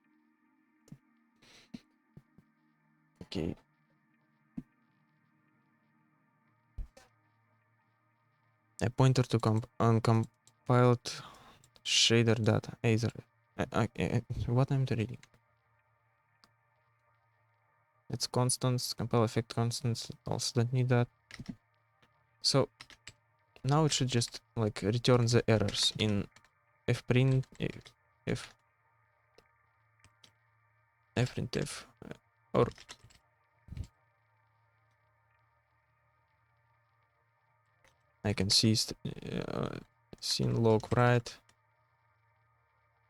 Okay. A pointer to uncompiled shader data. Either. What I'm reading? It's constants, compile effect constants. Also don't need that. So now it should just like return the errors in fprint fprintf or I can see scene log write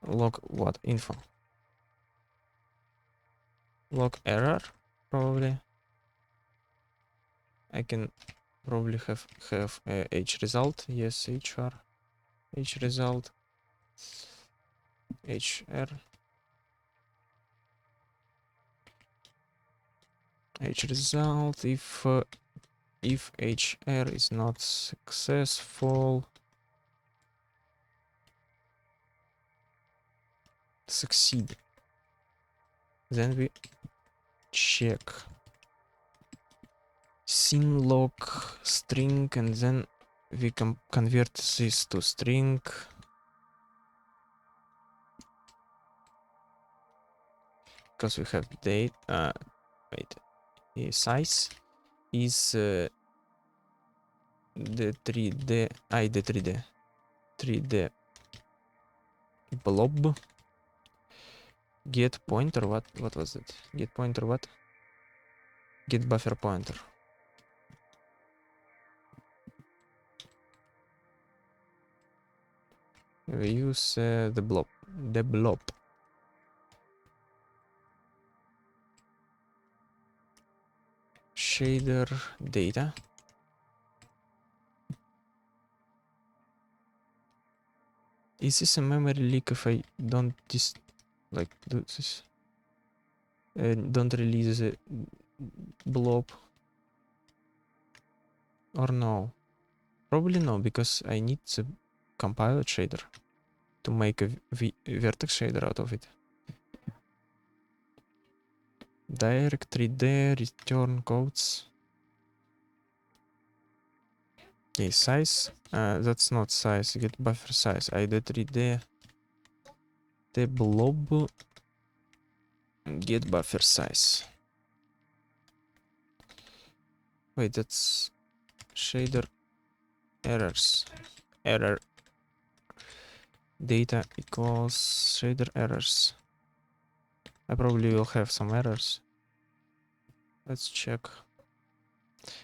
log what info log error probably. I can probably have h result. Yes, hr h result hr h result if hr is not successful, succeed, then we check scene log string and then we convert this to string because we have date wait size is the 3D the 3D blob get pointer what was it get pointer what get buffer pointer we use the blob shader data. Is this a memory leak if I don't like do this don't release the blob or no? Probably no, because I need the compiled shader to make a vertex shader out of it. Direct 3D return codes. Okay, size. That's not size. Get buffer size. I did 3D. The blob. Get buffer size. Wait, that's shader errors. Error data equals shader errors. I probably will have some errors. Let's check.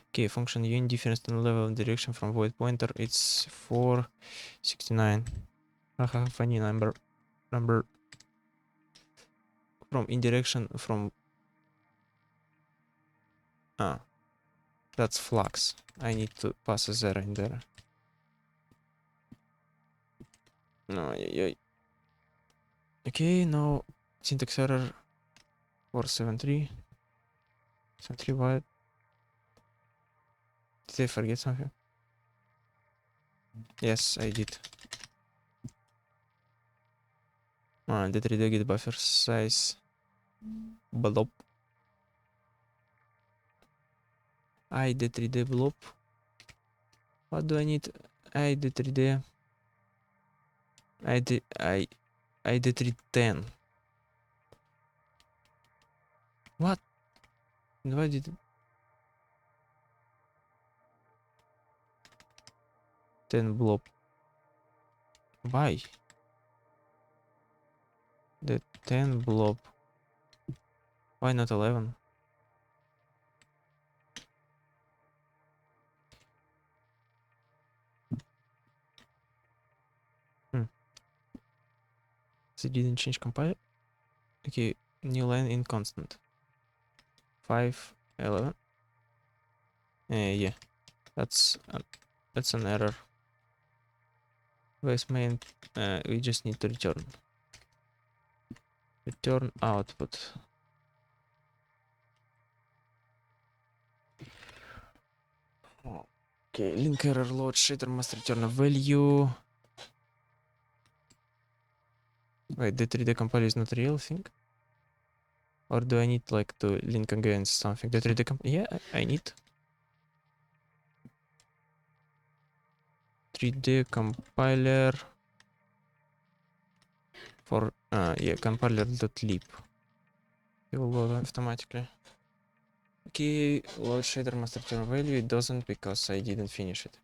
Okay, function unit difference in level and direction from void pointer. It's 469. Haha, funny number. From in direction from that's flux. I need to pass a zero in there. No, yeah. Okay, now syntax error 473. 73 what? Did I forget something? Yes, I did. The 3D get buffer size. Blob. I the 3D blob. What do I need? I the 3D. I the 310. What? Why did 10 blob? Why? The 10 blob. Why not 11? They didn't change compile. Okay, new line in constant. 511. Yeah, that's an error. Base main. We just need to return output. Okay, link error load shader must return a value. Wait, the 3D compile is not real thing. Or do I need like to link against something that really yeah, I need 3D compiler for yeah, compiler.lib. It will load automatically. Okay, load shader must return value. It doesn't because I didn't finish it.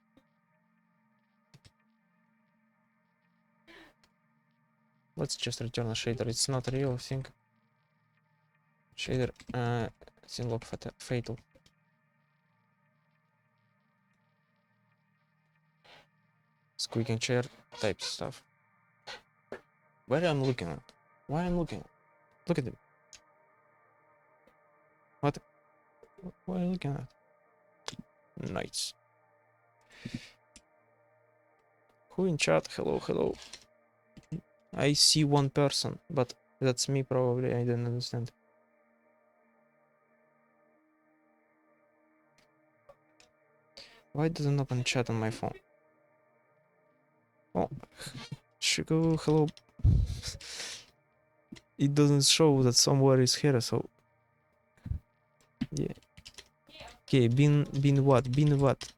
Let's just return a shader. It's not a real thing. Shader synlog fatal. Squeaking chair type stuff. Where I'm looking at? Why I'm looking? Look at it. What? What are you looking at? Nice. Who in chat? Hello, hello. I see one person, but that's me probably. I don't understand. Why doesn't open chat on my phone? Oh, Chico, hello. It doesn't show that somewhere is here, so yeah. Okay, bin what? Bin what?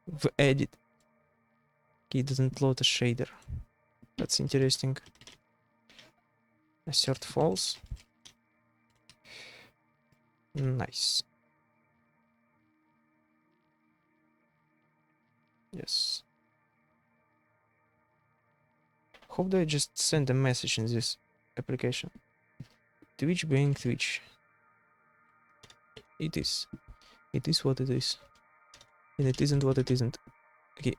В edit. Okay, it doesn't load a shader. That's interesting. Assert false. Nice. Yes. How do I just send a message in this application? Twitch being Twitch. It is. It is what it is. And it isn't what it isn't. Okay.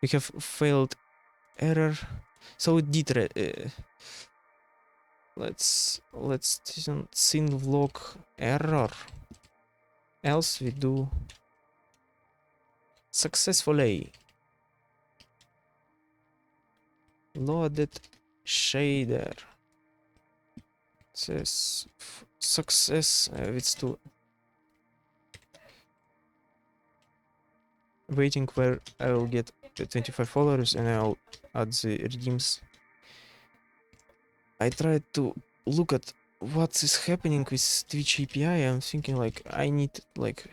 We have failed error. So it did let's synlog error. Else we do successfully loaded shader. Says success it's to waiting where I will get 25 followers and I'll add the redeems. I tried to look at what is happening with Twitch API. I'm thinking like I need like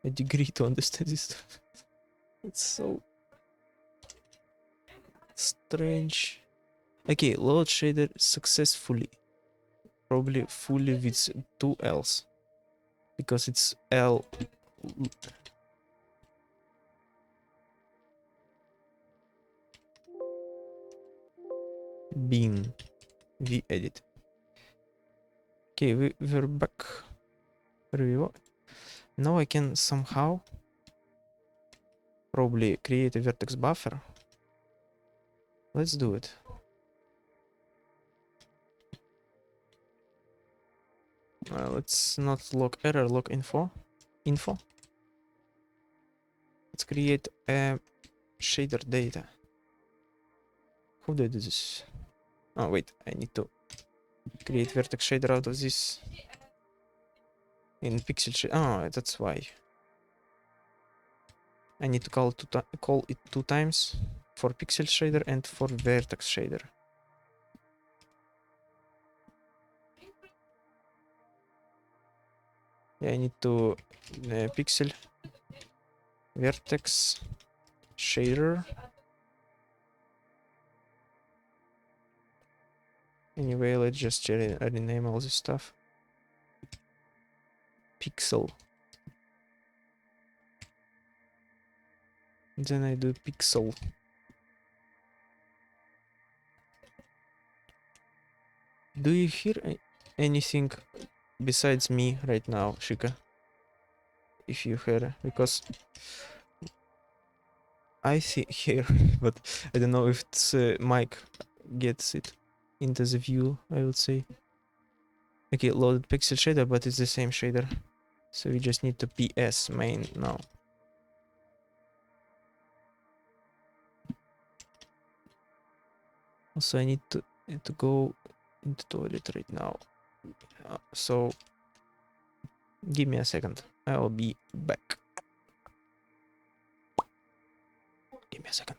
a degree to understand this stuff. It's so strange. Okay, load shader successfully. Probably fully with two L's. Because it's L. Bin. We edit. Okay, we're back. Review. Now I can somehow probably create a vertex buffer. Let's do it. Let's not log error, log info. Let's create a shader data. How do I do this? Oh wait, I need to create vertex shader out of this in pixel shader. Oh, that's why. I need to call it two times for pixel shader and for vertex shader. Yeah, I need to pixel vertex shader. Anyway, let's just rename all this stuff. Pixel. Then I do pixel. Do you hear anything besides me right now, Shika? If you hear, because I hear, but I don't know if it's mic gets it into the view, I would say. Okay, loaded pixel shader, but it's the same shader. So we just need to ps main now. Also, I need to go into toilet right now. So give me a second. I'll be back. Give me a second.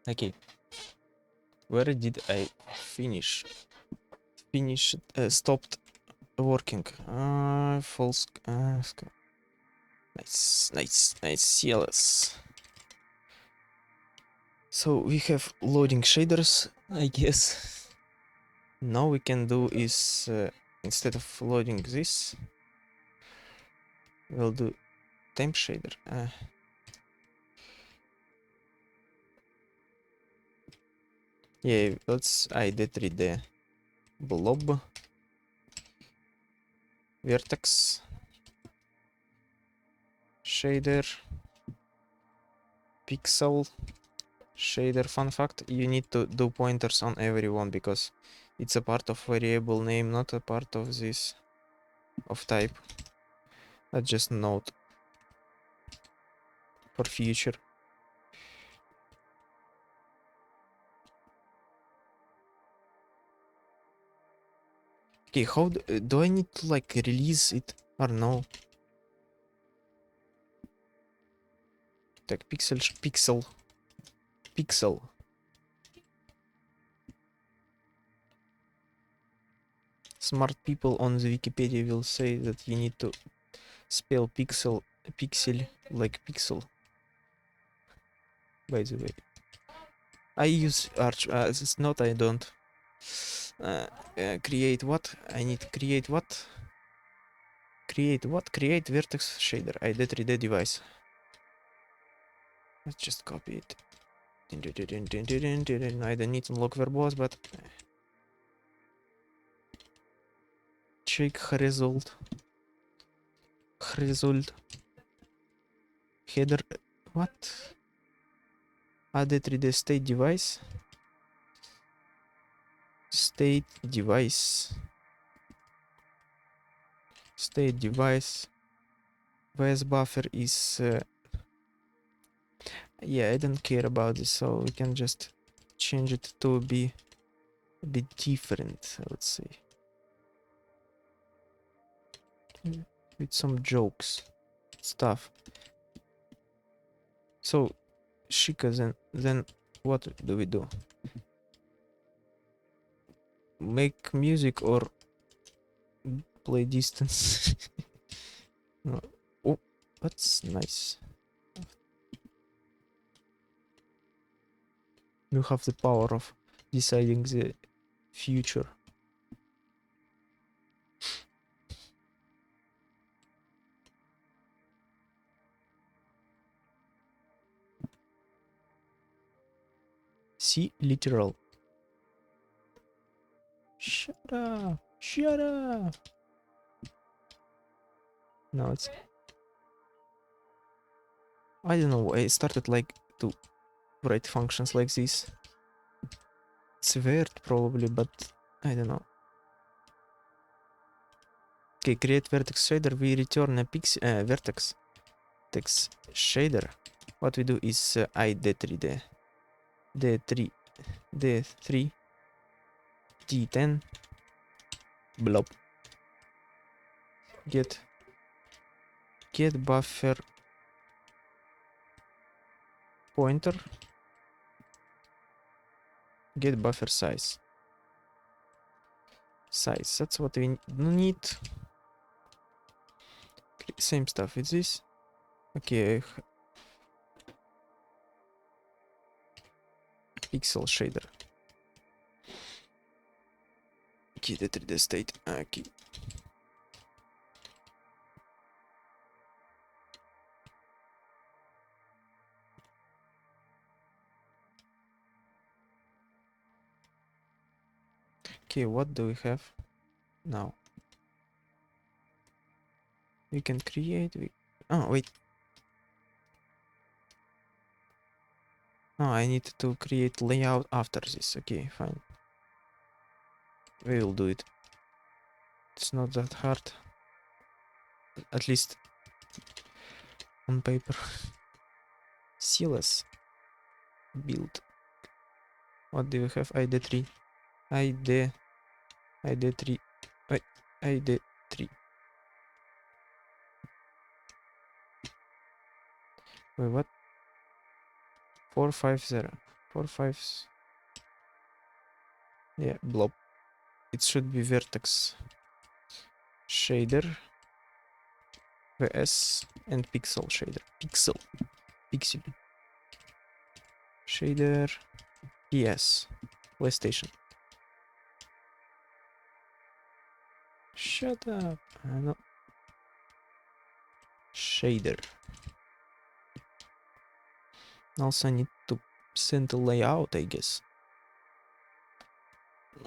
Okay, where did I finish? Stopped working. False. Nice. CLS. So we have loading shaders, I guess. Now we can do is instead of loading this, we'll do temp shader. Yeah, let's ID 3D blob vertex shader pixel shader. Fun fact, you need to do pointers on everyone because it's a part of variable name, not a part of this of type. That's just note for future. Okay, how do I need to like release it or no? Like pixel. Smart people on the Wikipedia will say that you need to spell pixel like pixel. By the way, I use Arch. It's not. I don't. Create what? I need to create what? Create what? Create vertex shader. I did 3D device. Let's just copy it. I don't need to unlock verbose, but check result. Header. What? Add 3D state device. State device. VS buffer is yeah, I don't care about this, so we can just change it to be a bit different, I would say, with some jokes stuff. So Shika, then what do we do? Make music or play distance? No. Oh, that's nice. You have the power of deciding the future. See, literal. Shut up! Shut up! No, it's... I don't know, I started like to write functions like this. It's weird probably, but I don't know. Okay, create vertex shader, we return a vertex text shader. What we do is d3d d3 d3 d10 blob get buffer pointer, get buffer size. That's what we need. Same stuff with this. Okay, pixel shader. Okay, the 3D state. Okay. Okay, what do we have now? We can create. Oh wait. Oh, I need to create layout after this. Okay, fine. We will do it. It's not that hard. At least on paper. CLS build. What do we have? ID3. ID3. Wait, ID3. Wait, what? 450. 4, 5. Yeah, blob. It should be vertex shader, vs, and pixel shader. Pixel shader, yes, PlayStation. Shut up. I know. Shader. Also, I need to send a layout, I guess.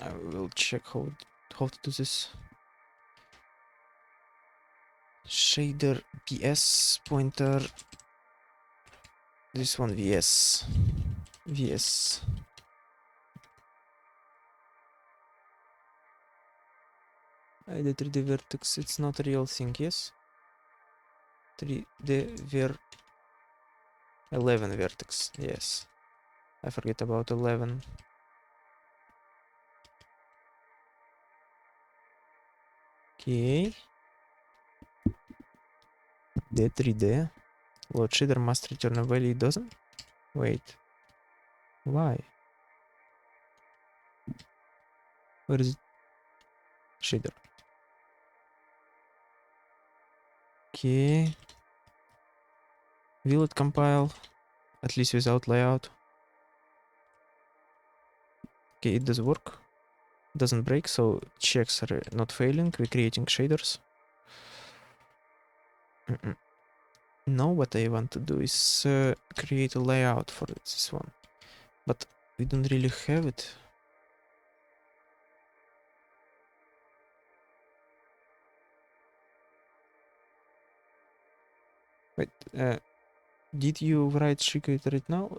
I will check how to do this. Shader PS pointer. This one VS. I did 3D vertex. It's not a real thing, yes? 3D 11 vertex. Yes. I forget about 11. Okay. D3D. Load shader must return a value. It doesn't? Wait. Why? Where is it? Shader. Okay. Will it compile? At least without layout. Okay, it does work. Doesn't break, so checks are not failing. We're creating shaders. Now what I want to do is create a layout for this one. But we don't really have it. Wait, did you write Shika right now?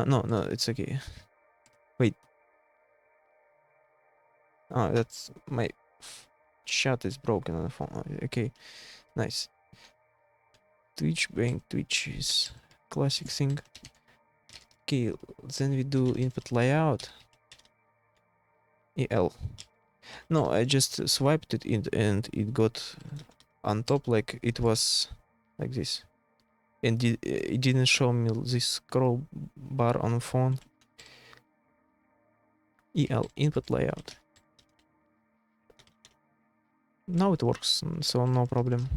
No, it's okay. Wait. That's my chat is broken on the phone. Okay, nice. Twitch bank, Twitch is classic thing. Okay, then we do input layout. EL. No, I just swiped it in and it got on top like it was like this. And it didn't show me this scroll bar on the phone. EL, input layout. Now it works, so no problem.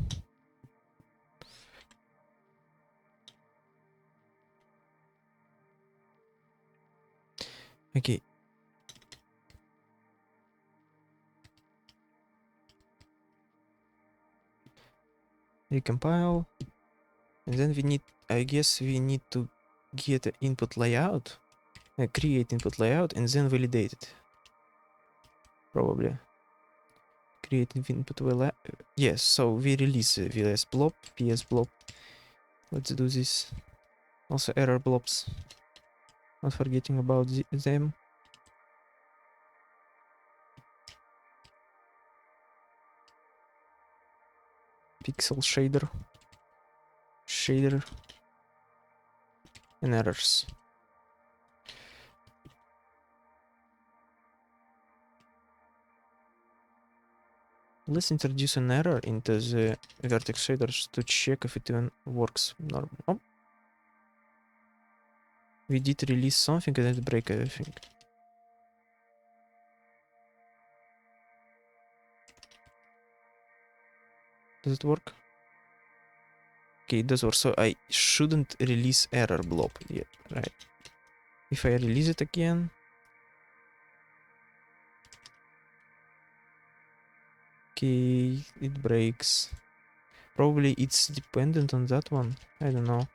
Okay. Recompile. And then we need, I guess we need to get an input layout, create input layout, and then validate it. Probably. Create input layout. Yes, so we release VLS blob, PS blob. Let's do this. Also error blobs. Not forgetting about them. Pixel shader. And errors. Let's introduce an error into the vertex shaders to check if it even works normal. Oh. We did release something and it break everything. Does it work? Okay, it does work. So I shouldn't release error blob. Yeah, right. If I release it again. Okay, it breaks. Probably it's dependent on that one. I don't know.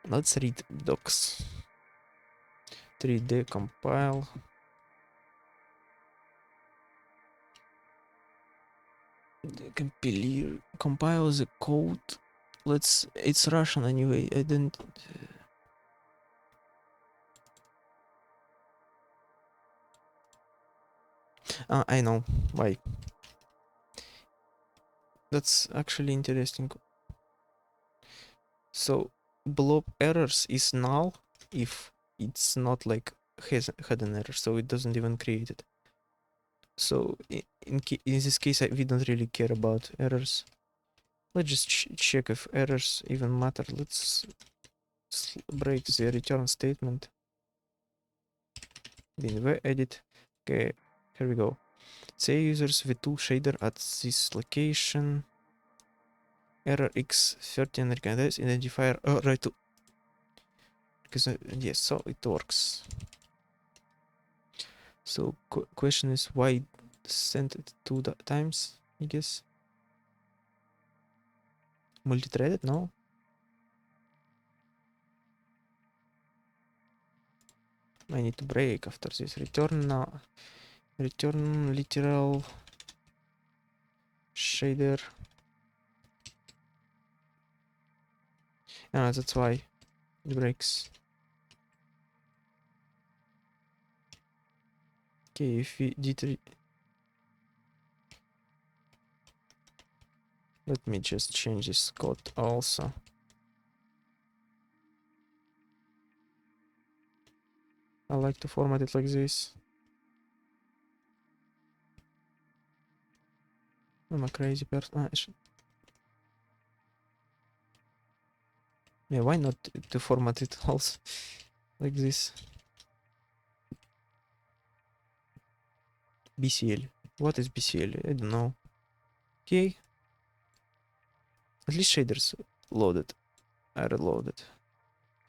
Let's read docs. 3D compile. Compile the code. It's Russian anyway. I didn't. I know why. That's actually interesting. So blob errors is null if it's not like had an error, so it doesn't even create it. So in this case, we don't really care about errors. Let's just check if errors even matter. Let's break the return statement. Then edit. Okay, here we go. Say users with tool shader at this location. Error x13 recognize identifier. Oh, right. Because yes, so it works. So question is why sent it 2 times? I guess multi-threaded. No. I need to break after this. Return now. Return literal shader. Ah, that's why it breaks. Okay, if we did let me just change this code also. I like to format it like this. I'm a crazy person. Yeah, why not to format it also like this? BCL. What is BCL? I don't know. Okay. At least shaders loaded. Are loaded.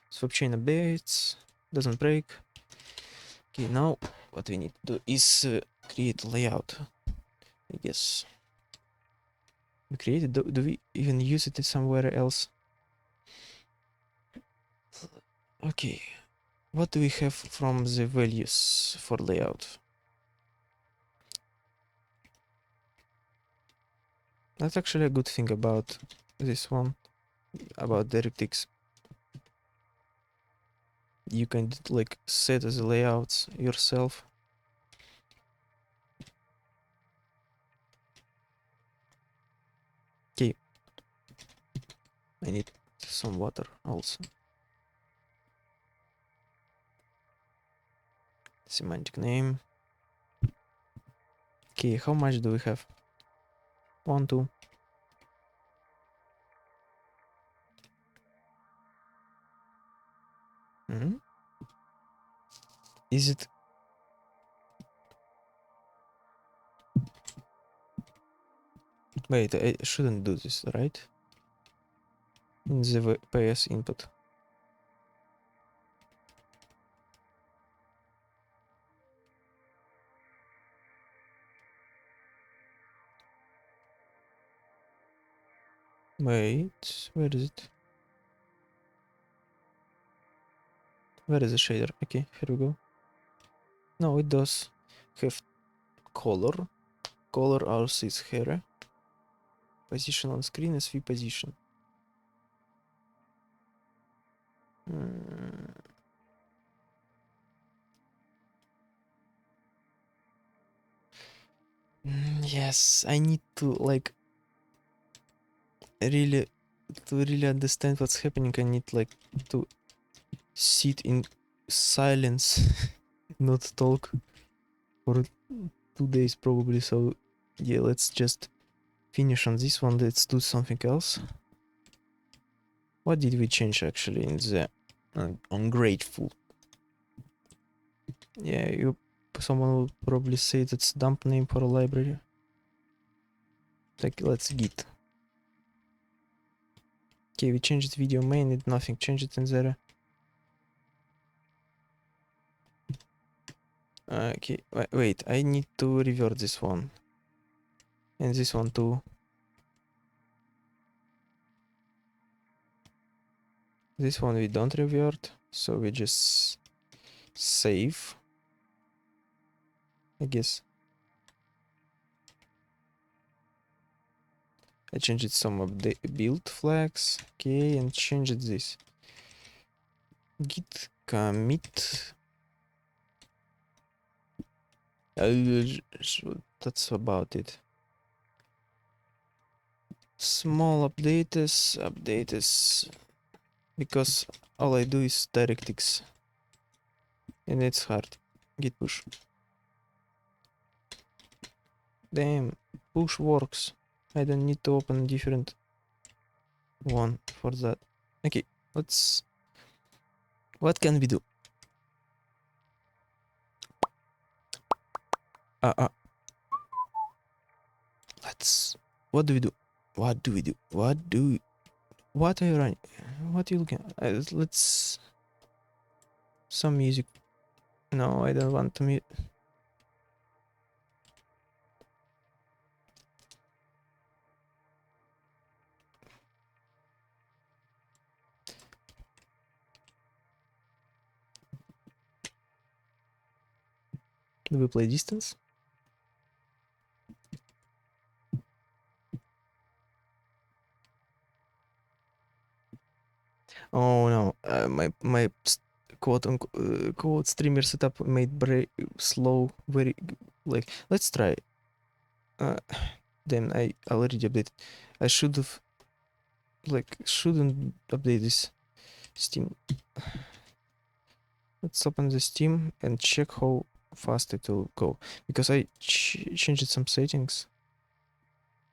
Swap chain updates. Doesn't break. Okay, now what we need to do is create a layout. I guess. We created. Do we even use it somewhere else? Okay. What do we have from the values for layout? That's actually a good thing about this one, about DirectX. You can like set the layouts yourself. Okay, I need some water also. Semantic name. Okay, how much do we have? 1, 2. Is it? Wait, I shouldn't do this, right? In the PS input. Wait, where is it? Where is the shader? Okay, here we go. No, it does have color. Color also is here. Position on screen is v position. Yes, I need to like really understand what's happening. I need like to sit in silence, not talk for 2 days probably. So yeah, let's just finish on this one. Let's do something else. What did we change actually in the ungrateful? Yeah, someone will probably say that's dump name for a library. Like, let's git. Okay, we changed video main, it nothing changed in there. Okay, wait, I need to revert this one. And this one too. This one we don't revert, so we just save, I guess. I changed some of the build flags, okay, and changed this. Git commit. That's about it. Small updates, because all I do is DirectX, and it's hard. Git push. Damn, push works. I don't need to open different one for that. Okay, let's What can we do? Let's. What do we do? What do we do? What are you running? What are you looking at? Let's. Some music. No, I don't want to mute. Do we play distance? Oh no, my quote unquote streamer setup made slow very like. Let's try. Then I already updated. I should have shouldn't update this Steam. Let's open the Steam and check how fast it will go, because I changed some settings,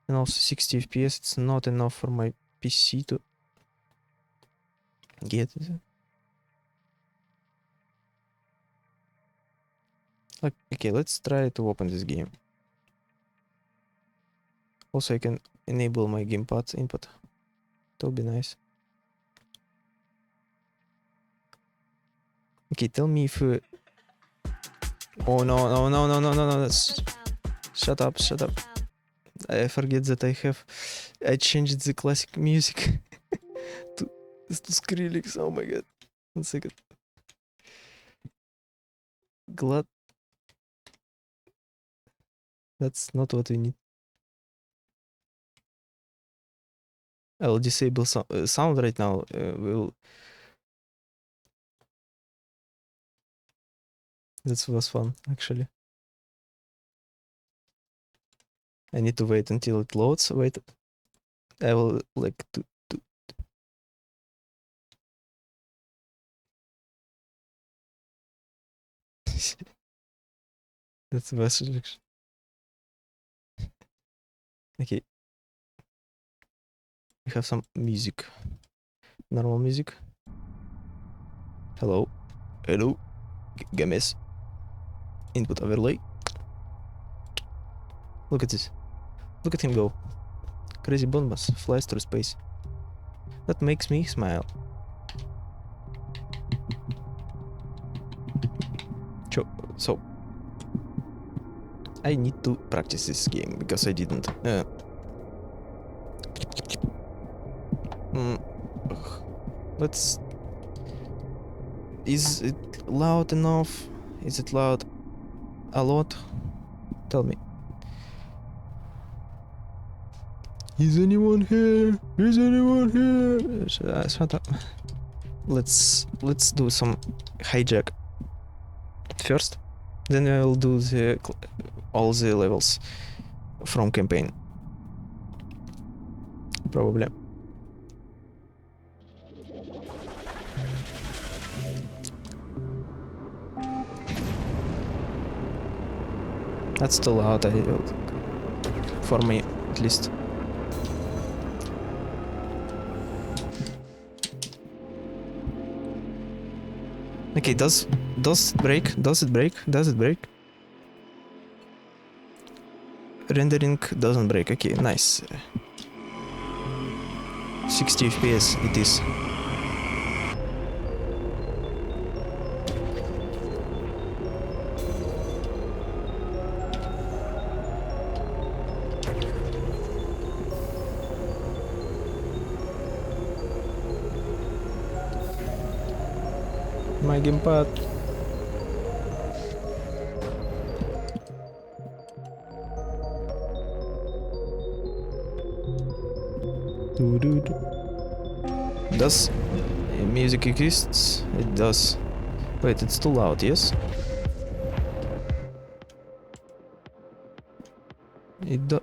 and also 60 FPS. It's not enough for my PC to get it. Like, okay, let's try to open this game. Also, I can enable my gamepad input. That'll be nice. Okay, tell me if. Oh no! That's. Shut up! I forget that I changed the classic music to Skrillex. Oh my god! 1 second. Glad. That's not what we need. I will disable sound right now. That was fun, actually. I need to wait until it loads. Wait. I will like to. That's the best selection. Okay. We have some music. Normal music. Hello. Games. Input overlay. Look at this. Look at him go. Crazy bombas flies through space. That makes me smile. So I need to practice this game because I didn't. Let's. Is it loud enough? Is it loud a lot? Tell me. Is anyone here? Shut up. Let's do some hijack first. Then I'll do all the levels from campaign. Probably. That's too loud, for me at least. Okay, does it break? Does it break? Rendering doesn't break. Okay, nice. 60 FPS it is. My gamepad. Does music exists? It does. Wait, it's too loud, yes?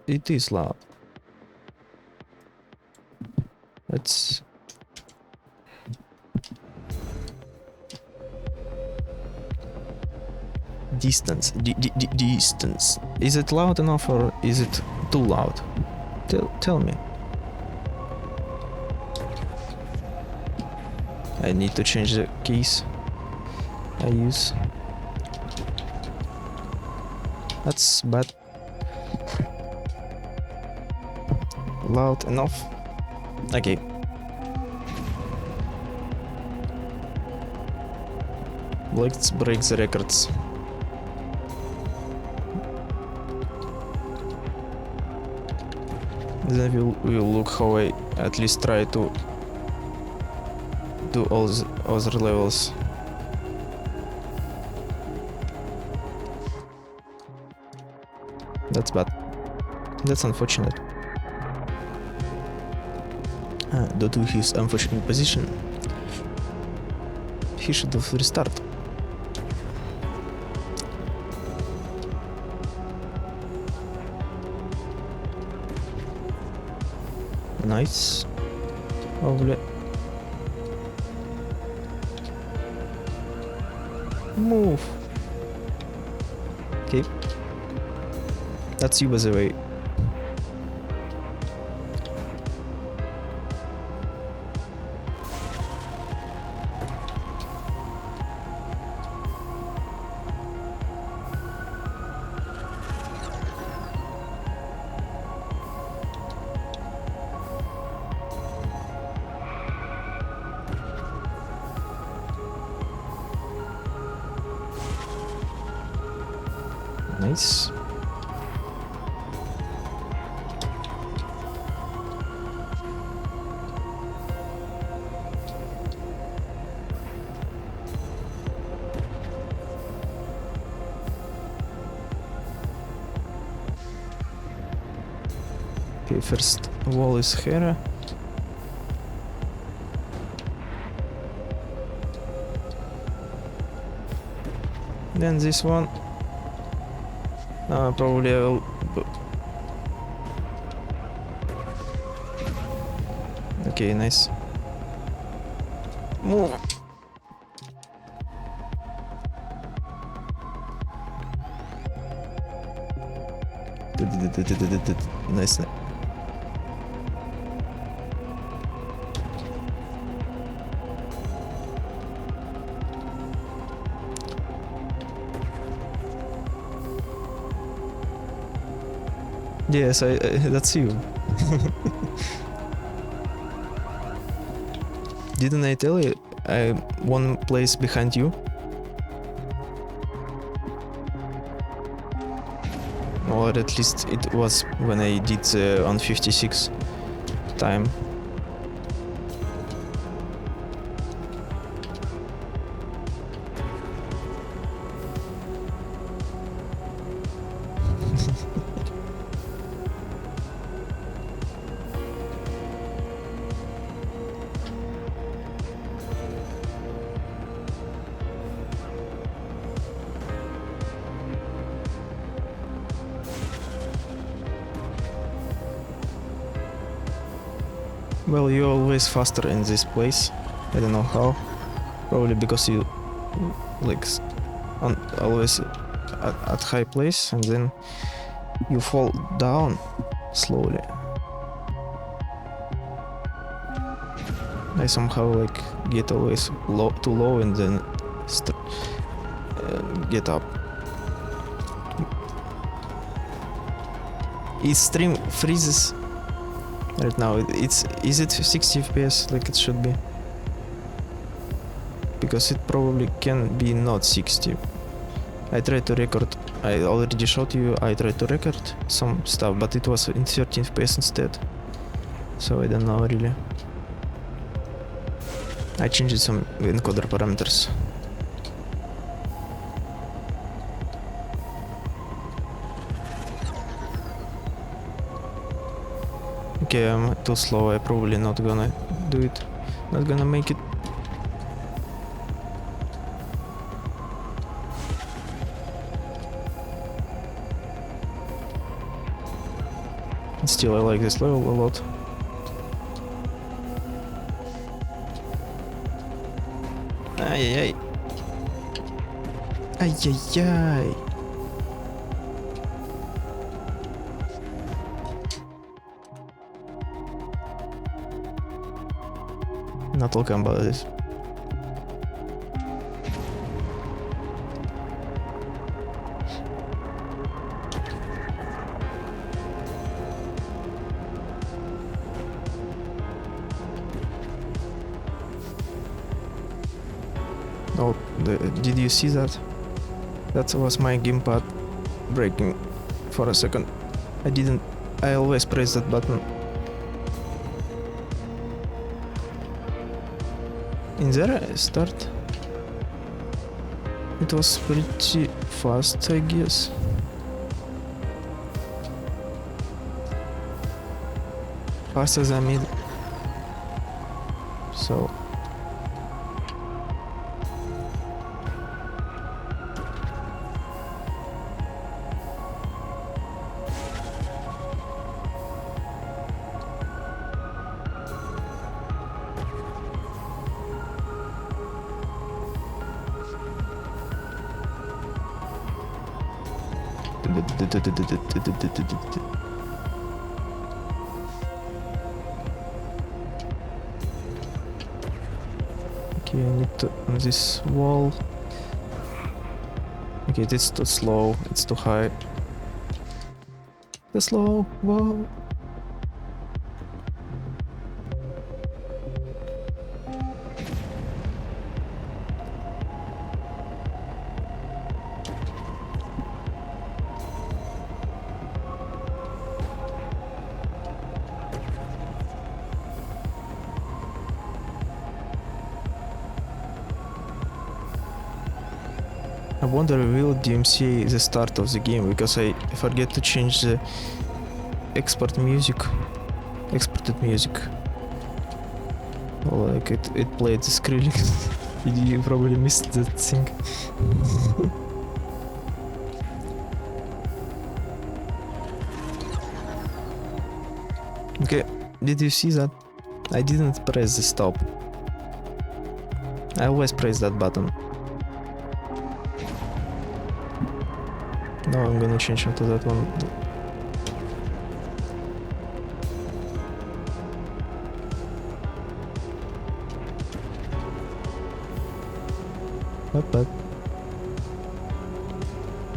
It is loud. Let's. Distance. Distance. Is it loud enough or is it too loud? Tell me. I need to change the keys I use. That's bad. Loud enough. Okay. Let's break the records. Then we'll look how I at least try to do all the other levels. That's bad. That's unfortunate. Due to his unfortunate position, he should have restarted. Nice. Probably. Move. Okay. That's you, by the way. Nice. Okay, first wall is here. Then this one. Probably I will. Okay, nice. Move. Nice. Yes, that's you. Didn't I tell you? I'm one place behind you. Or at least it was when I did on 56 time. Well, you're always faster in this place. I don't know how. Probably because you like always at high place and then you fall down slowly. I somehow like get always too low and then get up. Its stream freezes right now. Is it 60 FPS like it should be? Because it probably can be not 60. I tried to record. I already showed you. I tried to record some stuff, but it was in 30 FPS instead. So I don't know really. I changed some encoder parameters. Okay, I'm too slow. I probably not gonna do it. Not gonna make it. Still, I like this level a lot. Ay, ay, ay. Ay, ay, ay. Not talking about this. Oh, did you see that? That was my gamepad breaking for a second. I always press that button. In there I start. It was pretty fast, I guess. Faster than me. So okay, I need to on this wall. Okay, it's too slow, it's too high. Too slow, whoa. I wonder will DMCA the start of the game, because I forget to change the exported music. Like it played the Skrillex. You probably missed that thing. Okay, did you see that? I didn't press the stop. I always press that button. Now I'm gonna change into that one. But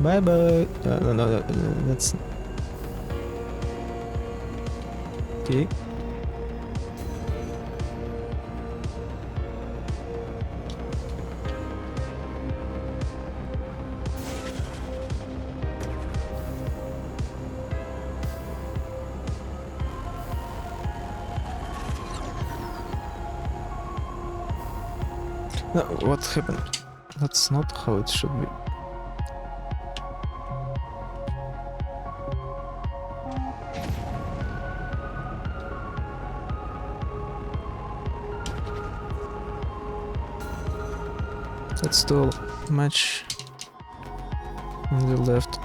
bye bye. No, that's okay. No, what happened? That's not how it should be. Let's still match on the left.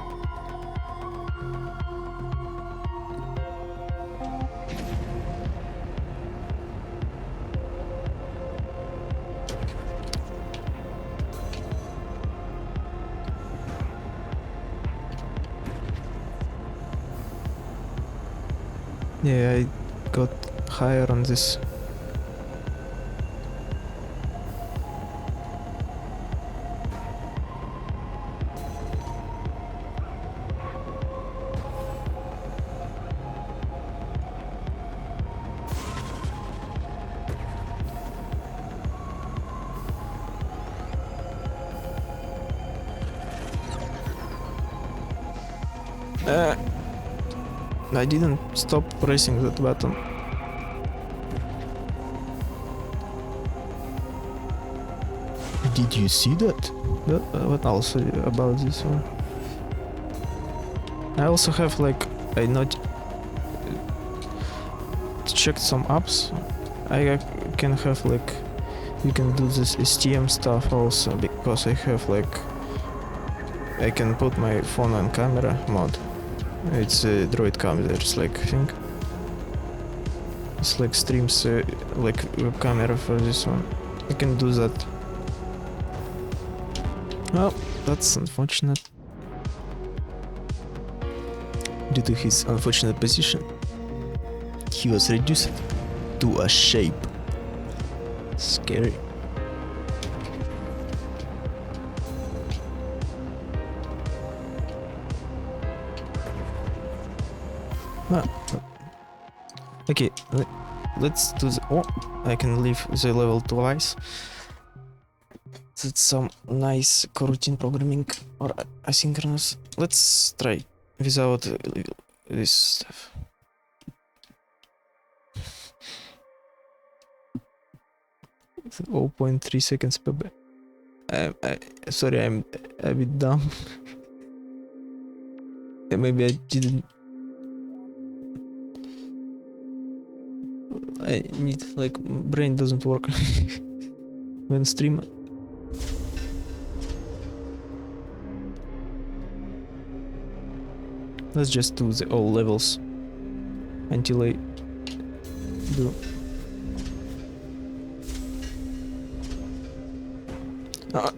Yeah, I got higher on this. I didn't stop pressing that button. Did you see that? What else about this one? I also have like I not checked some apps. I can have like you can do this STM stuff also, because I have like I can put my phone on camera mode. It's a Droid camera's like thing. It's like streams like web camera for this one. I can do that. Well, that's unfortunate. Due to his unfortunate position, he was reduced to a shape. Scary. Okay, let's do the... Oh, I can leave the level twice. That's some nice coroutine programming or asynchronous. Let's try without this stuff. It's 0.3 seconds per bit. Sorry, I'm a bit dumb. Maybe I didn't. I need, like, brain doesn't work when stream. Let's just do the all levels until I do. Ah.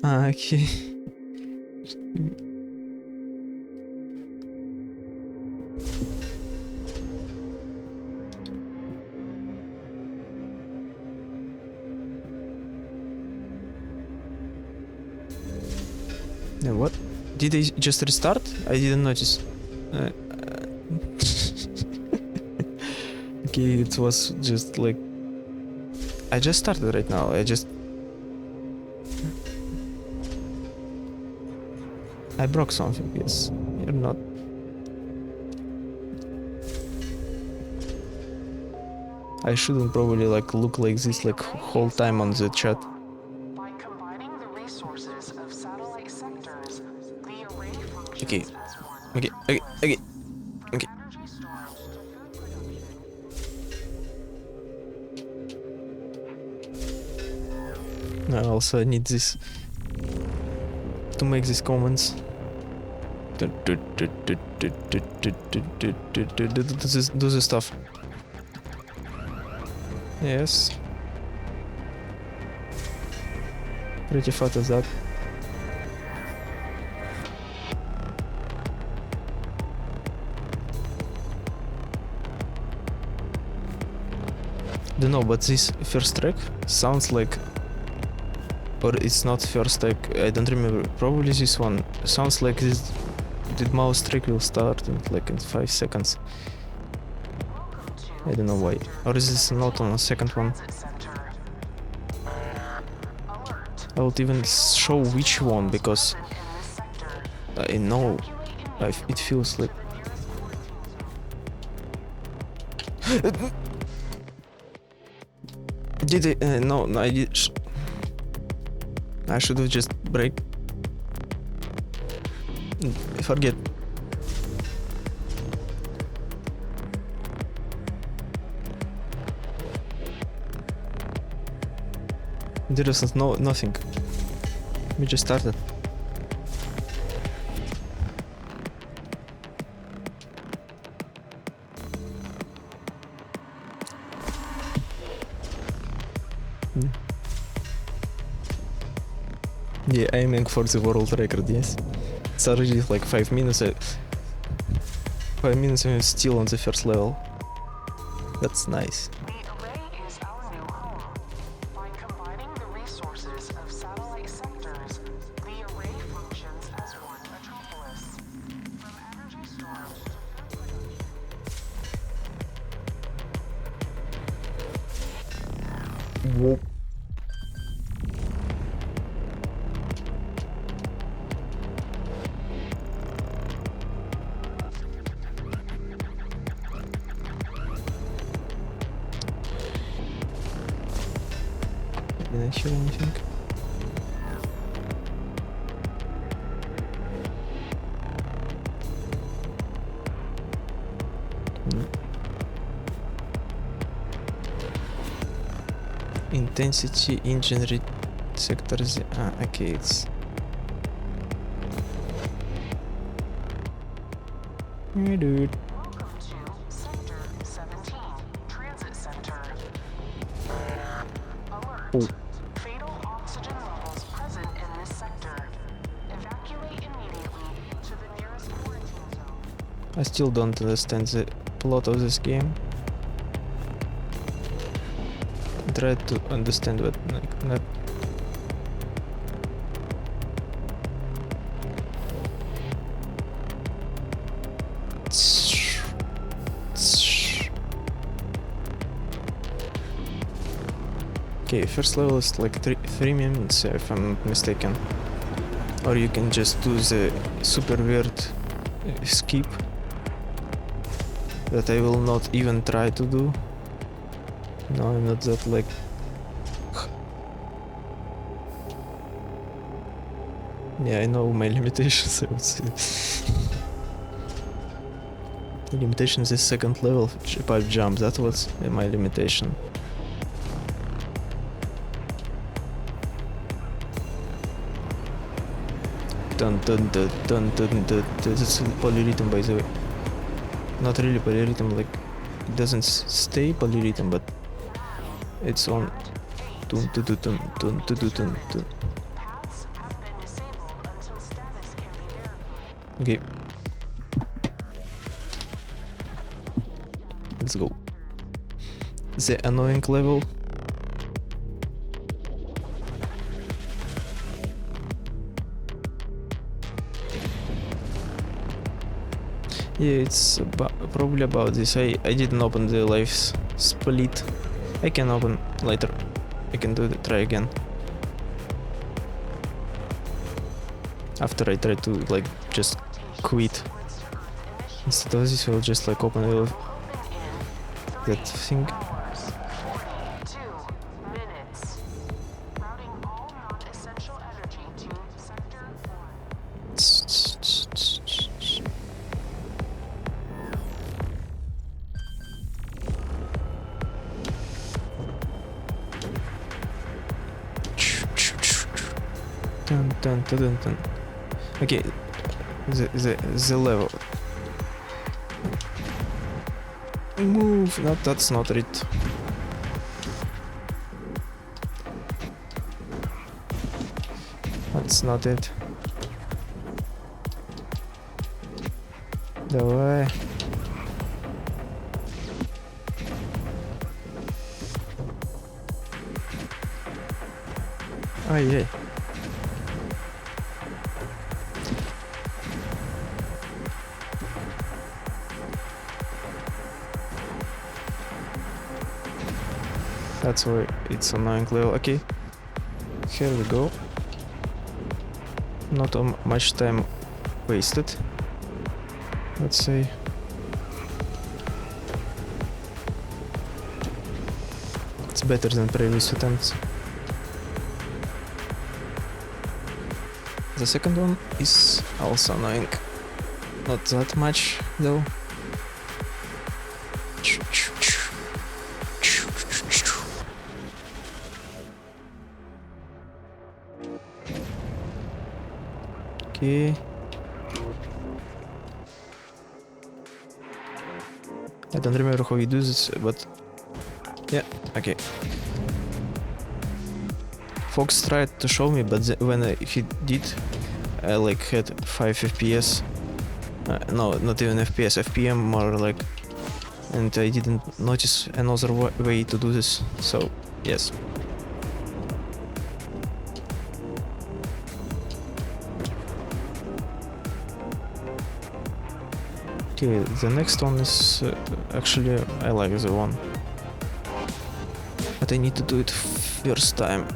Okay. Now what? Did they just restart? I didn't notice. Okay, it was just like... I just started right now, I broke something, yes. You're not... I shouldn't probably like look like this like whole time on the chat. By combining the resources of satellite sectors, the array functions Okay. as one. Okay. From energy storage to food production. I also need this to make these comments. Do this stuff. Yes. Pretty fat as that. Don't know, but this first track sounds like, or it's not first track, I don't remember, probably this one sounds like this. The mouse track will start in like in 5 seconds. I don't know why. Or is this not on the second one? I will even show which one, because I know it feels like... Did I... no, I did... I should have just break. I forget. There is nothing. We just started. Yeah, aiming for the world record, yes. It's already like 5 minutes. 5 minutes and we're still on the first level. That's nice. The array is our new home. By combining the resources of satellite sectors, the array functions as one metropolis. From energy storage to food production. Whoa. Did I hear anything? No. Intensity engine sectors. Okay, it's... Hey, dude. Welcome to Sector 17, Transit Center. Alert. Oh. Fatal oxygen levels present in this sector. Evacuate immediately to the nearest quarantine zone. I still don't understand the plot of this game. Try to understand what, like, not... Okay, first level is like 3 minutes if I'm not mistaken. Or you can just do the super weird skip that I will not even try to do. No, I'm not that like... Yeah, I know my limitations, I would say. The limitations is second level pipe jump, that was my limitation. Dun dun dun dun dun dun. That's polyrhythm, by the way. Not really polyrhythm, like it doesn't stay polyrhythm, but it's on. Dun dun dun dun dun dun dun dun. Paths have been disabled until status can be verified. Okay. Let's go. The annoying level. Yeah, it's probably about this. I didn't open the lives split. I can open later. I can do it, try again. After I try to like just quit. Instead of this, I'll just like open that thing. 42 minutes. Routing all non-essential energy to sector 1. Dun, dun, dun, dun, dun. Okay, the level. Move. No, that's not it. That's not it. Давай. Ай-яй. That's why it's annoying level. Okay, here we go. Not much time wasted, let's say. It's better than previous attempts. The second one is also annoying. Not that much though. Okay. I don't remember how you do this, but yeah, okay. Fox tried to show me, but when he did, I like had 5 FPS. No, not even FPS, FPM more like, and I didn't notice another way to do this. So yes. Okay, the next one is actually I like the one, but I need to do it first time.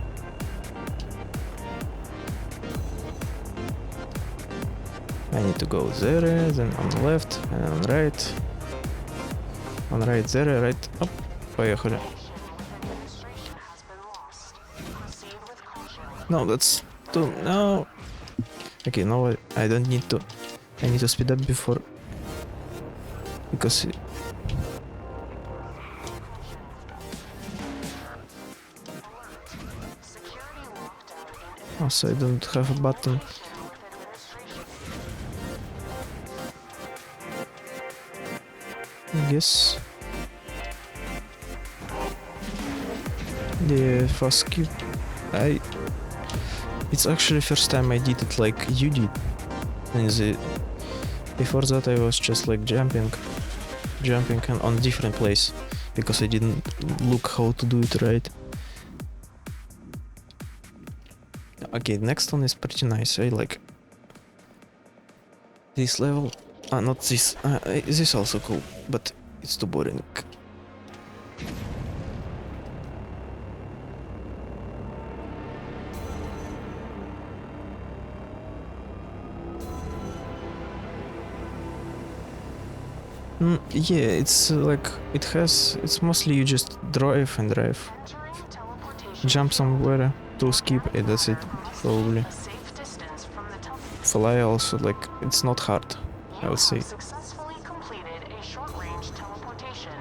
I need to go there, then on left, and on right. On right there, right up. Поехали. Administration has been lost. Proceed with caution. No, that's too... No! Okay, now I don't need to... I need to speed up before... Because... Security lockdown in Also, I don't have a button. I guess. The fast skip. It's actually first time I did it like you did. And before that I was just like jumping and on different place because I didn't look how to do it right. Okay, next one is pretty nice. I like this level. Not this. This also cool, but it's too boring. Yeah, it's like it's mostly you just drive and drive, Entering teleportation jump somewhere to skip, and that's it. Probably a safe distance from the fly also, like it's not hard, I would say. successfully completed a short-range teleportation.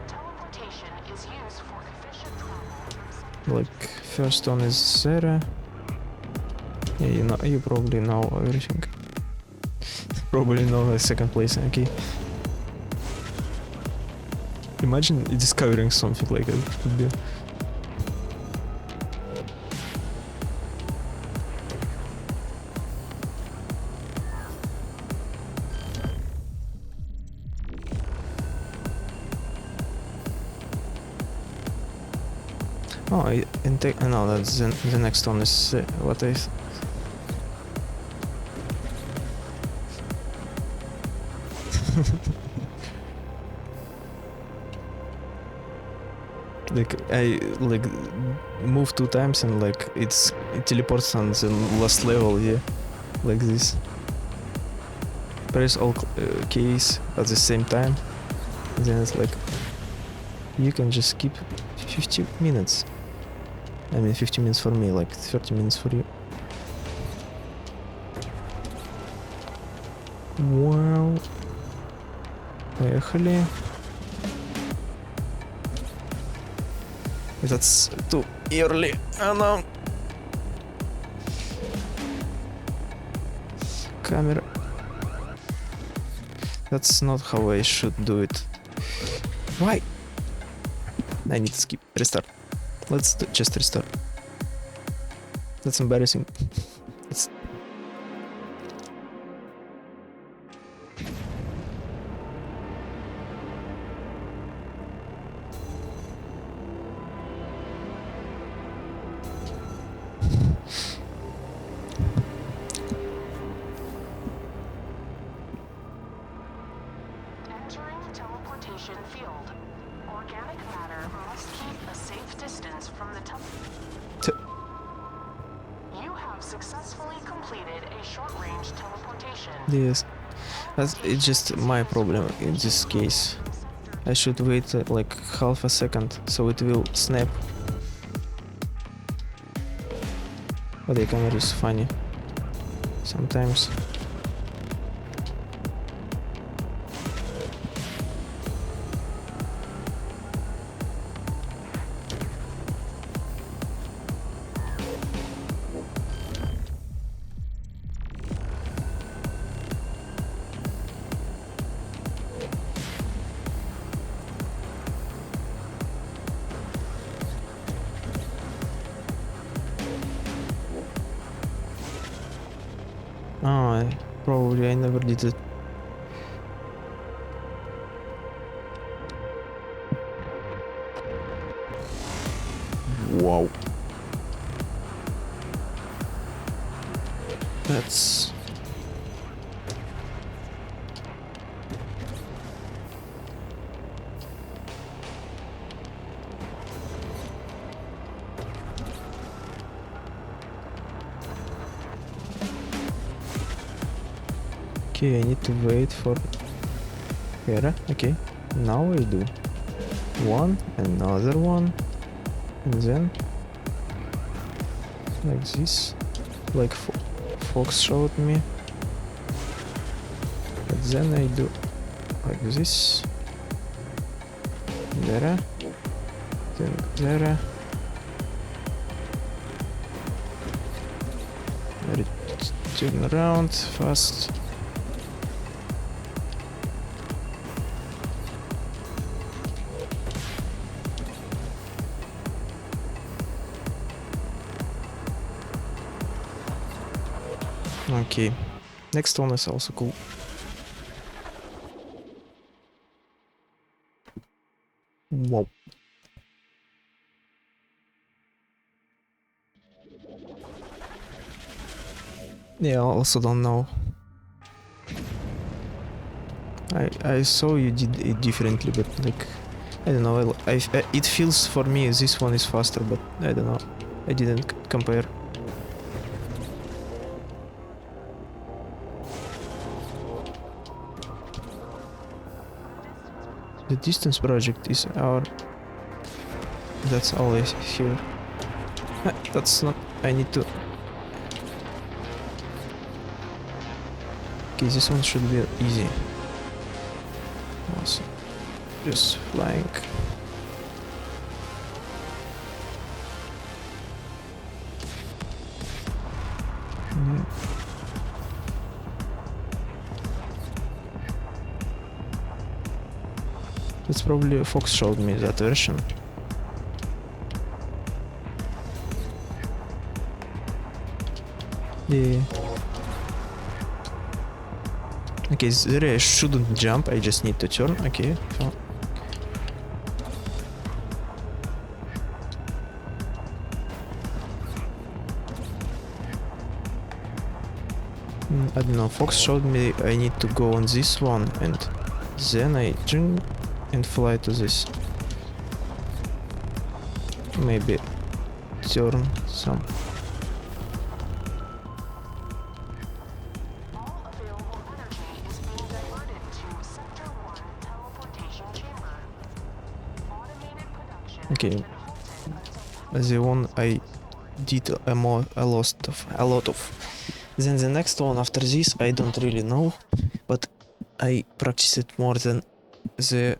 Teleportation is used for efficient travel. Like first one is Zera. Yeah, you probably know everything. Probably know the second place. Okay. Imagine discovering something like that. Would be. Oh, no, that's the next one is what I. Like I move 2 times and like it teleports on the last level, yeah, like this. Press all keys at the same time, and then it's like you can just skip 50 minutes. I mean 50 minutes for me, like 30 minutes for you. Wow. Поехали. That's too early. Oh no. Camera. That's not how I should do it. Why? I need to skip. Restart. Let's just restart. That's embarrassing. It's... Entering teleportation field. Organic matter must keep a safe distance from the You have successfully completed a short-range teleportation. Yes. It's just my problem in this case. I should wait like half a second so it will snap. But the camera is funny sometimes. Oh, probably I never did it. Wow. That's... Okay, I need to wait for Hera. Okay, now I do. One, another one, and then like this, like Fox showed me. But then I do like this. There, then there. Turn around fast. Okay, next one is also cool. Wow. Yeah, I also don't know. I saw you did it differently, but like I don't know. It feels for me this one is faster, but I don't know. I didn't compare. The distance project is our... That's all I hear. That's not... I need to... Okay, this one should be easy. Awesome. Just flying. Yeah. It's probably Fox showed me that version. Yeah. Okay, there I shouldn't jump, I just need to turn. Okay, so. I don't know, Fox showed me I need to go on this one and then I jump and fly to this. Maybe turn some. All available energy is being diverted to Sector 1 teleportation chamber. Automated production Okay. has been halted until The one I did a lot of. Then the next one after this I don't really know, but I practice it more than the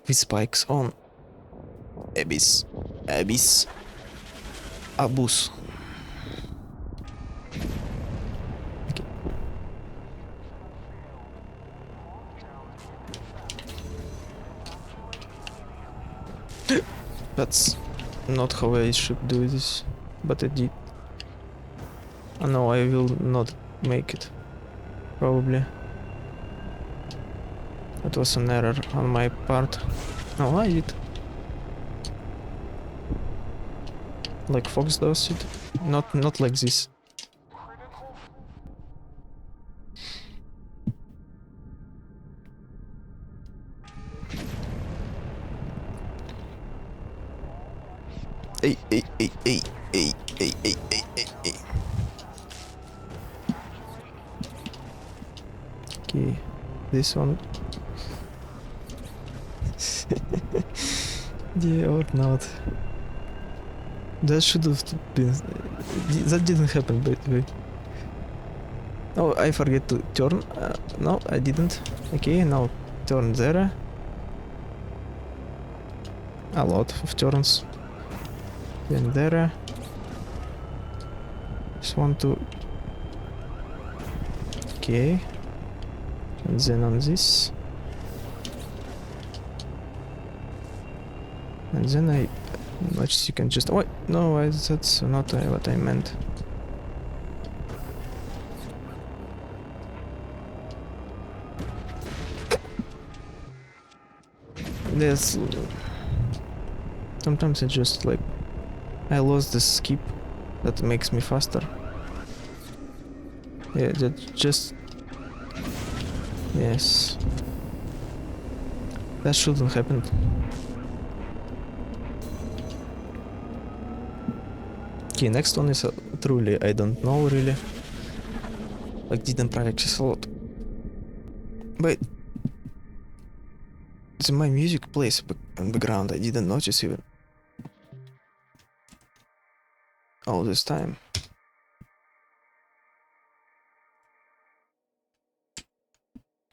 with spikes on Abyss, Abus. Okay. That's not how I should do this, but I did. Oh no, I will not make it. Probably. That was an error on my part. No, I did. Like Fox does it. Not like this. critical. Hey. Okay, this one. Yeah, or not. That should have been... That didn't happen, by the way. Oh, I forget to turn. No, I didn't. Okay, now turn there. A lot of turns. Then there. Just want to... Okay. And then on this. And then I... Much you can just... Oh, no, that's not what I meant. There's... Sometimes it's just like... I lost the skip that makes me faster. Yeah, that just... Yes. That shouldn't happen. Okay, next one is truly, I don't know really. Like, didn't practice a lot. But... my music plays in the background, I didn't notice even. All this time.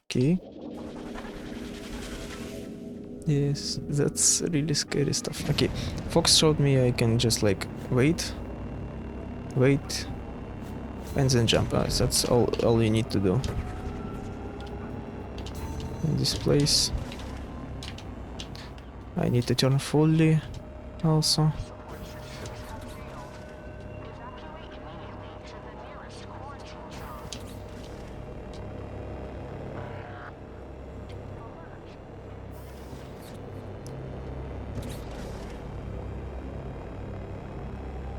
Okay. Yes, that's really scary stuff. Okay, Fox showed me I can just like wait, and then jump. That's all you need to do. In this place, I need to turn fully also. Evacuate immediately to the nearest quarantine zone.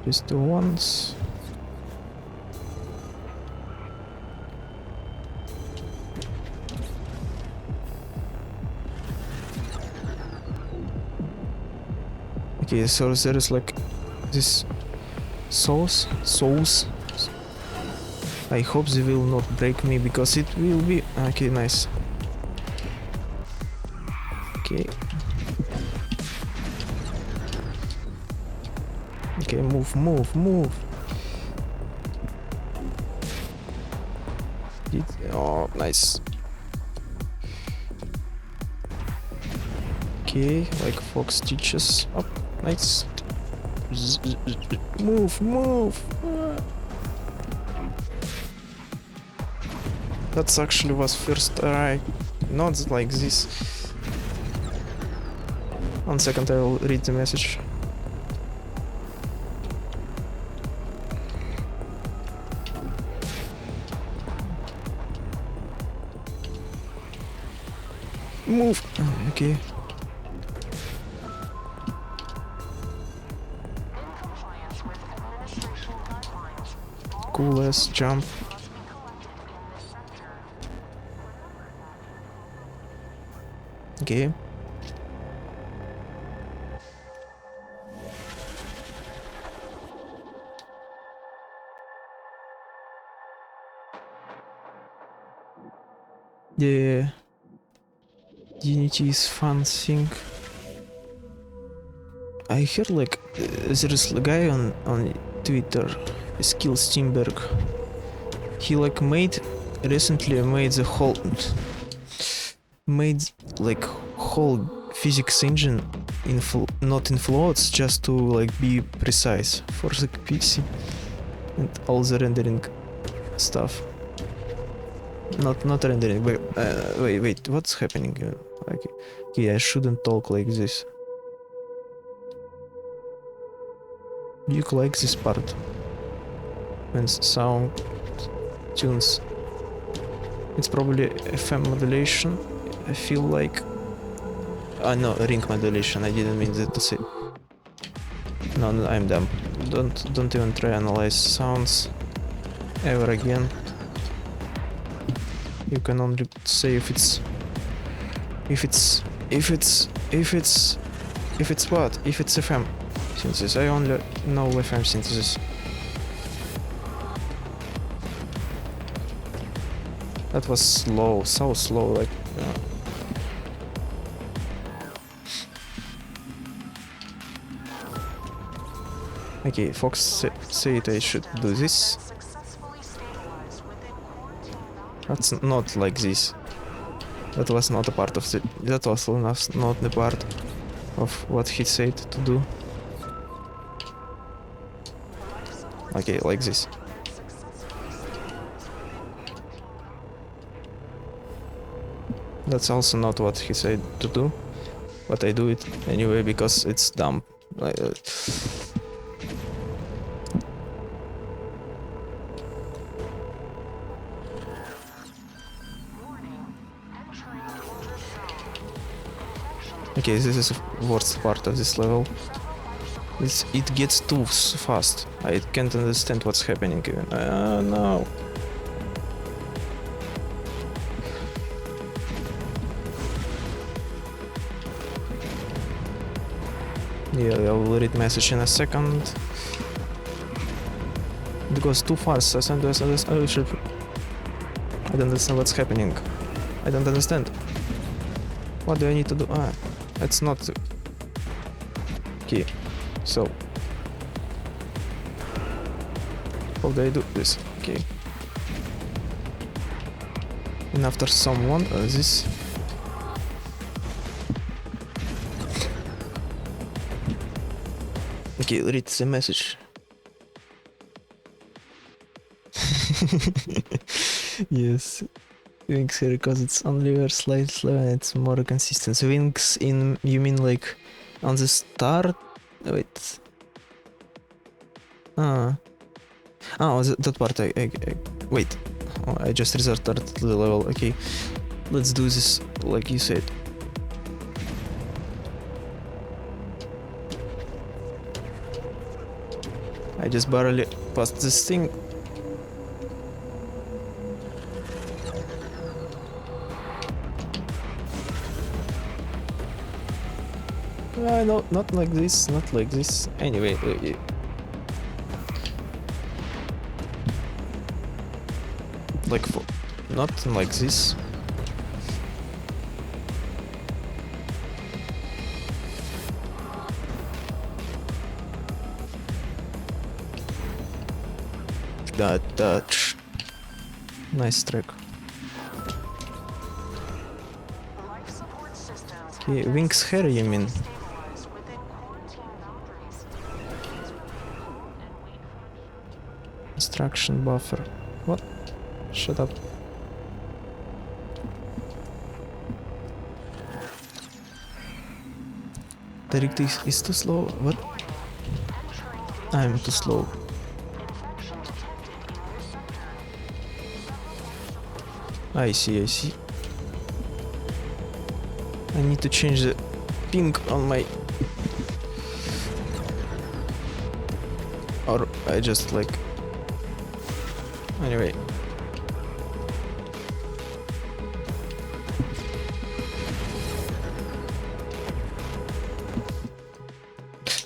Just do once. Okay, so there is like this sauce. I hope they will not break me because it will be... Okay, nice. Okay. Okay, move. Oh, nice. Okay, like fox teaches. Up, nice. Move. That's actually was first try. Not like this. 1 second, I will read the message. Move. Okay. Cool ass jump. Okay. Yeah. Unity is fun thing. I heard like there is a guy on Twitter, Skill Steinberg. He like recently made the whole whole physics engine in not in floats, just to like be precise for the PC and all the rendering stuff. Not rendering, but wait, what's happening? Okay, I shouldn't talk like this. You like this part when sound tunes? It's probably FM modulation. I feel like. No, ring modulation. I didn't mean that to say. No, I'm dumb. Don't even try analyze sounds ever again. You can only say if it's what? If it's FM synthesis. I only know FM synthesis. That was slow, so slow, like. Okay, Fox said I should do this. That's not like this. That was not a part of the. That was not the part of what he said to do. Okay, like this. That's also not what he said to do, but I do it anyway because it's dumb. Okay, this is the worst part of this level. It gets too fast. I can't understand what's happening even. No. Yeah, I will read message in a second. It goes too fast. I don't understand what's happening. I don't understand. What do I need to do? It's not key. So how do I do this? Okay. And after someone this. Okay, read the message. Yes. Wings here because it's only very slightly slow and it's more consistent. So wings in, you mean like on the start? Wait. Oh, that part I wait. Oh, I just restarted the level. Okay, let's do this like you said. I just barely passed this thing. No, not like this, not like this. Anyway, like not like this. that. Nice track. Life support systems have Okay, been wings hair, you mean? stabilized within quarantine boundaries. Please remain calm and wait for Instruction buffer. What? Shut up. DirectX is too slow. What? I'm too slow. infection detected in your sector. I see. I need to change the ping on my... Or I just like... Anyway.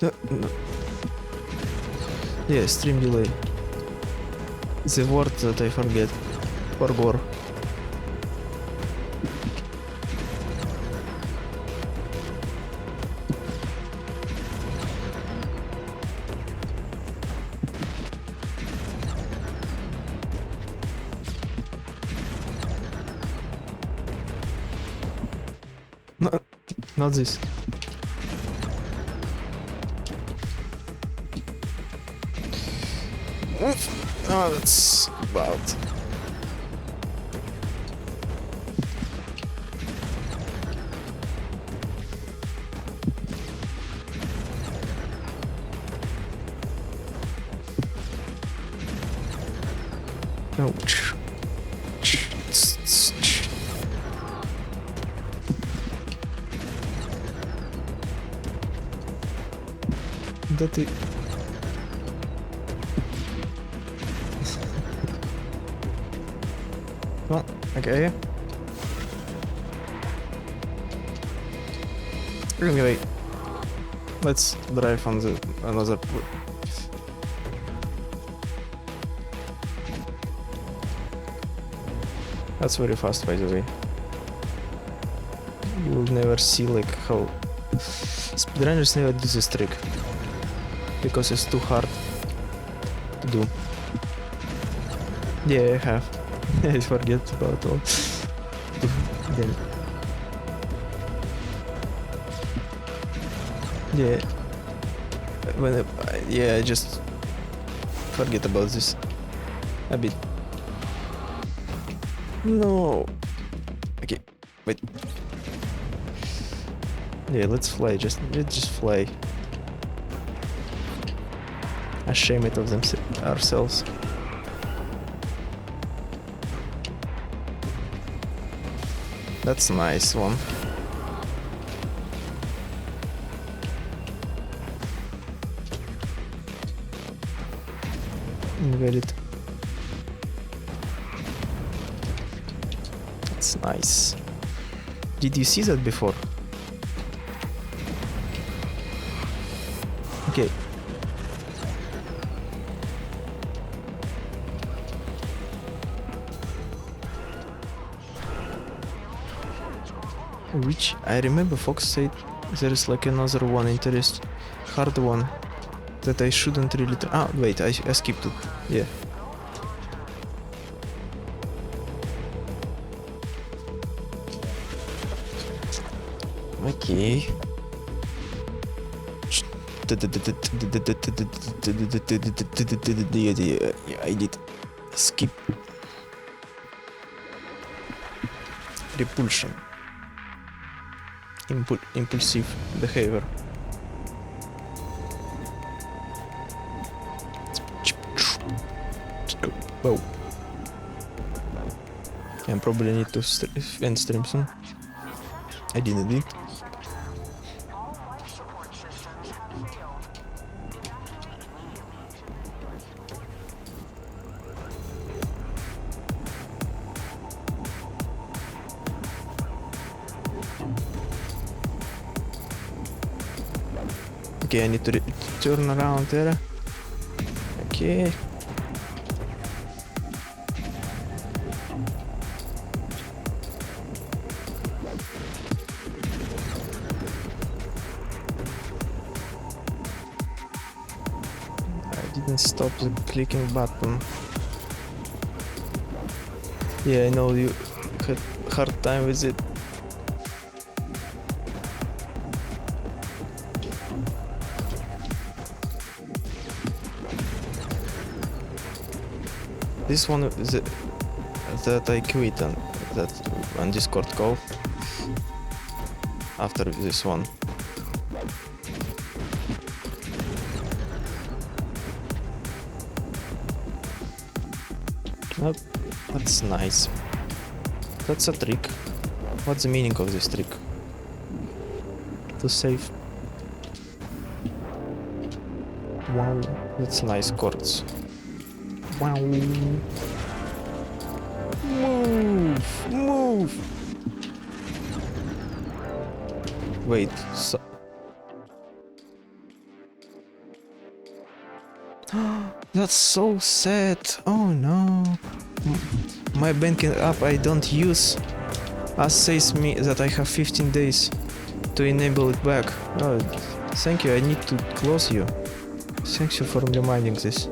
No. Yeah, stream delay. The word that I forget. Forgore. No, not this. Oh, that's bad. Ouch. Да ты... Well, okay. Anyway, let's drive on the another. That's very fast, by the way. You will never see like how speedrunners never do this trick because it's too hard to do. Yeah, I have. I forget about all. Then. Yeah. When I just forget about this a bit. No. Okay, wait. Yeah, let's fly. Let's just fly. Ashamed of them ourselves. That's a nice one. Invalid. That's nice. Did you see that before? Okay. Which I remember Fox said there is like another one interest, hard one that I shouldn't really. Wait, I skipped it. Yeah. Okay. Yeah, I did skip. Repulsion. Impulsive behavior. Whoa. I probably need to end stream soon. I didn't it. all life support systems have failed. Okay, I need to turn around there. Okay. I didn't stop the clicking button. Yeah, I know you had hard time with it. This one is that I quit on Discord call after this one. Oh, that's nice. That's a trick. What's the meaning of this trick? To save. Wow, that's nice chords. Wow. Move! Move! Wait, so... That's so sad. Oh no. My banking app I don't use says me that I have 15 days to enable it back. Oh, thank you, I need to close you. Thank you for reminding this.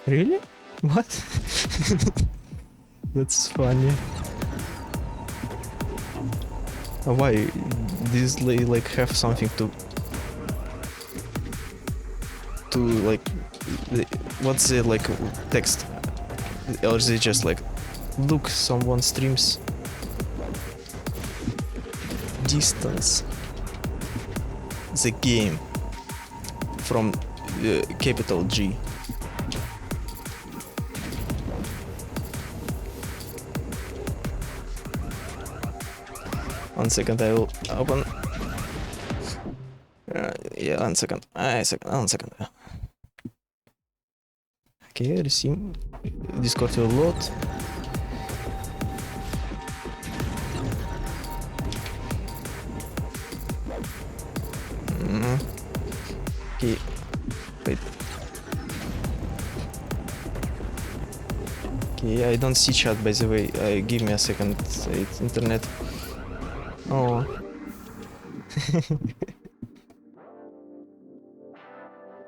Really? What? That's funny. Why? These like have something to like what's the like text? Or is it just like look someone streams distance the game from capital G. One second, I will open. Yeah, one second. One second. Okay, receive. Discord will load. Okay, wait. Okay, I don't see chat by the way. Give me a second. It's internet. Oh.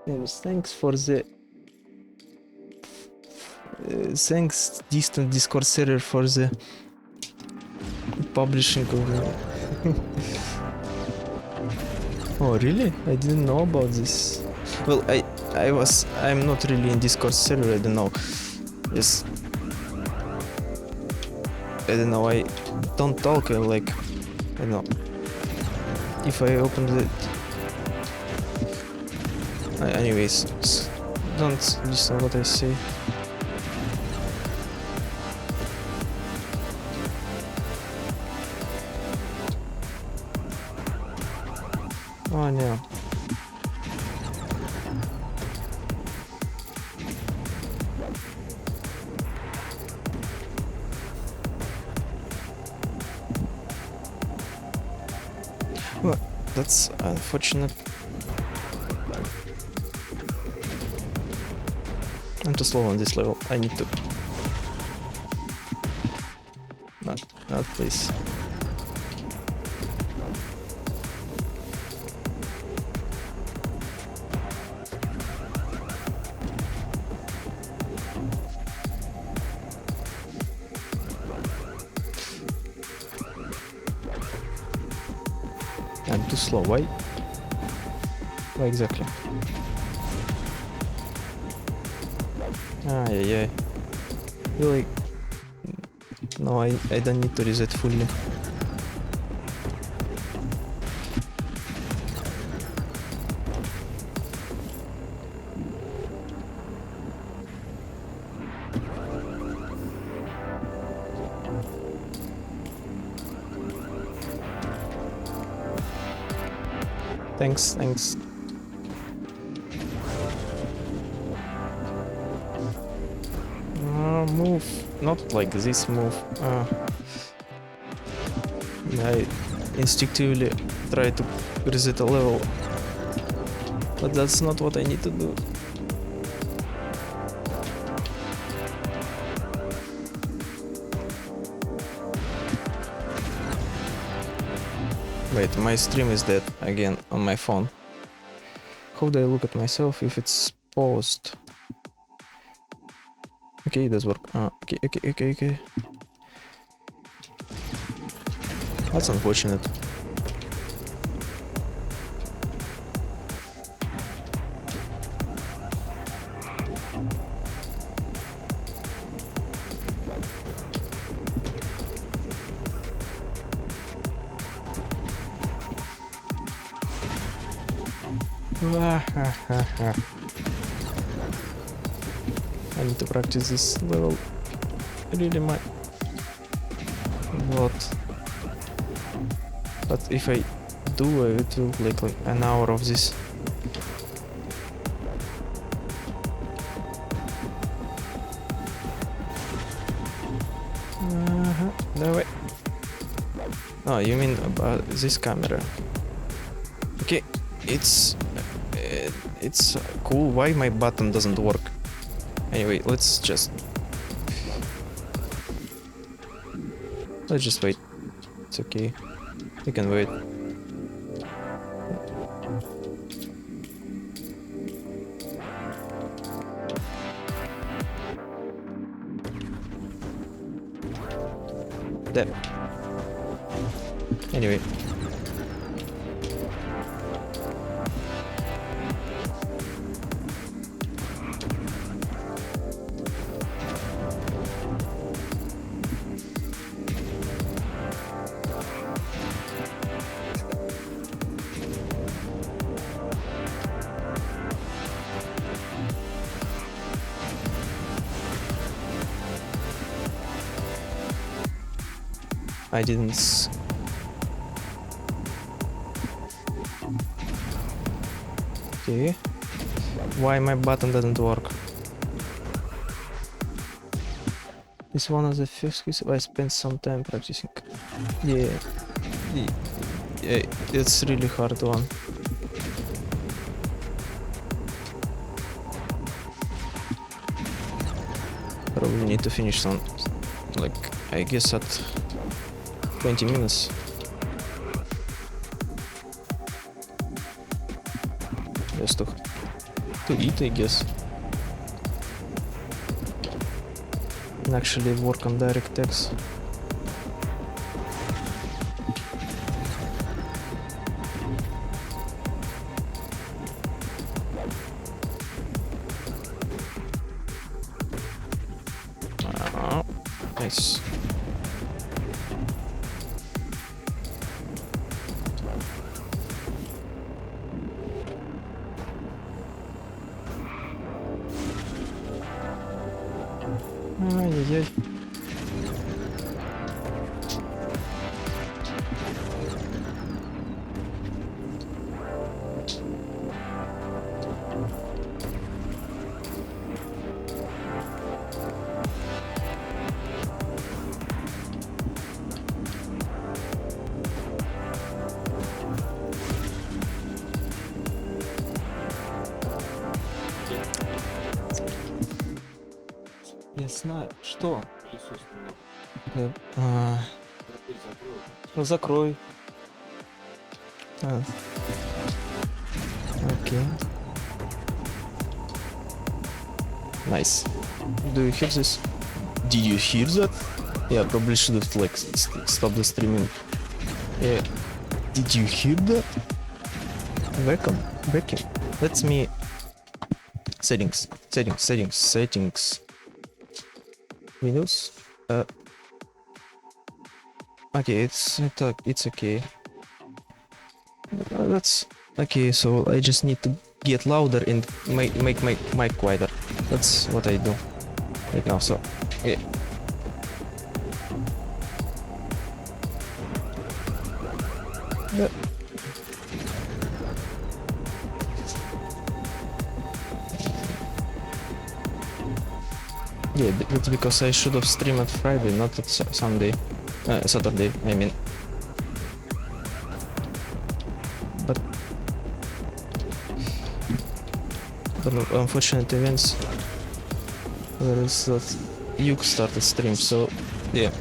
Yes, thanks for the thanks distant Discord server for the publishing of the Oh really? I didn't know about this. Well, I'm not really in Discord server, I don't know. Yes. I don't know, I don't talk like I don't know. If I open the anyways, don't listen what I say. Oh no. Well, that's unfortunate. I'm too slow on this level. I need to. Not please. I'm too slow. Why? Why exactly? Ah, yeah. Really? No, I don't need to reset fully. Thanks. Move. Not like this move. I instinctively try to reset a level. But that's not what I need to do. Wait, my stream is dead again on my phone. How do I look at myself if it's paused? Okay, it does work. Okay. That's unfortunate. I need to practice this level really my lot. But if I do, it will take like an hour of this. No way. Oh, you mean about this camera? Okay, it's cool. Why my button doesn't work? Anyway, let's just wait. It's okay. We can wait. There. Anyway. I didn't okay. Why my button doesn't work? It's one of the first keys I spent some time practicing. Yeah, it's really hard one. Probably need to finish some, like, I guess at 20 minutes. Just to eat, I guess. And actually work on DirectX. Nice. Ай-яй-яй. Я знаю, что? Ну закрой. Окей. Nice. Do you hear this? Did you hear that? Yeah, probably should have like stopped the streaming. Yeah. Did you hear that? Welcome. Let me settings. Windows. Okay, it's okay. That's okay. So I just need to get louder and make my mic quieter. That's what I do right now. So yeah. Yeah, that's because I should have streamed at Friday, not at Sunday. Saturday, I mean. But unfortunate events, there is that you started stream, so yeah.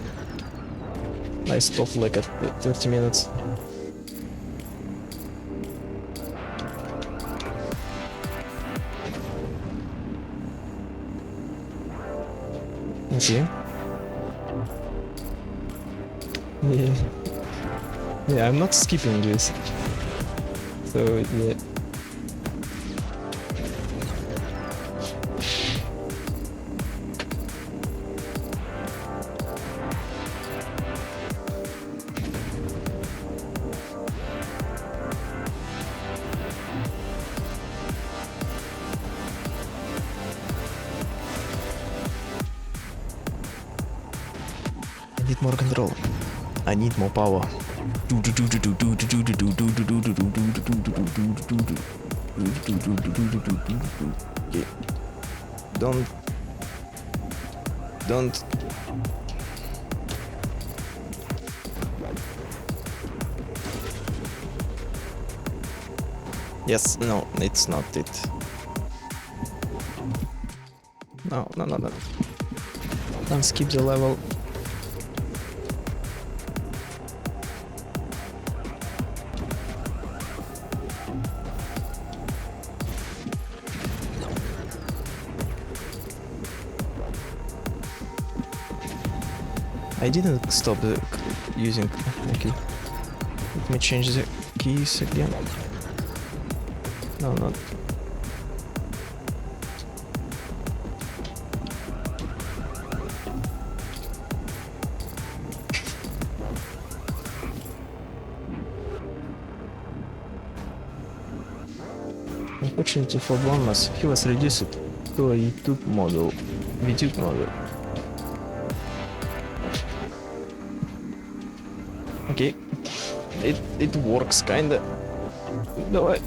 I stopped like at 30 minutes. Okay. Yeah. Yeah, I'm not skipping this. So yeah. I need more control. I need more power. Okay. Don't. Yes, no, it's not it. No. Don't skip the level. I didn't stop the using. Okay. Let me change the keys again. No, not. Unfortunately for Bournemouth, he was reduced to a YouTube model. Okay. It works kinda. Давай.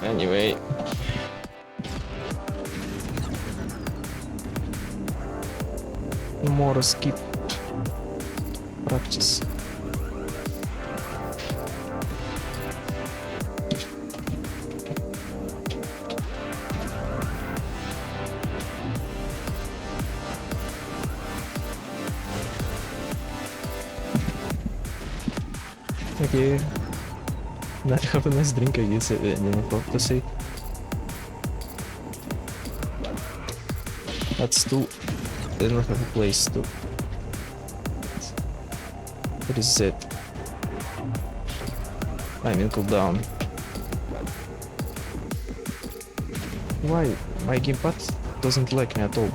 Anyway. More skip practice. Okay. Now have a nice drink, I guess. I don't know what to say. That's too. I don't have a place to. What is it? I'm in cooldown. Why? My gamepad doesn't like me at all.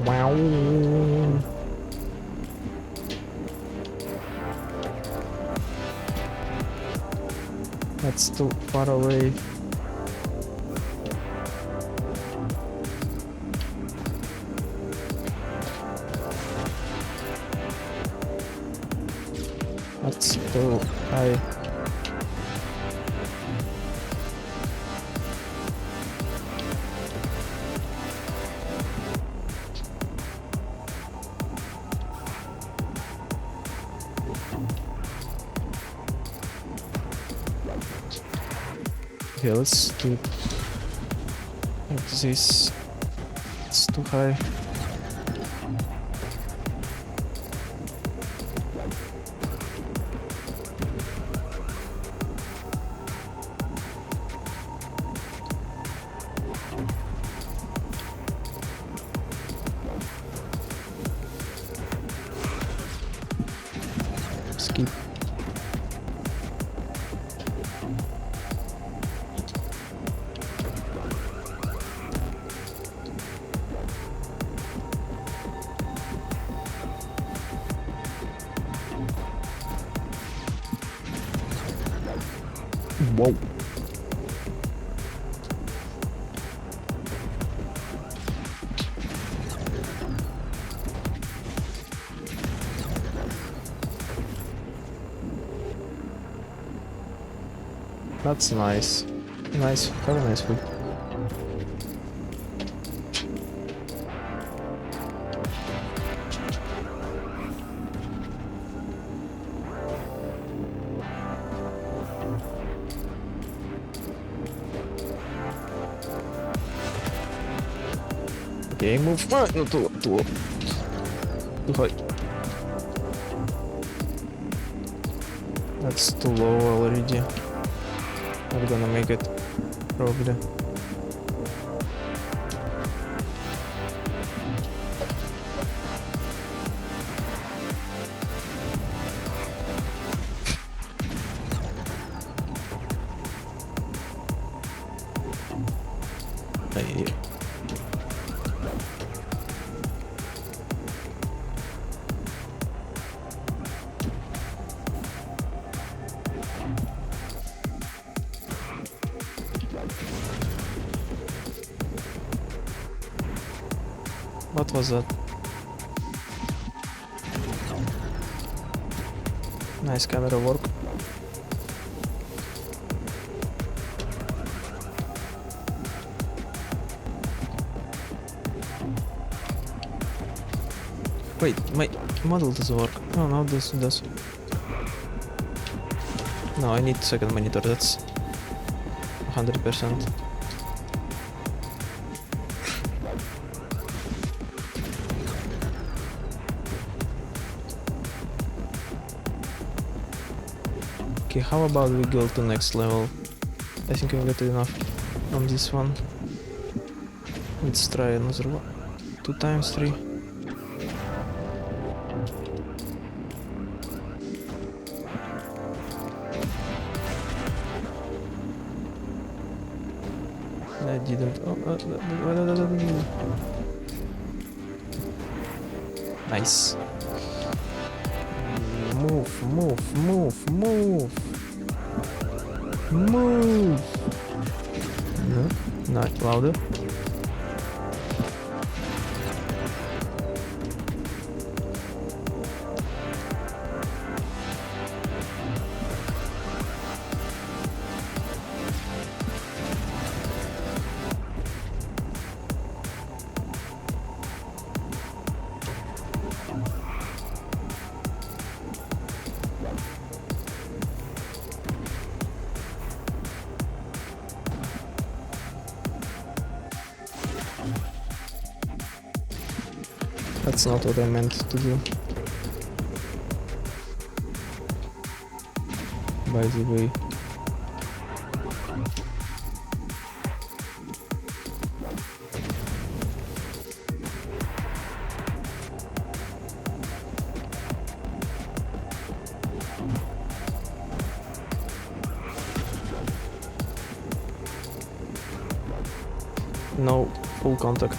Wow. That's too far away. That's too high. Okay, let's do it like this. It's too high. Skip. Whoa. That's nice. Nice, have a nice food. Okay, move. Ah, no, too low. Too high. That's too low already. Not gonna make it, probably. Hey. What was that? Nice camera work. Wait, my model doesn't work. Oh no, this does. No, I need second monitor, that's 100%. Okay, how about we go to next level? I think I got enough on this one. Let's try another one. 2 times 3. I didn't. Nice. Move, move, move, move. Move. No, not louder. That's not what I meant to do. By the way. No full contact.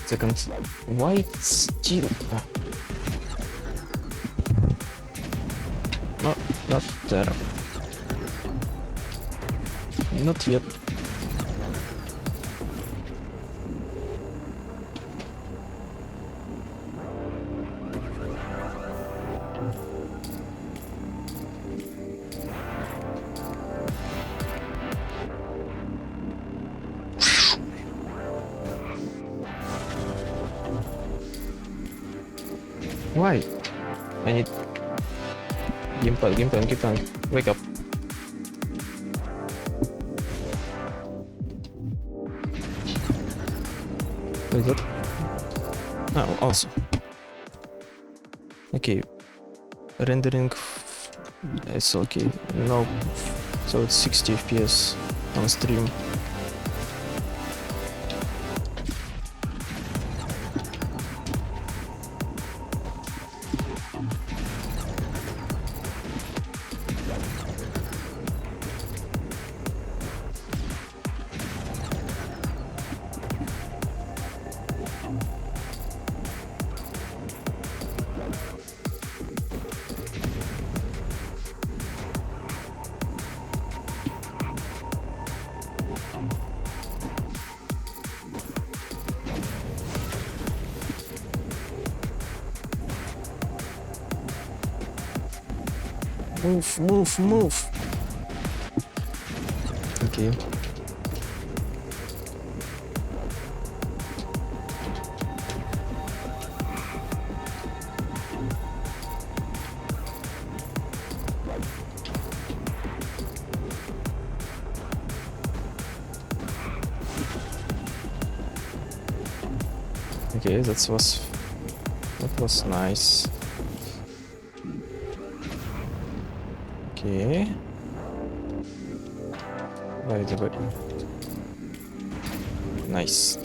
Second. Why still? No, not there. Not yet. Why? I need gamepad, wake up. Wait, what? Oh, also. Okay. Rendering. It's okay. No. So it's 60 FPS on stream. Move, move, move. Okay. Okay, that was nice. Okay. By the way. Nice.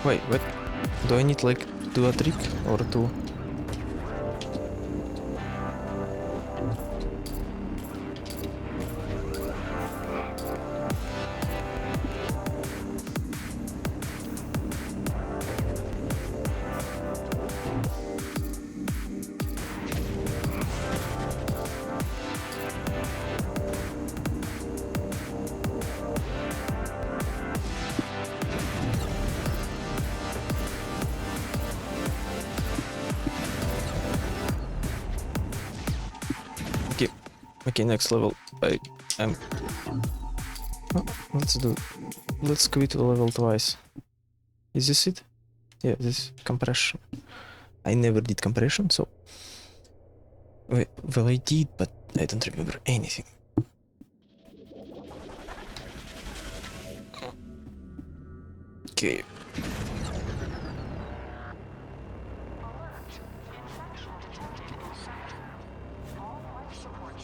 Wait, what? Do I need like do a trick or do? Okay, next level. I am. Oh, let's quit level twice. Is this it? Yeah, this compression. I never did compression, so. Wait, well, I did, but I don't remember anything. Okay.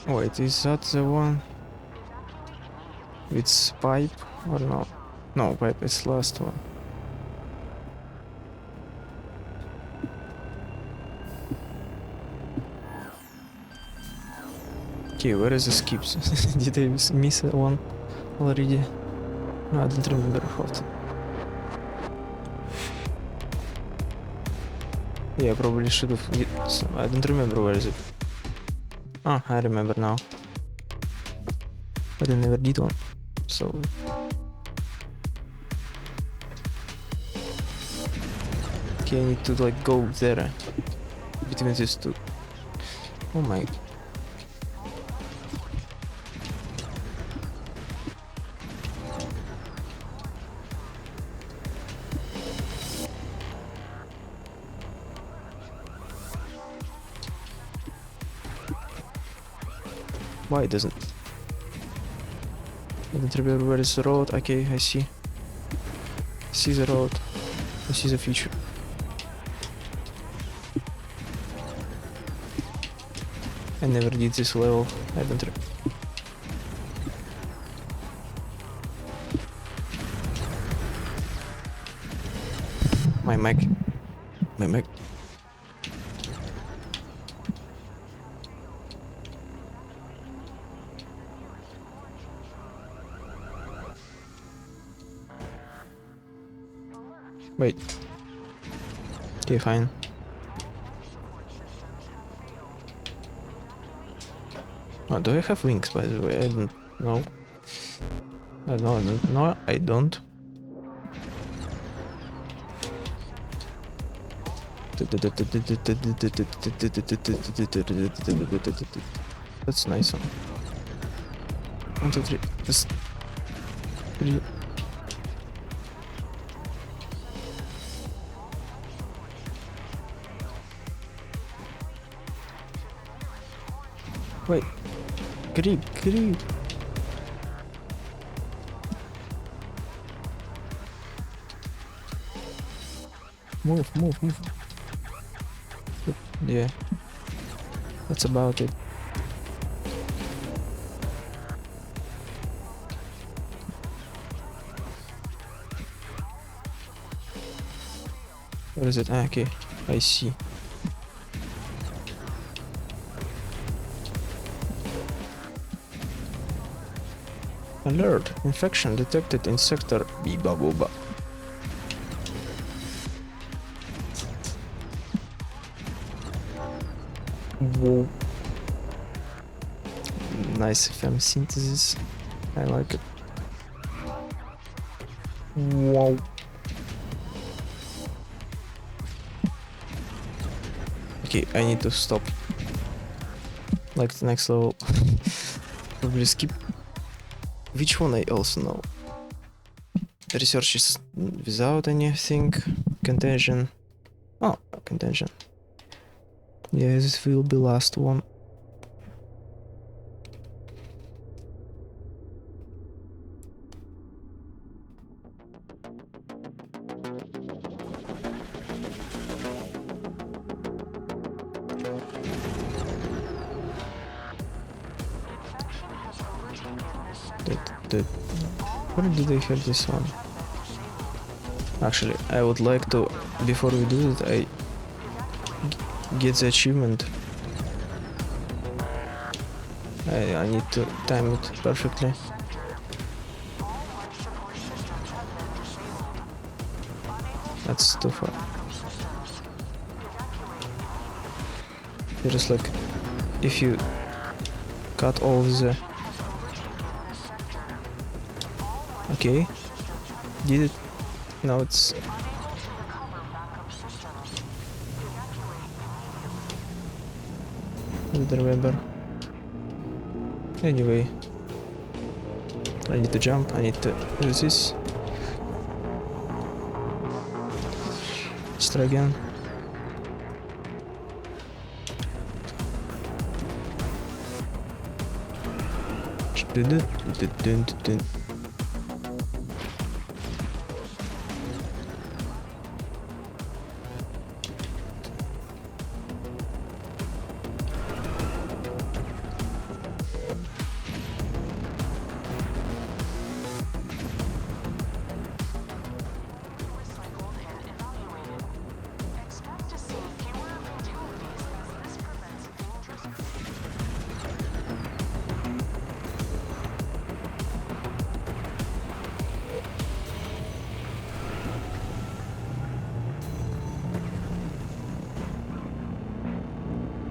Wait, is that the one with pipe or no? No, pipe is last one. Okay, where is the skips? Did I miss one already? No, I don't remember how to. Yeah, I probably should have. I don't remember where is it. Oh, I remember now. But I never did one. So. Okay, I need to like go there. Between these two. Oh my. Why doesn't? I don't remember where is the road. Okay, I see. I see the road. I see the future. I never did this level. I don't remember. My mic. My mic. Wait. Okay, fine. Oh, do I have links, by the way? I don't know. I don't know. I don't. That's nice one. 1, 2, 3. Just 3. Wait. Creep. Move. Yeah. That's about it. Where is it? Ah, okay. I see. Alert! Infection detected in sector Biba Boba. Whoa. Nice FM synthesis. I like it. Wow. Okay, I need to stop. like the next level. Probably skip. Which one I also know? Research is without anything. Contagion. Oh, contagion. Yeah, this will be last one. Where did I have this one? Actually, I would like to, before we do it, get the achievement. I need to time it perfectly. That's too far. Just like, if you cut all the... Okay, did it? Now it's... I don't remember. Anyway, I need to jump, I need to do this. Let's try again.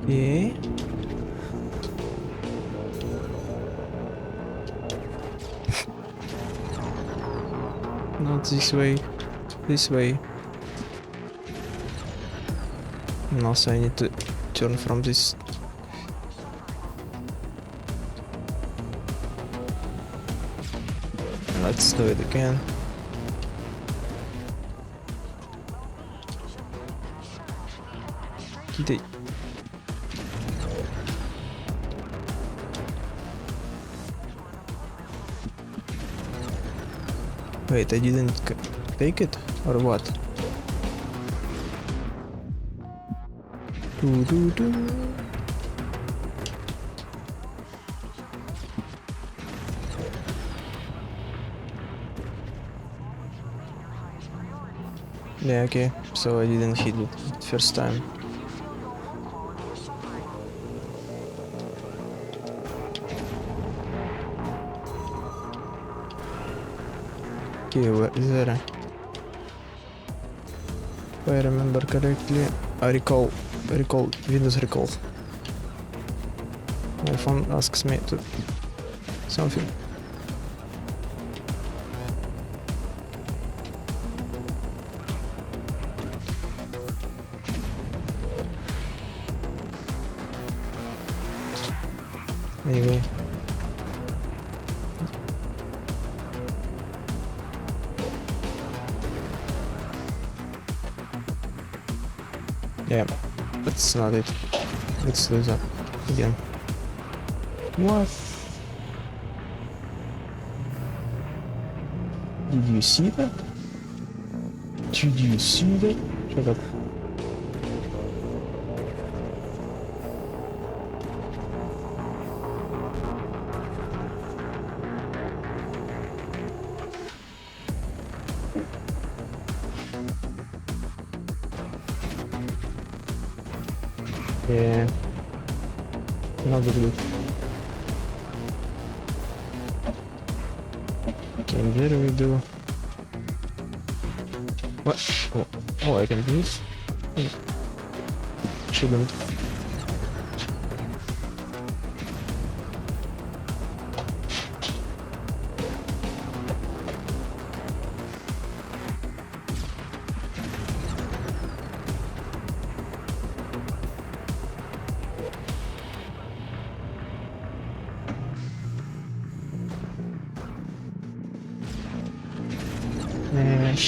Okay. Not this way. This way. And also I need to turn from this. Let's do it again. Did I... Wait, I didn't take it? Or what? Yeah, okay. So I didn't hit it first time. Okay, where is that? If I remember correctly, I recall Windows recall. My phone asks me to something. Anyway. Yeah, that's not it. Let's do that again. What? Did you see that? Did you see that? Shut up. Yeah, not that good. Okay, there we do. What? Oh, I can do this? Shouldn't. I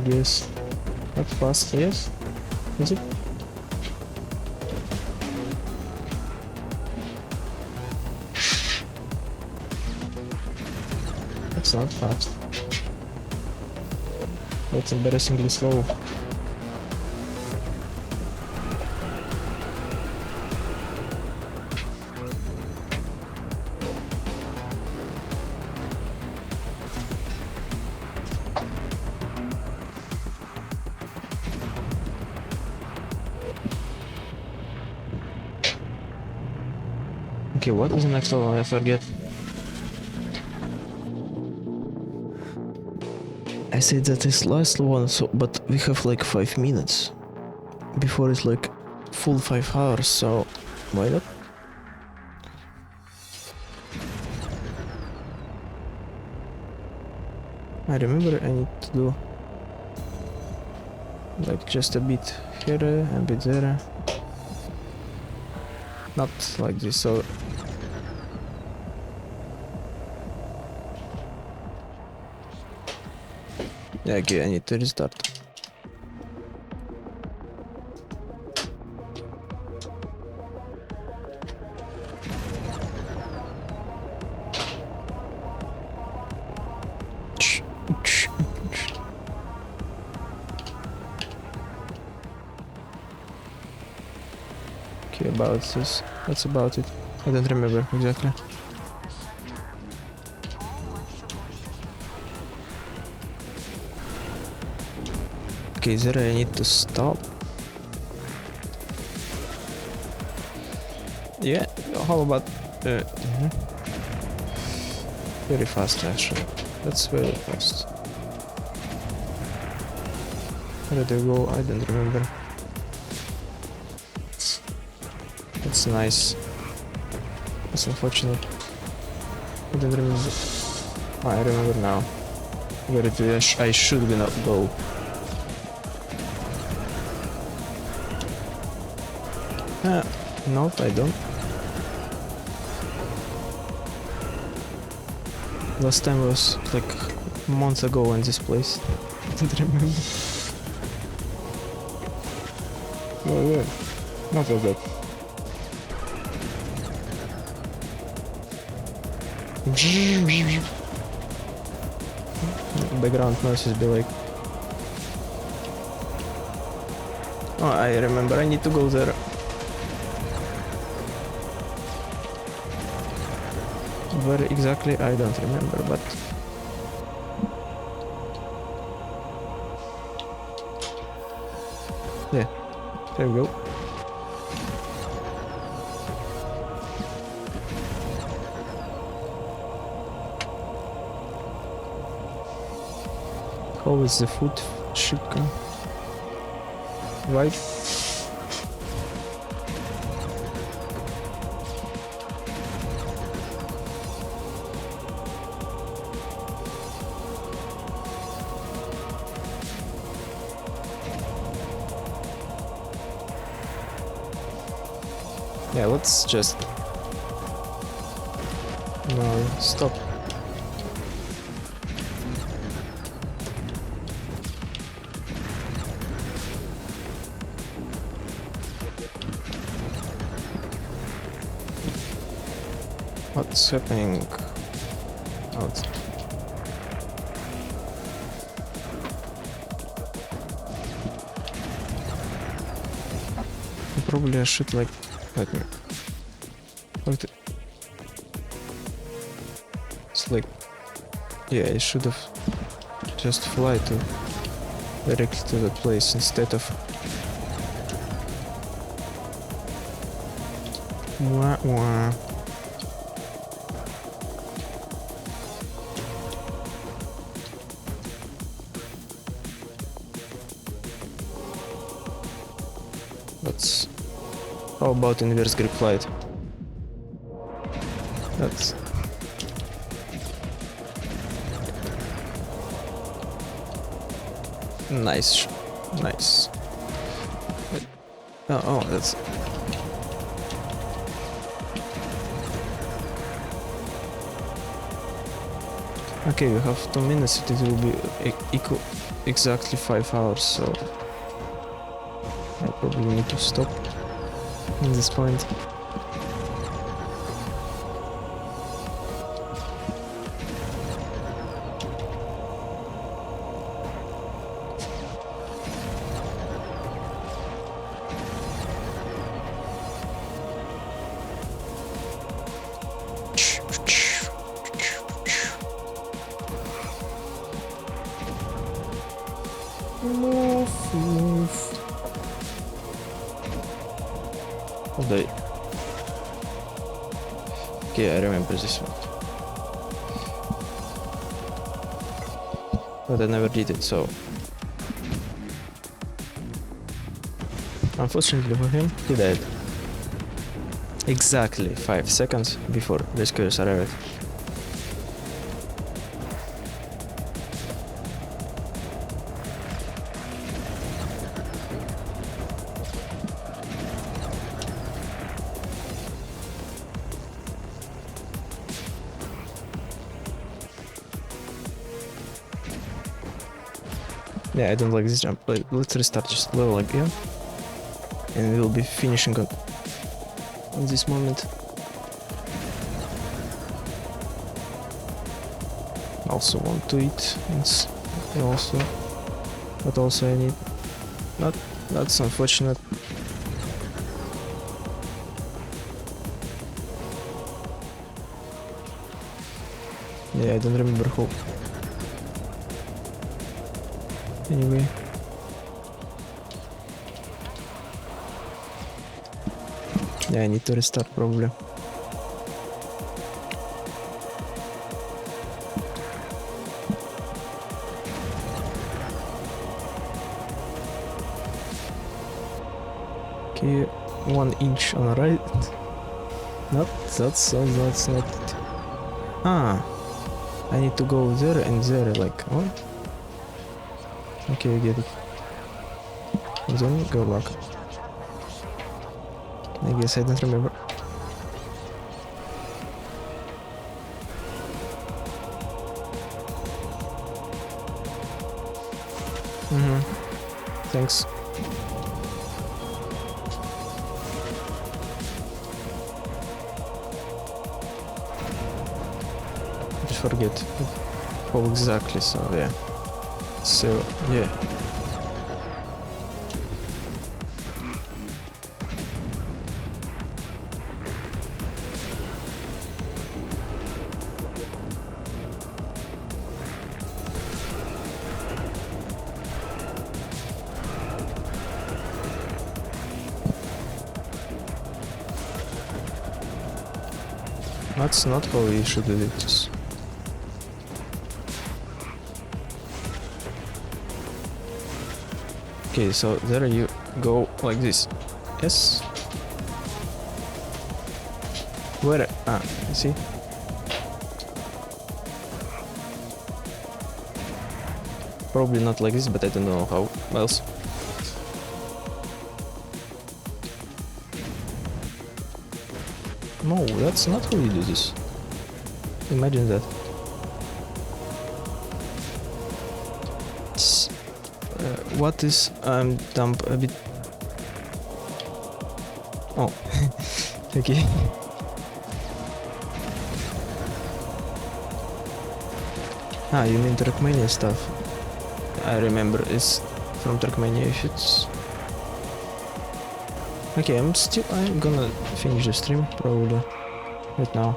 guess not fast, yes? Is it? It's not fast. It's embarrassingly slow. Okay, what is the next level? I forget. I said that is last one, so but we have like 5 minutes. Before it's like full 5 hours, so why not? I remember I need to do like just a bit here, a bit there. Not like this, so yeah, okay, I need to restart. Okay, about this. That's about it. I don't remember exactly. Okay, there I need to stop. Yeah, how about... Very fast actually. That's very fast. Where did I go? I don't remember. That's nice. That's unfortunate. I don't remember. Oh, I remember now. Where it is I should not go. No, I don't. Last time was like months ago in this place. I don't remember. Oh yeah, not so bad. Background noises be like... Oh, I remember, I need to go there. Where exactly, I don't remember, but... Yeah, there we go. How is the food ship come? Right? Yeah, let's just... No, stop. What's happening out? Probably I should like... Let me... It's like... Yeah, I should have just fly to directly to that place instead of... Wah wah. That's... How about inverse grip flight? That's... Nice. Nice. Oh, that's... Okay, we have 2 minutes, it will be equal exactly 5 hours, so I probably need to stop at this point. Move. Hold on. Okay, I remember this one. But I never did it, so... Unfortunately for him, he died. Exactly 5 seconds before rescuers arrived. Yeah, I don't like this jump, but let's restart just level again. And we'll be finishing up in this moment. Also want to eat, it's also, but also I need, that's unfortunate. Yeah, I don't remember who. Anyway. Yeah, I need to restart probably. Okay, 1 inch on the right. Nope, that's not it. Ah, I need to go there and there, like, what? Okay, I get it. Then go back. I guess I don't remember. Thanks. I forget how exactly, so yeah. So, yeah. That's not how we should do this. Okay, so there you go like this. Yes. Where? Ah, you see? Probably not like this, but I don't know how else. No, that's not how you do this. Imagine that. What is dump a bit? Oh, okay. Ah, you mean Trackmania stuff? I remember it's from Trackmania if it's... Okay, I'm gonna finish the stream probably right now.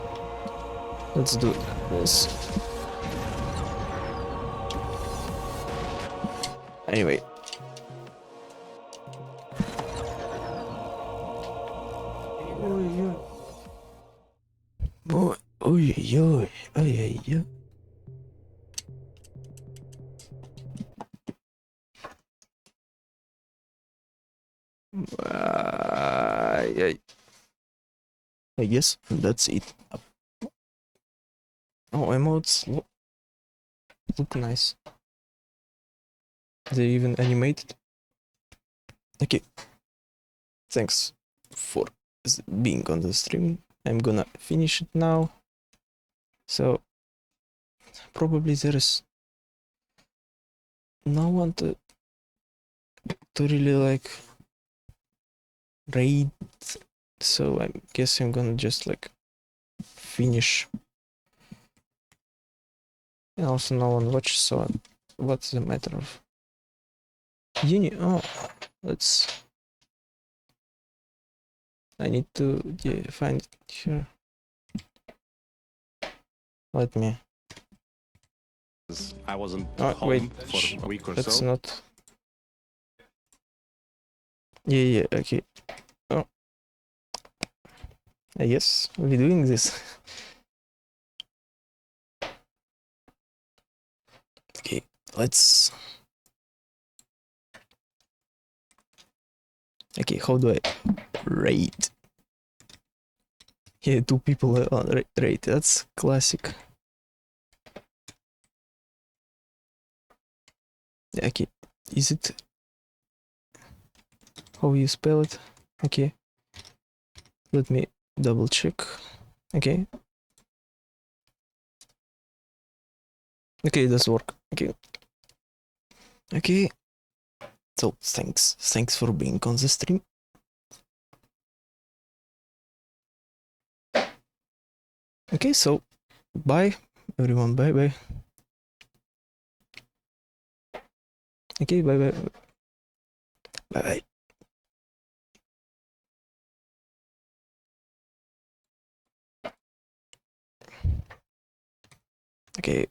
Let's do this. Anyway. I guess that's it. Oh, emotes look nice. They even animated. Okay. Thanks for being on the stream. I'm gonna finish it now. So probably there is no one to really like raid. So I guess I'm gonna just like finish. And also no one watches, so what's the matter of uni? Oh, let's. I need to find it here. Let me. I wasn't Oh, home wait, for a week or that's so. not. Yeah, okay. Oh, yes, we're doing this. Okay, let's. Okay, how do I rate? Yeah, 2 people on rate. That's classic. Okay, is it how you spell it? Okay, let me double check. Okay, it does work. Okay. So thanks for being on the stream. Okay, so bye everyone. Bye. Okay, bye. Okay.